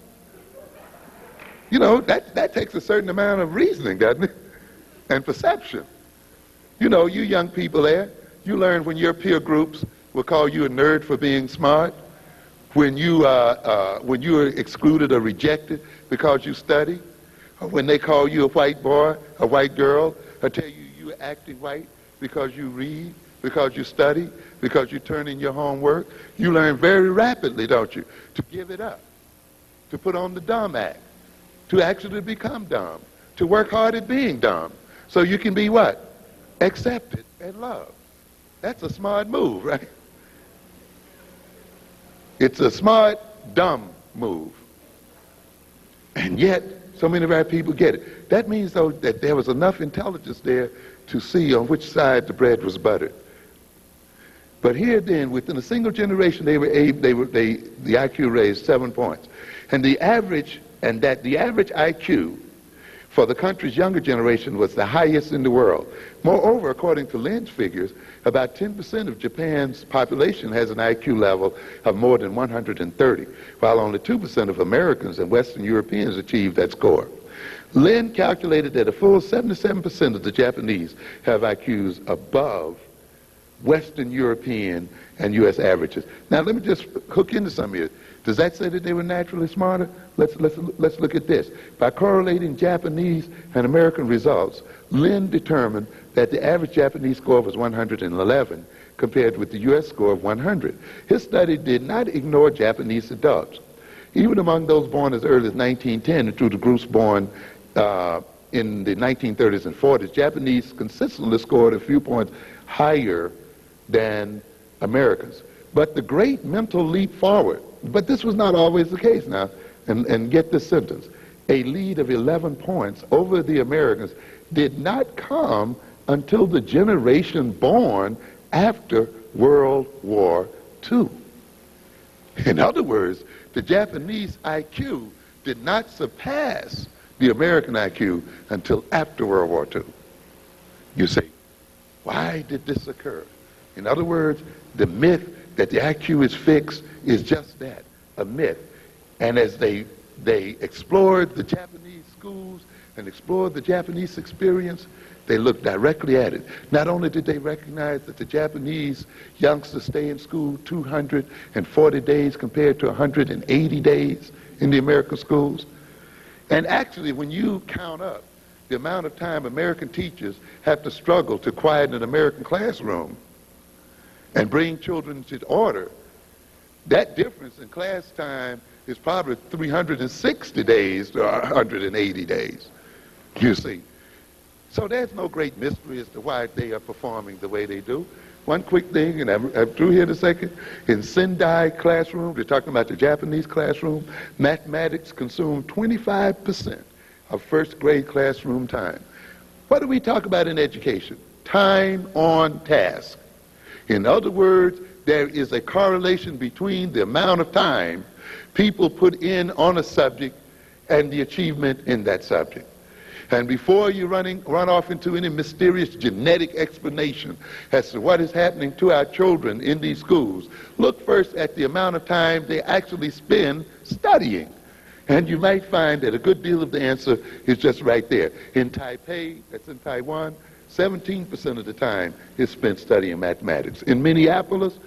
You know, that takes a certain amount of reasoning, doesn't it? And perception. You know, you young people there, you learn when your peer groups will call you a nerd for being smart, when you are excluded or rejected because you study, or when they call you a white boy, a white girl, or tell you you're acting white because you read, because you study, because you turn in your homework. You learn very rapidly, don't you, to give it up, to put on the dumb act, to actually become dumb, to work hard at being dumb, so you can be what? Accepted and loved. That's a smart move, right? It's a smart, dumb move. And yet, so many of our people get it. That means, though, that there was enough intelligence there to see on which side the bread was buttered. But here then, within a single generation, the IQ raised 7 points. And the average IQ for the country's younger generation was the highest in the world. Moreover, according to Lynn's figures, about 10% of Japan's population has an IQ level of more than 130, while only 2% of Americans and Western Europeans achieve that score. Lynn calculated that a full 77% of the Japanese have IQs above Western European and U.S. averages. Now, let me just hook into some of it. Does that say that they were naturally smarter? Let's look at this. By correlating Japanese and American results, Lynn determined that the average Japanese score was 111 compared with the U.S. score of 100. His study did not ignore Japanese adults. Even among those born as early as 1910 and through the groups born in the 1930s and 40s, Japanese consistently scored a few points higher than Americans. But the great mental leap forward, but this was not always the case now, and get this sentence, a lead of 11 points over the Americans did not come until the generation born after World War II. In other words, the Japanese IQ did not surpass the American IQ until after World War II. You say, why did this occur? In other words, the myth that the IQ is fixed is just that, a myth. And as they explored the Japanese schools and explored the Japanese experience, they looked directly at it. Not only did they recognize that the Japanese youngsters stay in school 240 days compared to 180 days in the American schools. And actually, when you count up the amount of time American teachers have to struggle to quiet an American classroom and bring children to order, that difference in class time is probably 360 days to 180 days, you see. So there's no great mystery as to why they are performing the way they do. One quick thing, and I'm through here in a second. In Sendai classroom, we're talking about the Japanese classroom, mathematics consumed 25% of first grade classroom time. What do we talk about in education? Time on task. In other words, there is a correlation between the amount of time people put in on a subject and the achievement in that subject. And before you run off into any mysterious genetic explanation as to what is happening to our children in these schools, look first at the amount of time they actually spend studying. And you might find that a good deal of the answer is just right there. In Taipei, that's in Taiwan, 17% of the time is spent studying mathematics. In Minneapolis,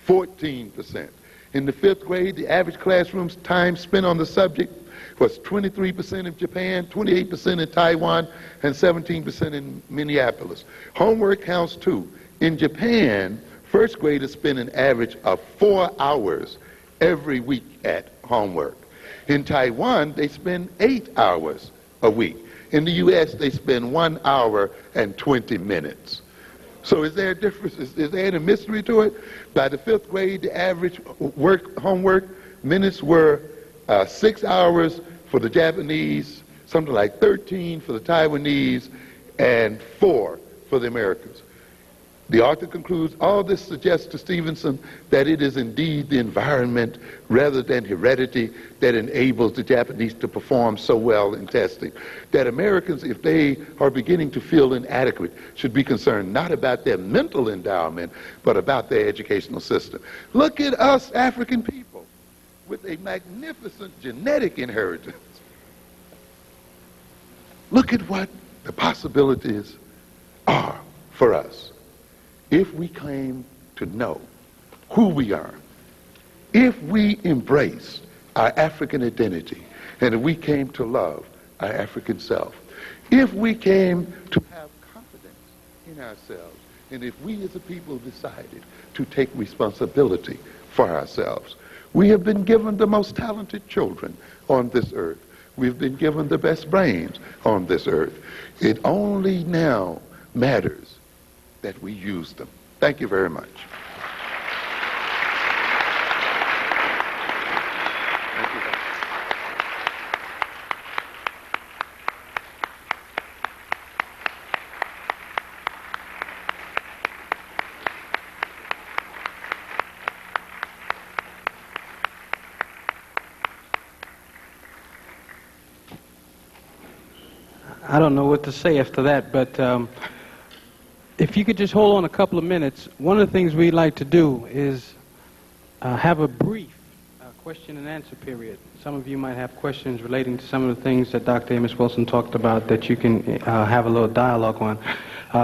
14%. In the 5th grade, the average classroom's time spent on the subject was 23% in Japan, 28% in Taiwan, and 17% in Minneapolis. Homework counts too. In Japan, 1st graders spend an average of 4 hours every week at homework. In Taiwan, they spend 8 hours a week. In the U.S., they spend 1 hour and 20 minutes. So is there a difference? Is there any mystery to it? By the 5th grade, the average homework minutes were 6 hours for the Japanese, something like 13 for the Taiwanese, and 4 for the Americans. The author concludes, all this suggests to Stevenson that it is indeed the environment rather than heredity that enables the Japanese to perform so well in testing. That Americans, if they are beginning to feel inadequate, should be concerned not about their mental endowment, but about their educational system. Look at us African people with a magnificent genetic inheritance. Look at what the possibilities are for us. If we claim to know who we are, if we embrace our African identity, and if we came to love our African self, if we came to have confidence in ourselves, and if we as a people decided to take responsibility for ourselves, we have been given the most talented children on this earth. We've been given the best brains on this earth. It only now matters that we use them. Thank you very much. Thank you. I don't know what to say after that, but if you could just hold on a couple of minutes, one of the things we'd like to do is have a brief question and answer period. Some of you might have questions relating to some of the things that Dr. Amos Wilson talked about that you can have a little dialogue on.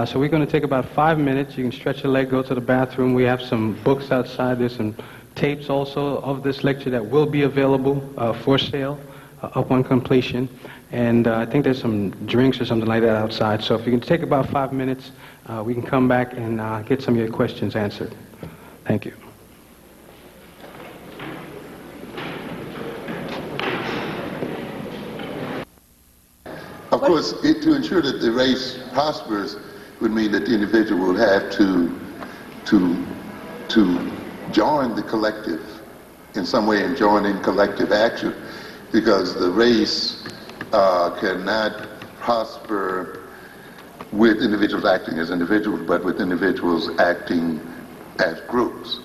So we're going to take about 5 minutes. You can stretch your leg, go to the bathroom. We have some books outside. There's some tapes also of this lecture that will be available for sale upon completion. And I think there's some drinks or something like that outside. So if you can take about 5 minutes, we can come back and get some of your questions answered. Thank you. Of course, to ensure that the race prospers would mean that the individual would have to join the collective in some way and join in collective action, because the race cannot prosper with individuals acting as individuals, but with individuals acting as groups.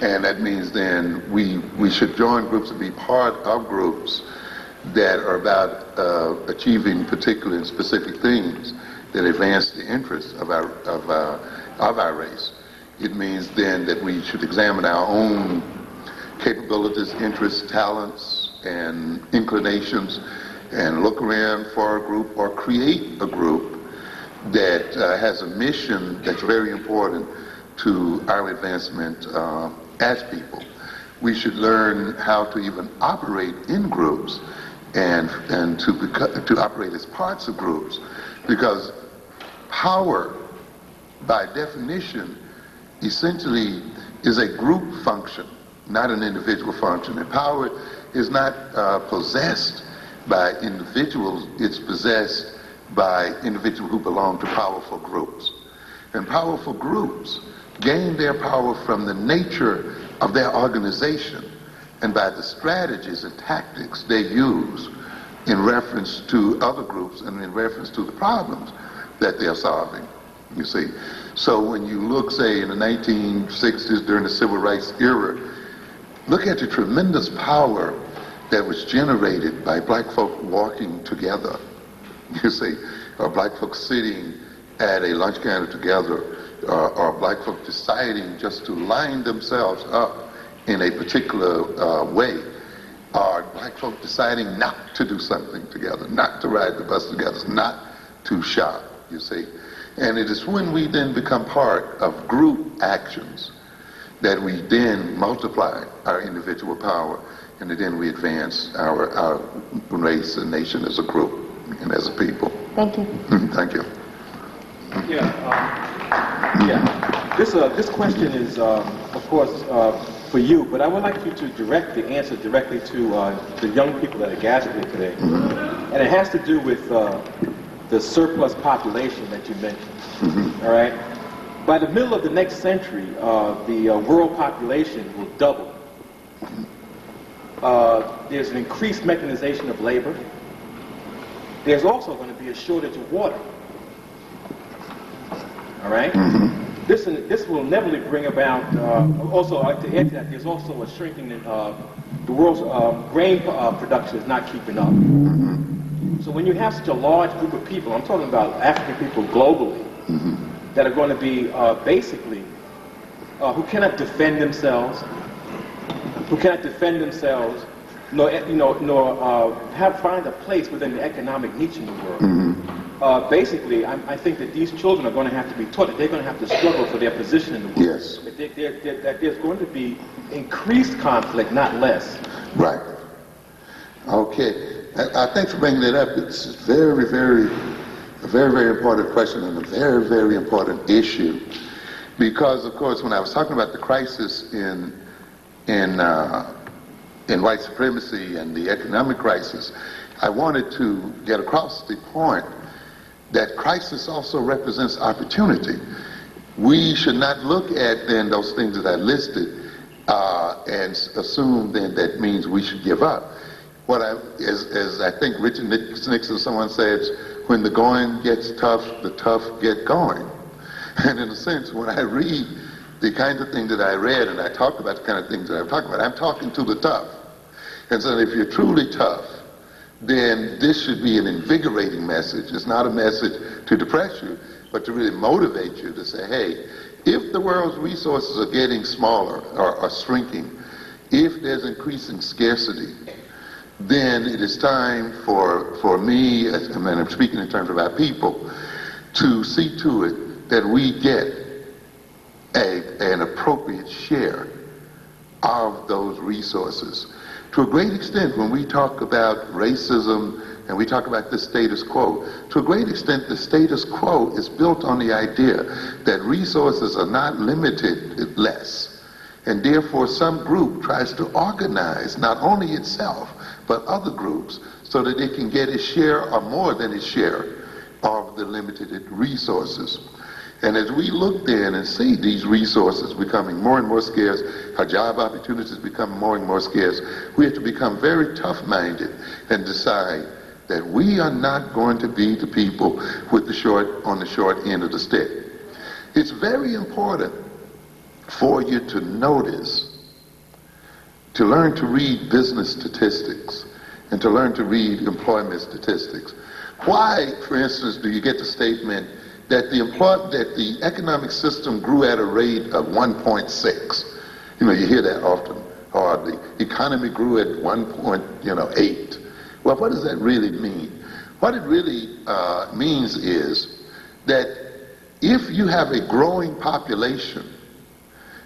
And that means then we should join groups and be part of groups that are about achieving particular and specific things that advance the interests of our race. It means then that we should examine our own capabilities, interests, talents, and inclinations, and look around for a group or create a group that has a mission that's very important to our advancement as people. We should learn how to even operate in groups and to operate as parts of groups, because power, by definition, essentially is a group function, not an individual function. And power is not possessed by individuals, it's possessed by individuals who belong to powerful groups. And powerful groups gain their power from the nature of their organization and by the strategies and tactics they use in reference to other groups and in reference to the problems that they're solving, you see. So when you look, say, in the 1960s during the Civil Rights era, look at the tremendous power that was generated by black folk walking together, you see, or black folk sitting at a lunch counter together, or black folk deciding just to line themselves up in a particular way, or black folk deciding not to do something together, not to ride the bus together, not to shop, you see. And it is when we then become part of group actions that we then multiply our individual power, and then we advance our race and nation as a group and as a people. Thank you. Thank you. This question is, of course, for you, but I would like you to direct the answer directly to the young people that are gathered here today. And it has to do with the surplus population that you mentioned. All right? By the middle of the next century, the world population will double. There's an increased mechanization of labor. There's also going to be a shortage of water. All right? This will inevitably bring about, also to add to that, there's also a shrinking in the world's grain production is not keeping up. So when you have such a large group of people, I'm talking about African people globally, that are going to be basically, who cannot defend themselves, nor find a place within the economic niche in the world. Basically, I think that these children are going to have to be taught that they're going to have to struggle for their position in the world. Yes. That there's going to be increased conflict, not less. Right. Okay. Thanks for bringing that up. It's a very, very important question and a very, very important issue. Because, of course, when I was talking about the crisis in white supremacy and the economic crisis, I wanted to get across the point that crisis also represents opportunity. We should not look at then those things that I listed and assume then that means we should give up. As I think Richard Nixon, someone says, when the going gets tough, the tough get going. And in a sense, when I read the kinds of things that I read and I talk about the kind of things that I'm talking about, I'm talking to the tough. And so if you're truly tough, then this should be an invigorating message. It's not a message to depress you, but to really motivate you to say, hey, if the world's resources are getting smaller or are shrinking, if there's increasing scarcity, then it is time for me, and I'm speaking in terms of our people, to see to it that we get an appropriate share of those resources. To a great extent, when we talk about racism and we talk about the status quo, to a great extent the status quo is built on the idea that resources are not limited less. And therefore some group tries to organize not only itself, but other groups so that it can get its share or more than its share of the limited resources. And as we look then and see these resources becoming more and more scarce, our job opportunities become more and more scarce, we have to become very tough-minded and decide that we are not going to be the people with on the short end of the stick. It's very important for you to notice, to learn to read business statistics and to learn to read employment statistics. Why, for instance, do you get the statement that the economic system grew at a rate of 1.6? You know, you hear that often. Or the economy grew at 1.8. Well, what does that really mean? What it really means is that if you have a growing population,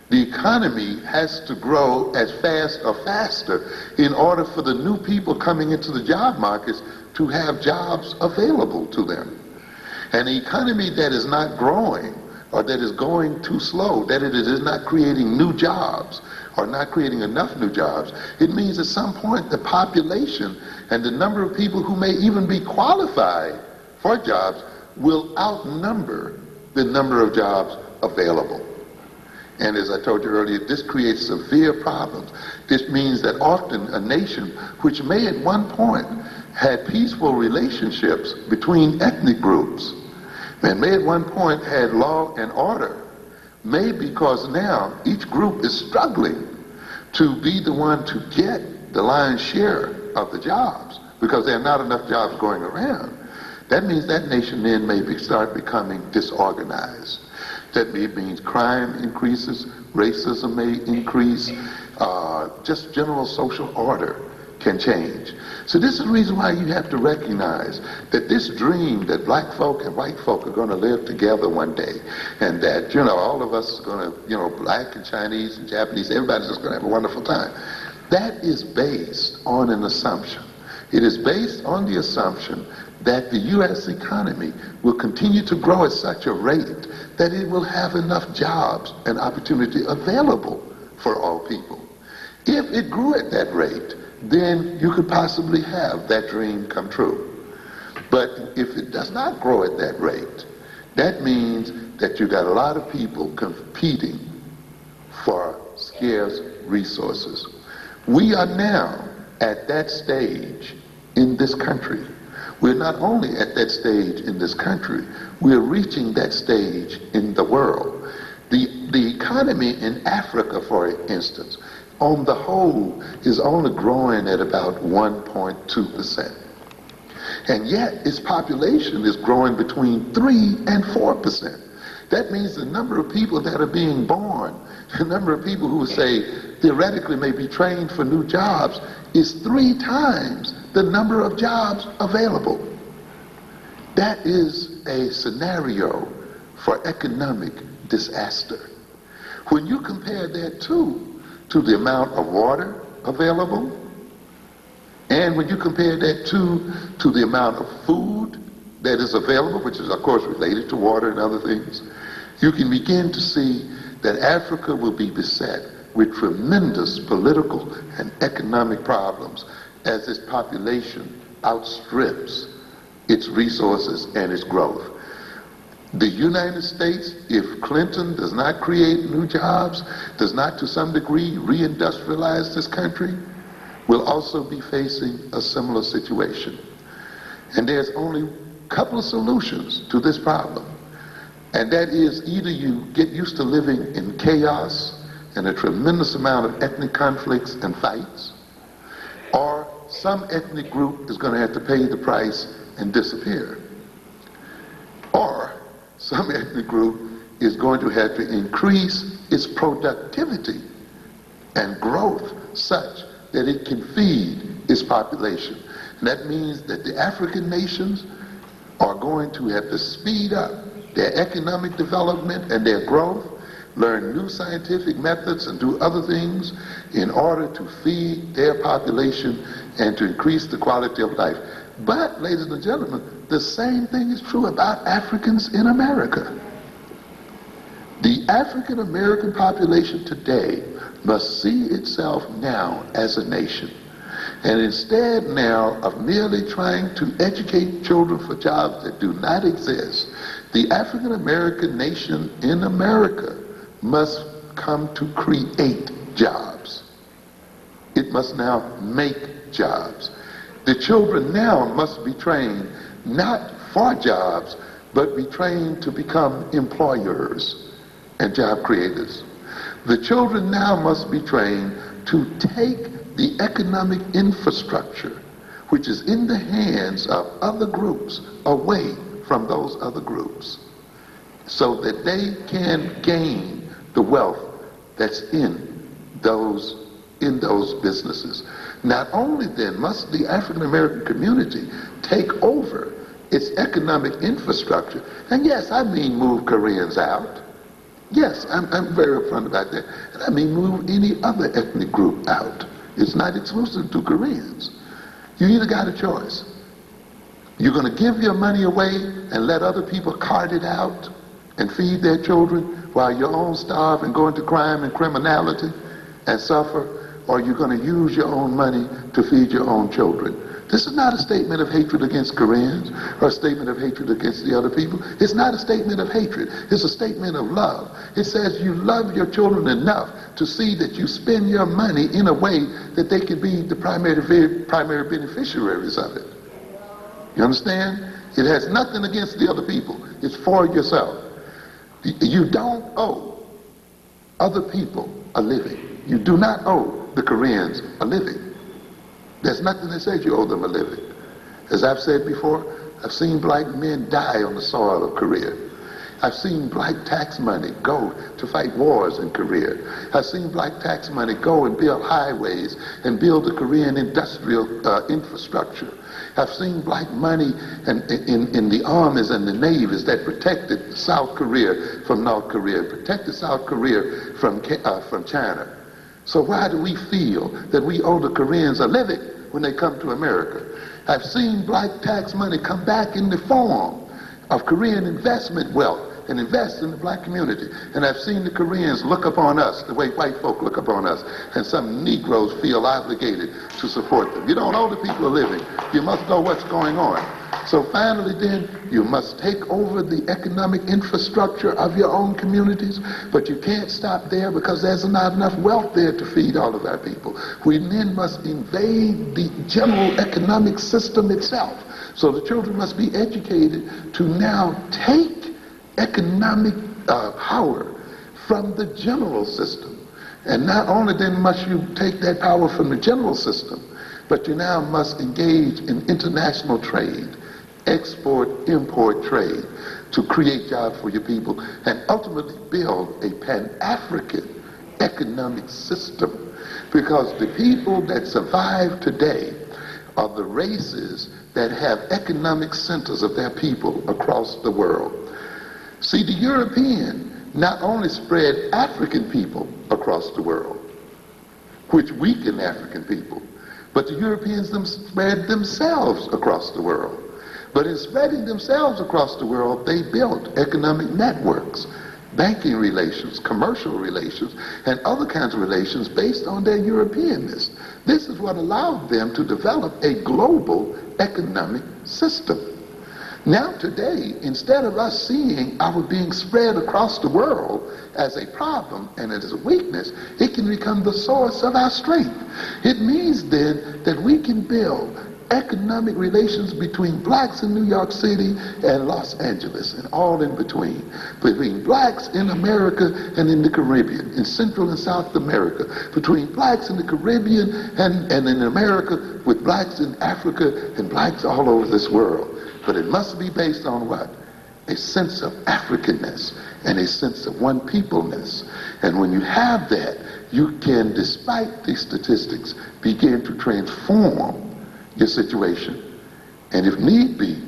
the economy has to grow as fast or faster in order for the new people coming into the job markets to have jobs available to them. An economy that is not growing or that is going too slow, that it is not creating new jobs or not creating enough new jobs, it means at some point the population and the number of people who may even be qualified for jobs will outnumber the number of jobs available. And as I told you earlier, this creates severe problems. This means that often a nation which may at one point had peaceful relationships between ethnic groups And may at one point had law and order, may because now each group is struggling to be the one to get the lion's share of the jobs because there are not enough jobs going around. That means that nation then may start becoming disorganized. That means crime increases, racism may increase, just general social order can change. So this is the reason why you have to recognize that this dream that black folk and white folk are going to live together one day, and that, all of us are going to, black and Chinese and Japanese, everybody's just going to have a wonderful time. That is based on an assumption. It is based on the assumption that the U.S. economy will continue to grow at such a rate that it will have enough jobs and opportunity available for all people. If it grew at that rate, then you could possibly have that dream come true. But if it does not grow at that rate, that means that you got a lot of people competing for scarce resources. We are now at that stage in this country. We're not only at that stage in this country, we're reaching that stage in the world. The economy in Africa, for instance, on the whole, is only growing at about 1.2%. And yet its population is growing between 3 and 4%. That means the number of people that are being born, the number of people who say theoretically may be trained for new jobs, is 3 times the number of jobs available. That is a scenario for economic disaster. When you compare that to the amount of water available, and when you compare that to the amount of food that is available, which is of course related to water and other things, you can begin to see that Africa will be beset with tremendous political and economic problems as its population outstrips its resources and its growth. The United States, if Clinton does not create new jobs, does not to some degree reindustrialize this country, will also be facing a similar situation. And there's only a couple of solutions to this problem. And that is either you get used to living in chaos and a tremendous amount of ethnic conflicts and fights, or some ethnic group is going to have to pay the price and disappear. Or some ethnic group is going to have to increase its productivity and growth such that it can feed its population. And that means that the African nations are going to have to speed up their economic development and their growth, learn new scientific methods and do other things in order to feed their population and to increase the quality of life. But, ladies and gentlemen, the same thing is true about Africans in America. The African American population today must see itself now as a nation. And instead now of merely trying to educate children for jobs that do not exist, the African American nation in America must come to create jobs. It must now make jobs. The children now must be trained not for jobs, but be trained to become employers and job creators. The children now must be trained to take the economic infrastructure, which is in the hands of other groups, away from those other groups, so that they can gain the wealth that's in those businesses. Not only then must the African American community take over its economic infrastructure, and yes, I mean move Koreans out. Yes, I'm very upfront about that. And I mean move any other ethnic group out. It's not exclusive to Koreans. You either got a choice. You're going to give your money away and let other people cart it out and feed their children while your own starve and go into crime and criminality and suffer, or you're going to use your own money to feed your own children. This is not a statement of hatred against Koreans or a statement of hatred against the other people. It's not a statement of hatred. It's a statement of love. It says you love your children enough to see that you spend your money in a way that they can be the primary beneficiaries of it. You understand? It has nothing against the other people. It's for yourself. You don't owe other people a living. You do not owe the Koreans a living. There's nothing that says you owe them a living. As I've said before, I've seen black men die on the soil of Korea. I've seen black tax money go to fight wars in Korea. I've seen black tax money go and build highways and build the Korean industrial infrastructure. I've seen black money in the armies and the navies that protected South Korea from North Korea, protected South Korea from China. So why do we feel that we owe the Koreans a living when they come to America? I've seen black tax money come back in the form of Korean investment wealth and invest in the black community. And I've seen the Koreans look upon us the way white folk look upon us, and some Negroes feel obligated to support them. You don't owe the people a living. You must know what's going on. So finally then, you must take over the economic infrastructure of your own communities, but you can't stop there because there's not enough wealth there to feed all of our people. We then must invade the general economic system itself. So the children must be educated to now take economic power from the general system. And not only then must you take that power from the general system, but you now must engage in international trade, export-import trade, to create jobs for your people and ultimately build a Pan-African economic system. Because the people that survive today are the races that have economic centers of their people across the world. See, the European not only spread African people across the world, which weakened African people, but the Europeans spread themselves across the world. But in spreading themselves across the world, they built economic networks, banking relations, commercial relations, and other kinds of relations based on their Europeanness. This is what allowed them to develop a global economic system. Now today, instead of us seeing our being spread across the world as a problem and as a weakness, it can become the source of our strength. It means then that we can build economic relations between blacks in New York City and Los Angeles and all in between blacks in America and in the Caribbean, in Central and South America, between blacks in the Caribbean and in America, with blacks in Africa and blacks all over this world. But it must be based on what? A sense of Africanness and a sense of one peopleness. And when you have that, you can, despite these statistics, begin to transform your situation. And if need be,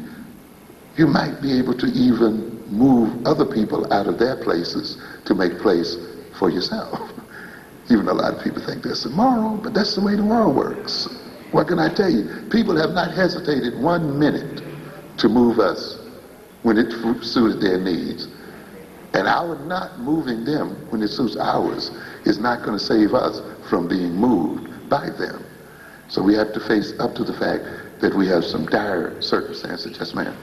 you might be able to even move other people out of their places to make place for yourself. Even a lot of people think that's immoral, but that's the way the world works. What can I tell you? People have not hesitated 1 minute to move us when it suited their needs. And our not moving them when it suits ours is not going to save us from being moved by them. So we have to face up to the fact that we have some dire circumstances. Yes, ma'am.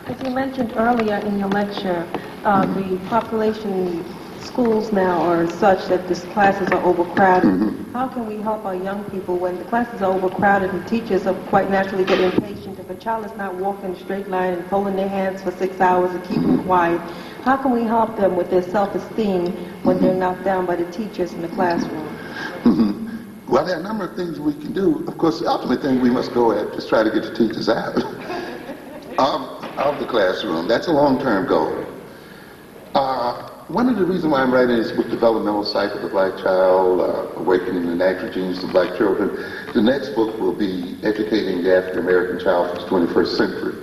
As you mentioned earlier in your lecture, the population in schools now are such that the classes are overcrowded. Mm-hmm. How can we help our young people when the classes are overcrowded and teachers are quite naturally get impatient? If a child is not walking in a straight line and holding their hands for 6 hours and keeping quiet, how can we help them with their self-esteem when they're knocked down by the teachers in the classroom? Mm-hmm. Well, there are a number of things we can do. Of course, the ultimate thing we must go at is try to get the teachers out of the classroom. That's a long-term goal. One of the reasons why I'm writing this book, Developmental Cycle of the Black Child, Awakening the Natural Genius of Black Children, the next book will be Educating the African American Child for the 21st Century.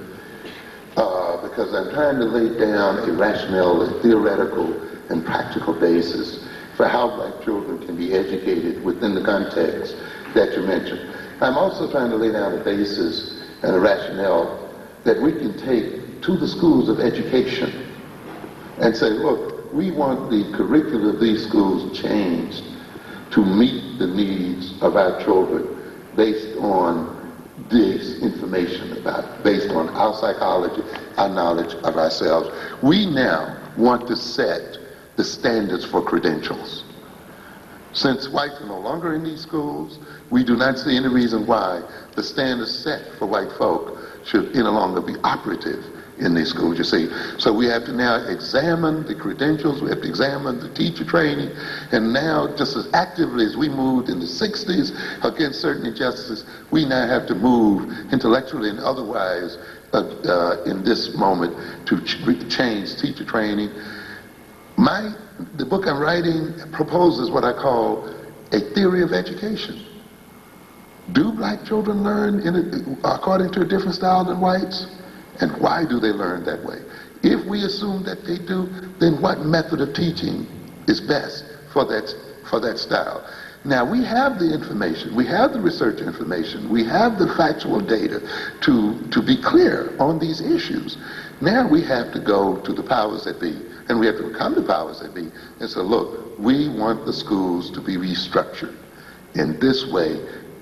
Because I'm trying to lay down a rational, a theoretical, and practical basis for how black children can be educated within the context that you mentioned. I'm also trying to lay down a basis and a rationale that we can take to the schools of education and say, look, we want the curriculum of these schools changed to meet the needs of our children based on this information based on our psychology, our knowledge of ourselves. We now want to set the standards for credentials. Since whites are no longer in these schools, we do not see any reason why the standards set for white folk should any longer be operative in these schools, you see. So we have to now examine the credentials, we have to examine the teacher training, and now just as actively as we moved in the 60s against certain injustices, we now have to move intellectually and otherwise in this moment to change teacher training. The book I'm writing proposes what I call a theory of education. Do black children learn according to a different style than whites? And why do they learn that way? If we assume that they do, then what method of teaching is best for that style? Now, we have the information, we have the research information, we have the factual data to be clear on these issues. Now we have to go to the powers that be, and we have to become the powers that be and say, look, we want the schools to be restructured in this way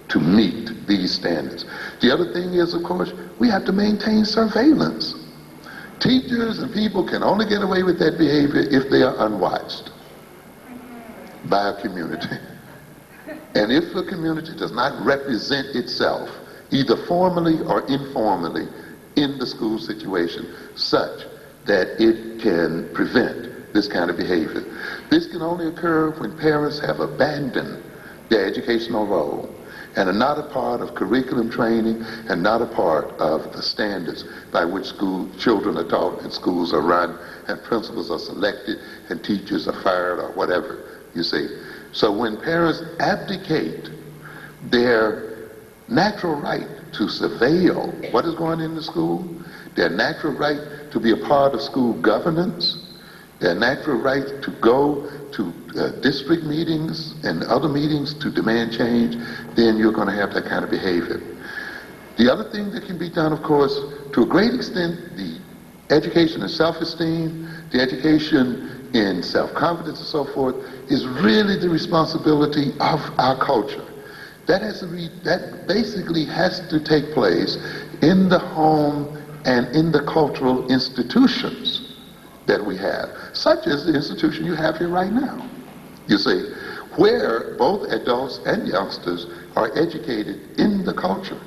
to meet these standards. The other thing is, of course, we have to maintain surveillance. Teachers and people can only get away with that behavior if they are unwatched by a community. And if the community does not represent itself, either formally or informally, in the school situation, such that it can prevent this kind of behavior. This can only occur when parents have abandoned their educational role and are not a part of curriculum training and not a part of the standards by which children are taught and schools are run and principals are selected and teachers are fired or whatever, you see. So when parents abdicate their natural right to surveil what is going on in the school, their natural right to be a part of school governance, their natural right to go to district meetings and other meetings to demand change, then you're going to have that kind of behavior. The other thing that can be done, of course, to a great extent, the education in self-esteem, the education in self-confidence and so forth, is really the responsibility of our culture. That basically has to take place in the home and in the cultural institutions that we have, such as the institution you have here right now, you see, where both adults and youngsters are educated in the culture.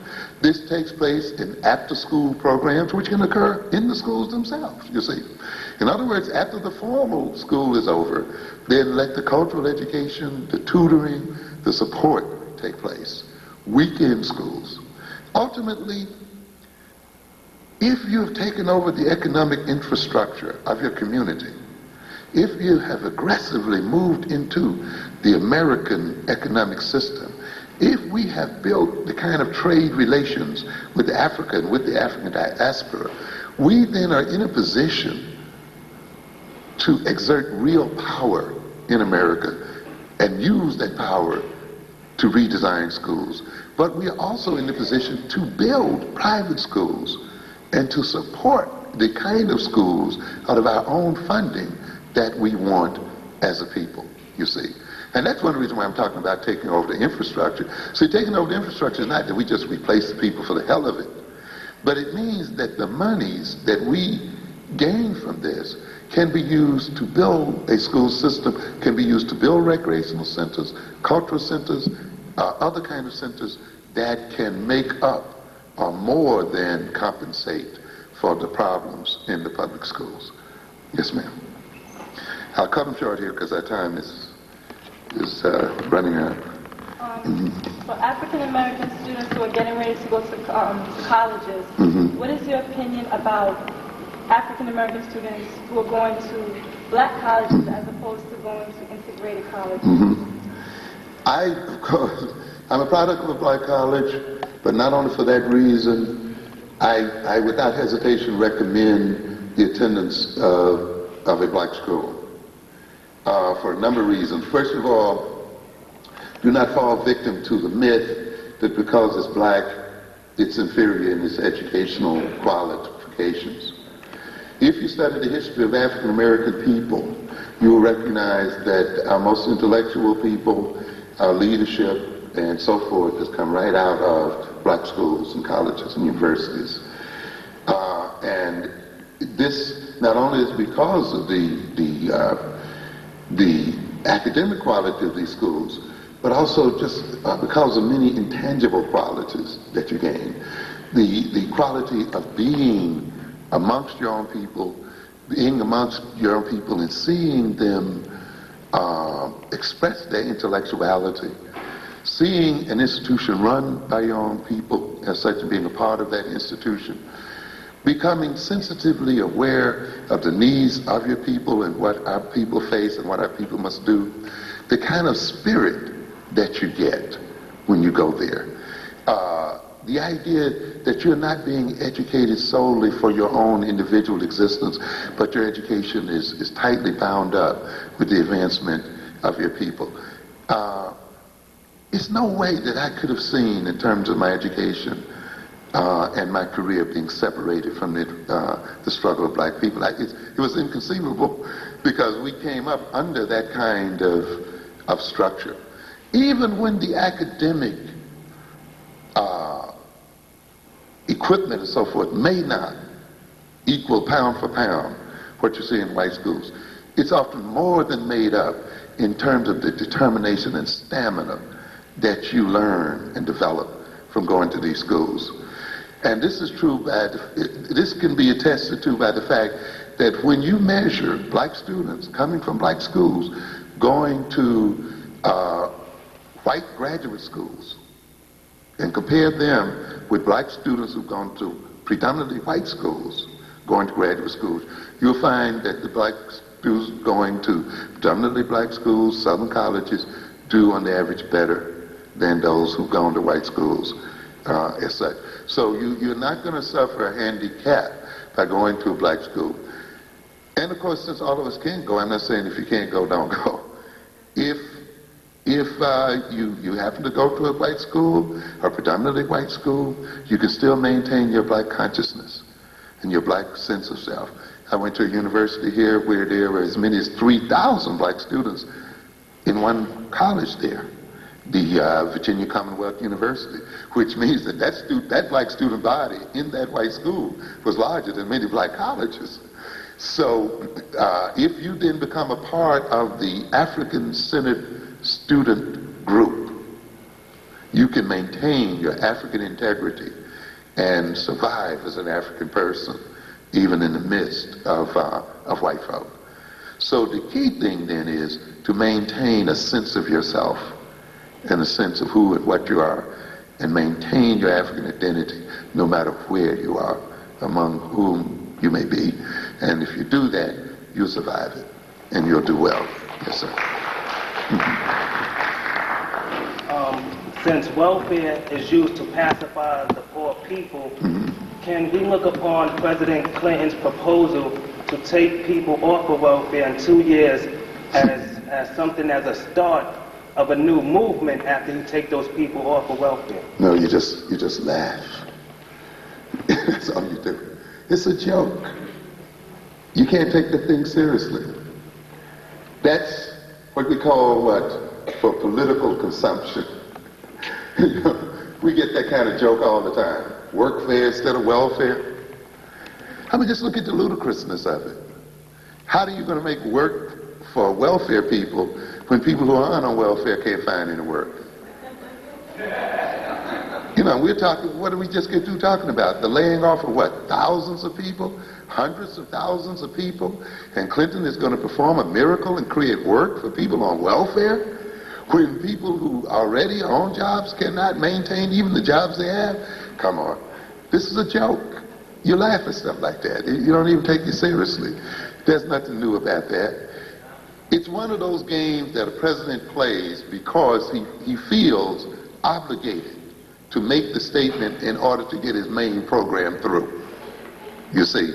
This takes place in after-school programs, which can occur in the schools themselves, you see. In other words, after the formal school is over, then let the cultural education, the tutoring, the support take place. Weekend schools. Ultimately, if you have taken over the economic infrastructure of your community, if you have aggressively moved into the American economic system, if we have built the kind of trade relations with Africa and with the African diaspora, we then are in a position to exert real power in America and use that power to redesign schools. But we are also in the position to build private schools and to support the kind of schools out of our own funding that we want as a people, you see. And that's one reason why I'm talking about taking over the infrastructure. See, taking over the infrastructure is not that we just replace the people for the hell of it, but it means that the monies that we gain from this can be used to build a school system, can be used to build recreational centers, cultural centers, other kind of centers that can make up or more than compensate for the problems in the public schools. Yes, ma'am. I'll cut them short here because our time is running out. For African American students who are getting ready to go to colleges, what is your opinion about African American students who are going to black colleges as opposed to going to integrated colleges? Of course, I'm a product of a black college, but not only for that reason, I without hesitation recommend the attendance of a black school for a number of reasons. First of all, do not fall victim to the myth that because it's black, it's inferior in its educational qualifications. If you study the history of African American people, you will recognize that our most intellectual people, our leadership, and so forth has come right out of black schools and colleges and universities. And this not only is because of the academic quality of these schools, but also just because of many intangible qualities that you gain. The quality of being amongst your own people, being amongst your own people and seeing them express their intellectuality, seeing an institution run by your own people as such, and being a part of that institution, becoming sensitively aware of the needs of your people and what our people face and what our people must do, the kind of spirit that you get when you go there. The idea that you're not being educated solely for your own individual existence, but your education is tightly bound up with the advancement of your people. It's no way that I could have seen, in terms of my education and my career, being separated from the struggle of black people. It was inconceivable, because we came up under that kind of structure. Even when the academic equipment and so forth may not equal pound for pound what you see in white schools, it's often more than made up in terms of the determination and stamina that you learn and develop from going to these schools. And this is true this can be attested to by the fact that when you measure black students coming from black schools going to white graduate schools and compare them with black students who've gone to predominantly white schools going to graduate schools, you'll find that the black students going to predominantly black schools, southern colleges, do on the average better than those who've gone to white schools as such. So you're not going to suffer a handicap by going to a black school. And of course, since all of us can't go, I'm not saying if you can't go, don't go. If you happen to go to a white school, or predominantly white school, you can still maintain your black consciousness and your black sense of self. I went to a university here where there were as many as 3,000 black students in one college there, the Virginia Commonwealth University, which means that that black student body in that white school was larger than many black colleges. So if you then become a part of the African-centered student group, you can maintain your African integrity and survive as an African person, even in the midst of white folk. So the key thing then is to maintain a sense of yourself and a sense of who and what you are, and maintain your African identity no matter where you are, among whom you may be. And if you do that, you'll survive it and you'll do well. Yes, sir. Since welfare is used to pacify the poor people, can we look upon President Clinton's proposal to take people off of welfare in 2 years as something, as a start of a new movement after you take those people off of welfare? No, you just laugh. That's all you do. It's a joke. You can't take the thing seriously. That's what we call for political consumption. We get that kind of joke all the time. Workfare instead of welfare. I mean, just look at the ludicrousness of it. How are you going to make work for welfare people when people who aren't on welfare can't find any work? You know, we're talking, what did we just get through talking about? The laying off of what? Thousands of people? Hundreds of thousands of people? And Clinton is going to perform a miracle and create work for people on welfare? When people who already are on jobs cannot maintain even the jobs they have? Come on. This is a joke. You laugh at stuff like that. You don't even take it seriously. There's nothing new about that. It's one of those games that a president plays because he feels obligated to make the statement in order to get his main program through. You see?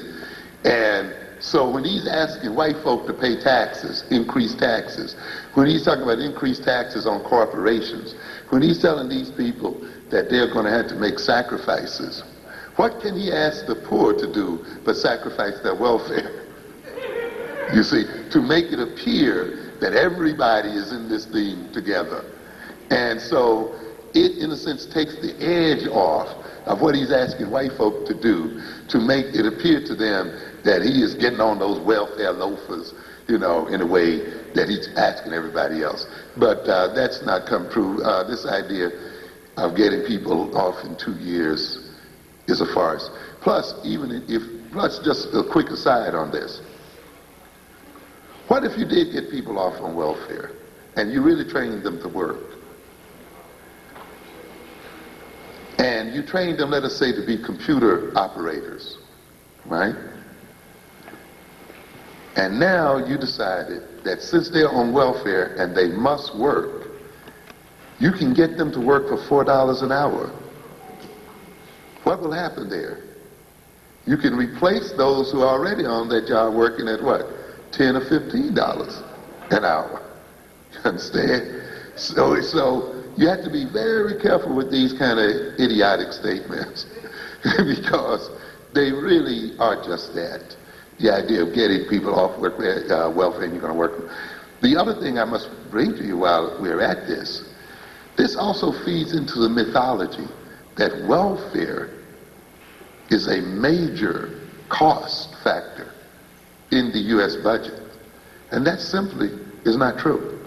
And so when he's asking white folk to pay taxes, increase taxes, when he's talking about increased taxes on corporations, when he's telling these people that they're going to have to make sacrifices, what can he ask the poor to do but sacrifice their welfare? You see, to make it appear that everybody is in this thing together. And so it, in a sense, takes the edge off of what he's asking white folk to do to make it appear to them that he is getting on those welfare loafers, you know, in a way that he's asking everybody else. But that's not come true. This idea of getting people off in 2 years is a farce. Plus, plus just a quick aside on this. What if you did get people off on welfare and you really trained them to work? And you trained them, let us say, to be computer operators, right? And now you decided that since they're on welfare and they must work, you can get them to work for $4 an hour. What will happen there? You can replace those who are already on that job working at what? $10 or $15 an hour. You understand? So you have to be very careful with these kind of idiotic statements because they really are just that. The idea of getting people off welfare and you're going to work. The other thing I must bring to you while we're at this also feeds into the mythology that welfare is a major cost factor in the U.S. budget. And that simply is not true.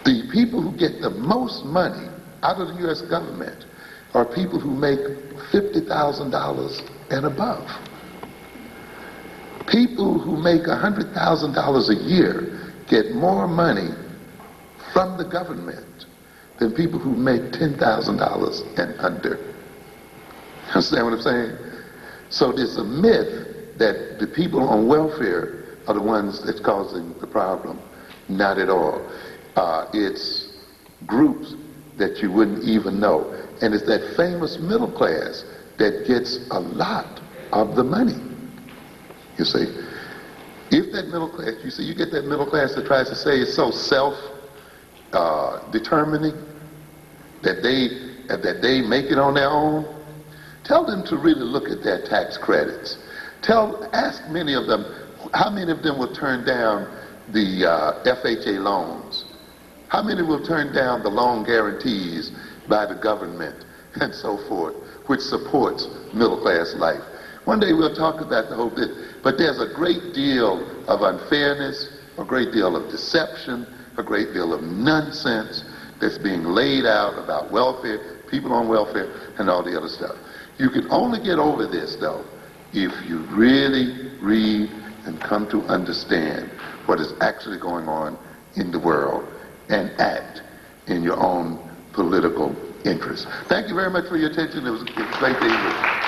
The people who get the most money out of the U.S. government are people who make $50,000 and above. People who make $100,000 a year get more money from the government than people who make $10,000 and under. Understand what I'm saying? So there's a myth that the people on welfare are the ones that's causing the problem. Not at all. It's groups that you wouldn't even know. And it's that famous middle class that gets a lot of the money. You see, if that middle class, you get that middle class that tries to say it's so self-determining that they make it on their own, tell them to really look at their tax credits. Ask many of them, how many of them will turn down the FHA loans? How many will turn down the loan guarantees by the government and so forth, which supports middle class life? One day we'll talk about the whole bit, but there's a great deal of unfairness, a great deal of deception, a great deal of nonsense that's being laid out about welfare, people on welfare, and all the other stuff. You can only get over this, though, if you really read and come to understand what is actually going on in the world and act in your own political interests. Thank you very much for your attention. It was great being with you.